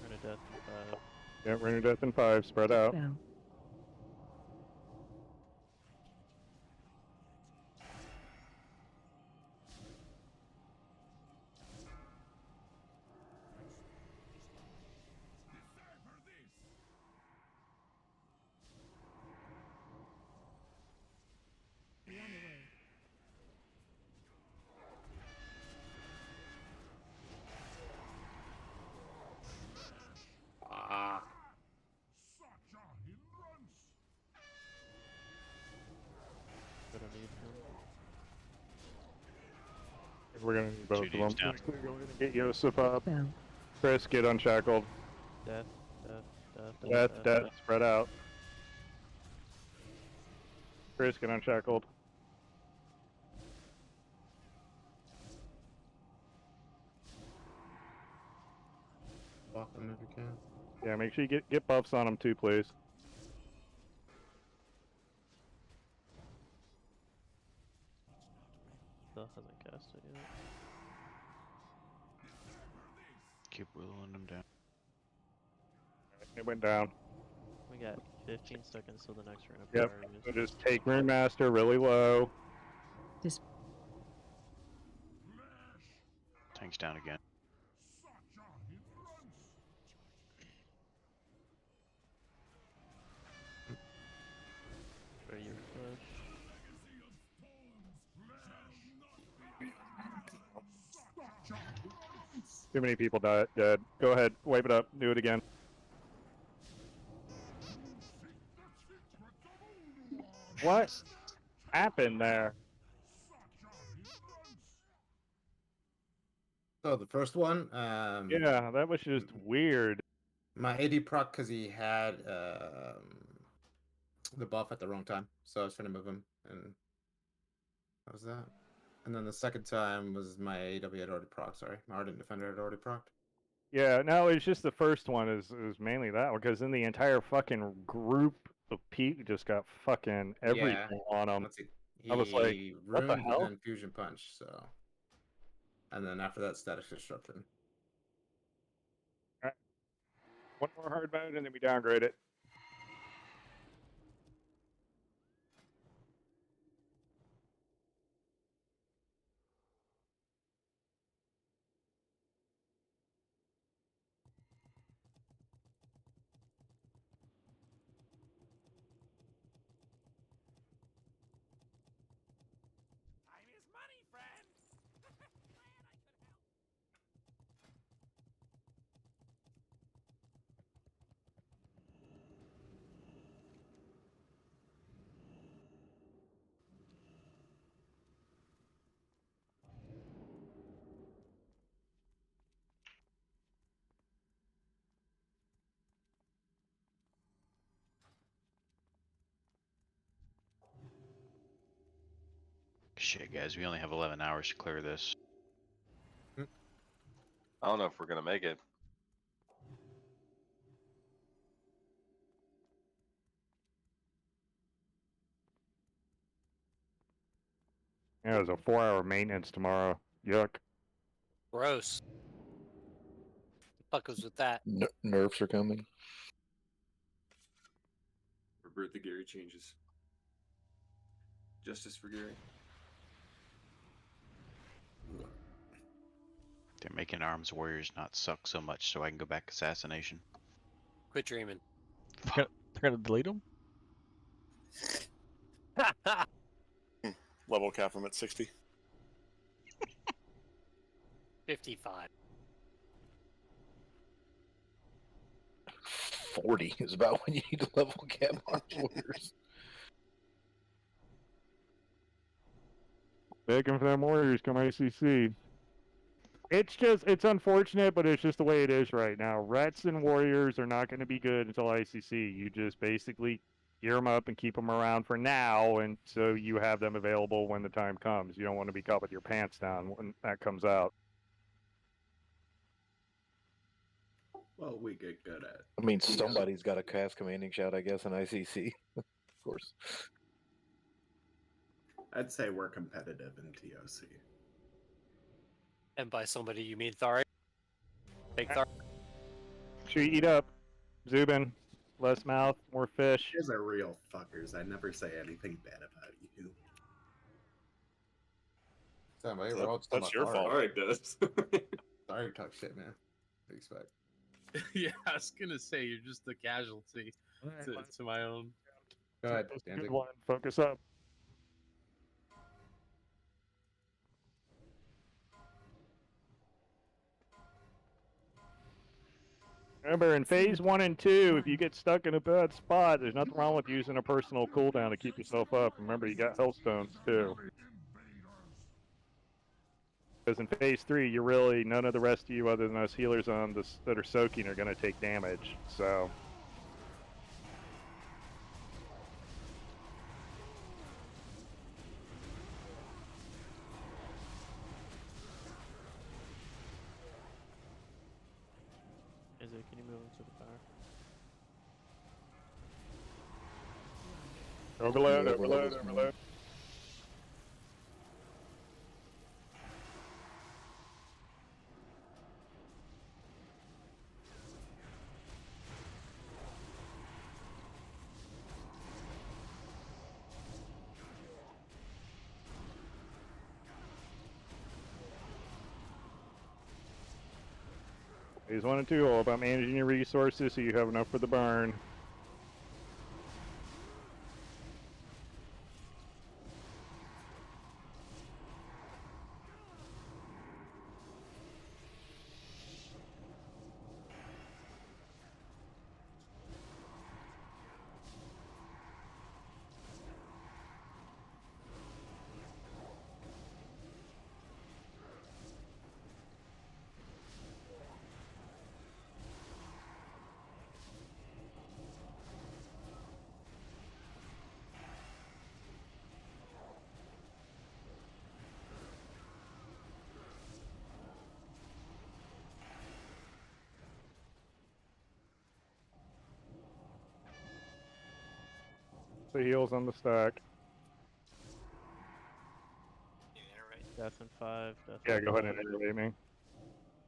Rune of Death in 5. Yeah, Rune of Death in 5, spread out. Ah. Such a hindrance. Gonna need him. We're going to need both of them. Two down. Go ahead and get Yosef up. Chris, get Unshackled. Death, death, Death, spread out. Chris, get Unshackled. Buff them if you can. Yeah, make sure you get buffs on them too, please. Still hasn't cast it yet. Keep whittling them down. It went down. We got 15 seconds till the next round. Yep. So just take Rune Master really low. Tank's down again. Ready your push. Too many people dead. Go ahead, wipe it up. Do it again. What happened there? So the first one, Yeah, that was just weird. my AD proc because he had the buff at the wrong time, so I was trying to move him, and that was that. And then the second time was my AW had already proc. Sorry, my Ardent Defender had already procced. Yeah, no, it's just the first one is mainly that one because then the entire fucking group of people just got fucking everything on them. I was like, what the hell? And then Fusion Punch. So, and then after that, Static Disruption. Alright. One more hard mode and then we downgrade it. Shit, guys, we only have 11 hours to clear this. I don't know if we're gonna make it. Yeah, it was a 4-hour maintenance tomorrow. Yuck. Gross. The fuck was with that? Nerfs are coming. Revert the Gary changes. Justice for Gary. They're making Arms Warriors not suck so much so I can go back Assassination. Quit dreaming. They're gonna delete them? Level cap him at 60. 55. 40 is about when you need to level cap Arms Warriors. Begging for them Warriors come ICC. It's unfortunate, but it's just the way it is right now. Rets and Warriors are not going to be good until ICC. You just basically gear them up and keep them around for now, and so you have them available when the time comes. You don't want to be caught with your pants down when that comes out. Well, we get good at. I mean, somebody's got to cast Commanding Shout, I guess, in ICC. Of course. I'd say we're competitive in TOC. And by somebody, you mean Thari? Fake Thari? Sure, you eat up. Zubin. Less mouth, more fish. You guys are real fuckers. I never say anything bad about you. Somebody, we're all That's your fault. Alright, does. Sorry, talk shit, man. What do you expect? Yeah, I was gonna say you're just the casualty to my own. Go ahead, Good Danzig. one. Focus up. Remember, in phase 1 and 2, if you get stuck in a bad spot, there's nothing wrong with using a personal cooldown to keep yourself up. Remember, you got Hellstones, too. Because in phase 3, you're really, none of the rest of you other than us healers on this that are soaking are going to take damage, so... Can you move into the fire? Overload, overload, overload. Phase 1 and 2, all about managing your resources so you have enough for the burn. The heals on the stack. Death in 5. Death Yeah, in go ahead 5. and activate me.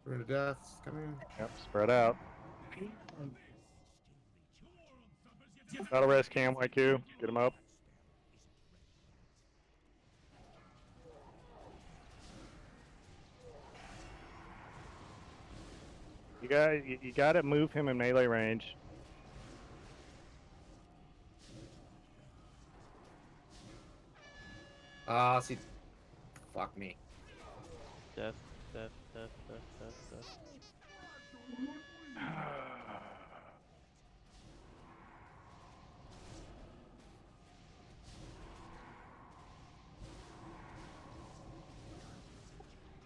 Rune of Death's coming. Yep, spread out. Battle rest cam IQ. Get him up. You got to move him in melee range. Ah, see. Fuck me. Death, death, death, death, death, death.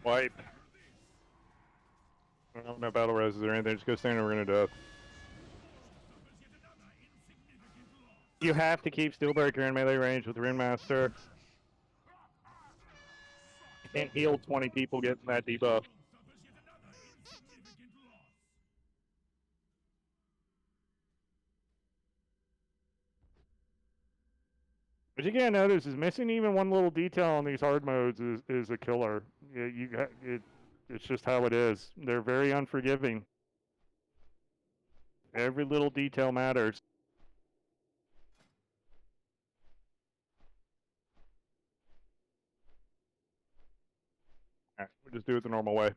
Wipe. I don't know battle roses or anything. Just go stand over in a death. You have to keep Steelbreaker in melee range with Rune Master. You can't heal 20 people getting that debuff. What you can't notice is missing even one little detail on these hard modes is a killer. It's just how it is. They're very unforgiving. Every little detail matters. Alright, we'll just do it the normal way.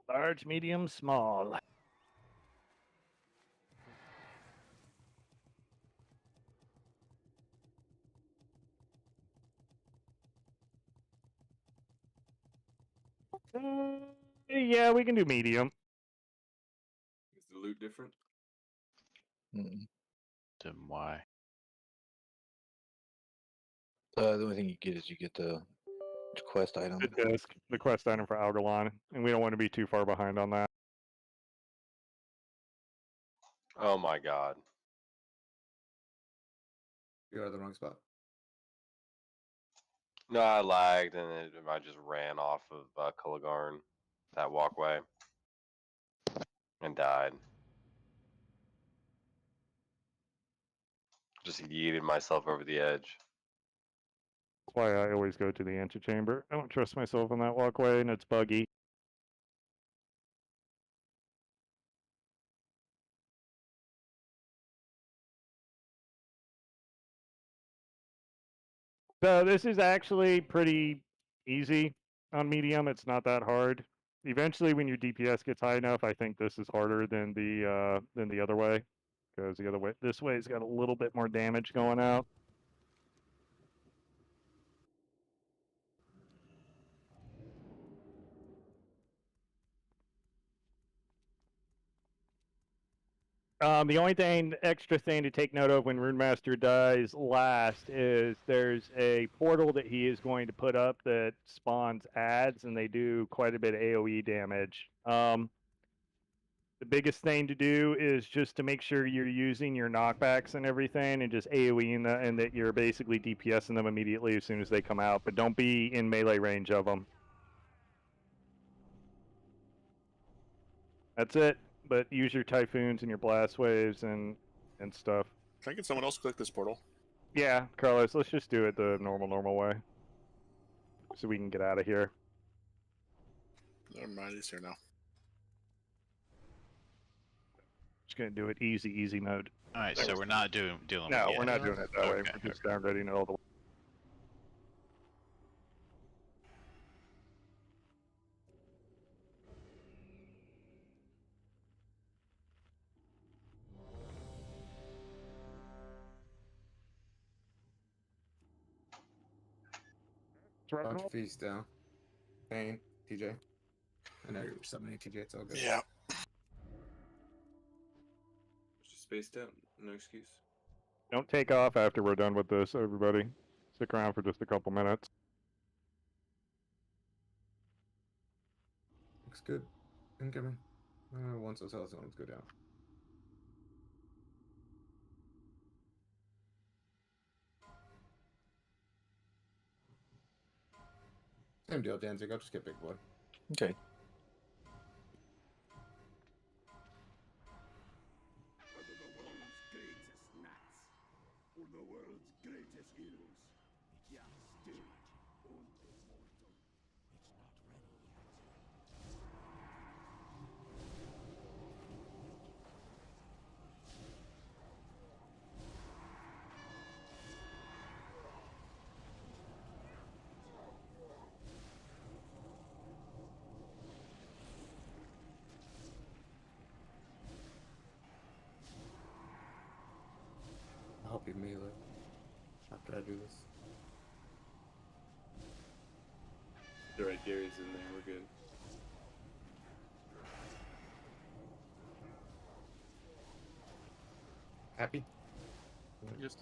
Large, medium, small. Yeah, we can do medium. Is the loot different? Mm. Then why? The only thing you get is you get the quest item. The disc, the quest item for Algalon, and we don't want to be too far behind on that. Oh my god. You're at the wrong spot. No, I lagged and I just ran off of Kulligarn, that walkway, and died. Just yeeted myself over the edge. That's why I always go to the antechamber. I don't trust myself on that walkway, and it's buggy. So this is actually pretty easy on medium. It's not that hard. Eventually, when your DPS gets high enough, I think this is harder than the other way, because the other way, this way's got a little bit more damage going out. The only extra thing to take note of when Rune Master dies last is there's a portal that he is going to put up that spawns ads, and they do quite a bit of AoE damage. The biggest thing to do is just to make sure you're using your knockbacks and everything, and just AoEing them, and that you're basically DPSing them immediately as soon as they come out. But don't be in melee range of them. That's it. But use your typhoons and your blast waves and stuff. Can I get someone else to click this portal? Yeah, Carlos, let's just do it the normal way, so we can get out of here. Never mind, he's here now. Just gonna do it easy mode. All right, so we're not dealing. No, with we're not doing it that way. Okay, We're just downloading it all the way. Bunch of feast down. Pain, TJ. I know you're summoning TJ, it's all good. Yeah. Just spaced out. No excuse. Don't take off after we're done with this, everybody. Stick around for just a couple minutes. Looks good. Incoming. Once those health zones go down. Same deal, Danzig. I'll just get big boy. Okay. Whether the world's greatest gnats or the world's greatest heroes, you are still only mortal. It's not ready yet. I'll help you melee after I do this. Alright, Gary's in there. We're good. Happy? Just.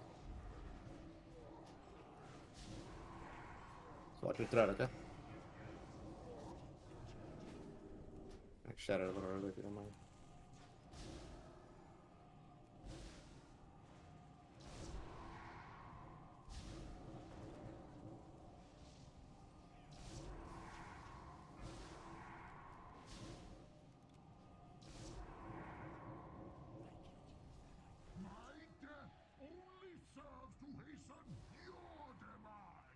So watch your threat, okay? I shatter a little early if you don't mind. My death only serves to hasten your demise.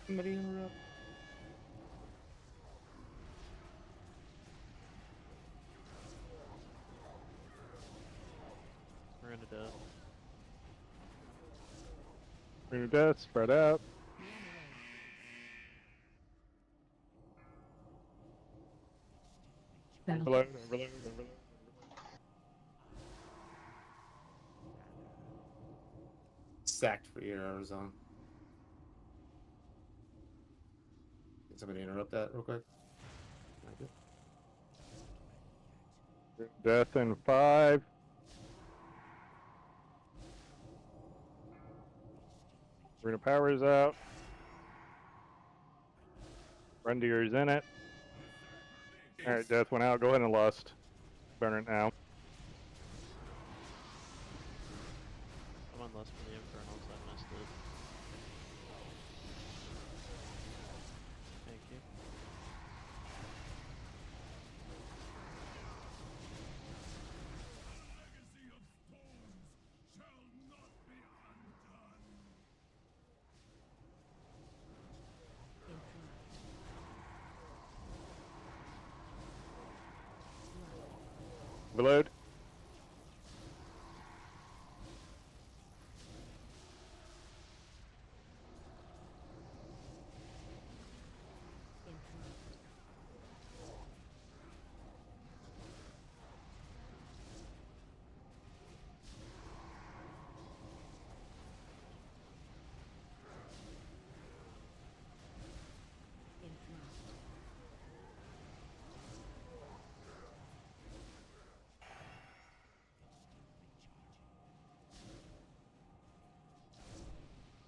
Somebody interrupt. We're in a death. Ring of death, spread out. Overload, overload, overload. Sacked for your Arizona. Can somebody interrupt that real quick? Thank you. Death in 5. Arena power's out. Rendier's in it. Alright, death went out. Go ahead and lust. Burn it now. I'm on less for the Infernals, I missed it. Thank you. Legacy of storms shall not be undone. Overload.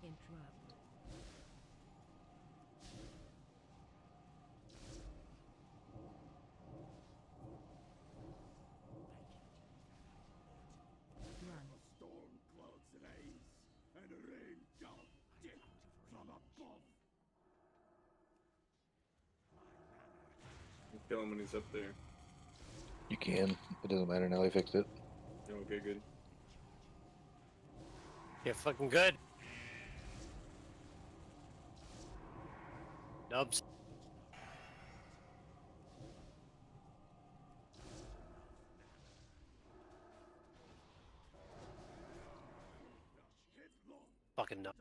Interrupt. Run. Storm clouds rise and rain down death from above. You kill him when he's up there. You can. It doesn't matter now. They fixed it. Okay, good. You're fucking good. Dubs. Fucking no.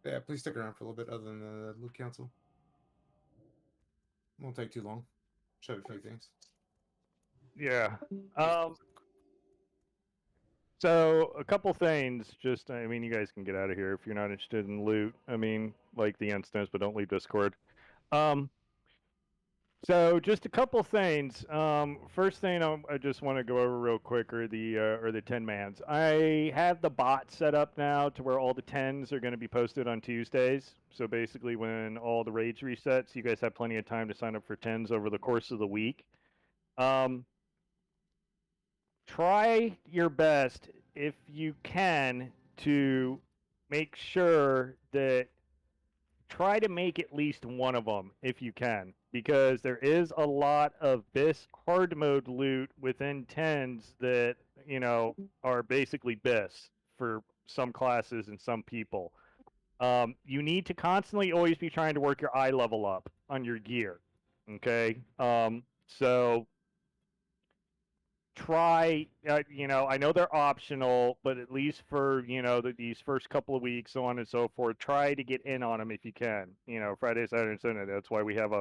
Yeah, please stick around for a little bit other than the loot council. Won't take too long. Show you a few things. Yeah. So a couple things. Just, I mean, you guys can get out of here if you're not interested in loot. I mean, like the instance, but don't leave Discord. So just a couple things. First thing I just want to go over real quick are the 10 mans. I have the bot set up now to where all the 10s are going to be posted on Tuesdays. So basically, when all the raids resets, you guys have plenty of time to sign up for 10s over the course of the week. Try your best, if you can, to make sure that try to make at least one of them if you can, because there is a lot of BIS hard mode loot within 10s that, you know, are basically BIS for some classes and some people. You need to constantly always be trying to work your eye level up on your gear. Okay? So try, you know, I know they're optional, but at least for, you know, these first couple of weeks, so on and so forth, try to get in on them if you can. You know, Friday, Saturday, and Sunday. That's why we have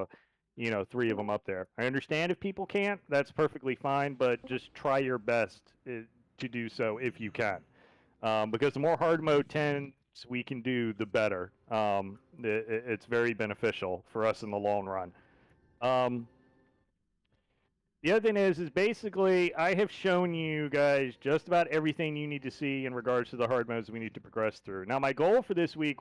3 of them up there. I understand if people can't, that's perfectly fine, but just try your best to do so if you can. Because the more hard mode 10s we can do, the better. It's very beneficial for us in the long run. The other thing is basically I have shown you guys just about everything you need to see in regards to the hard modes we need to progress through. Now, my goal for this week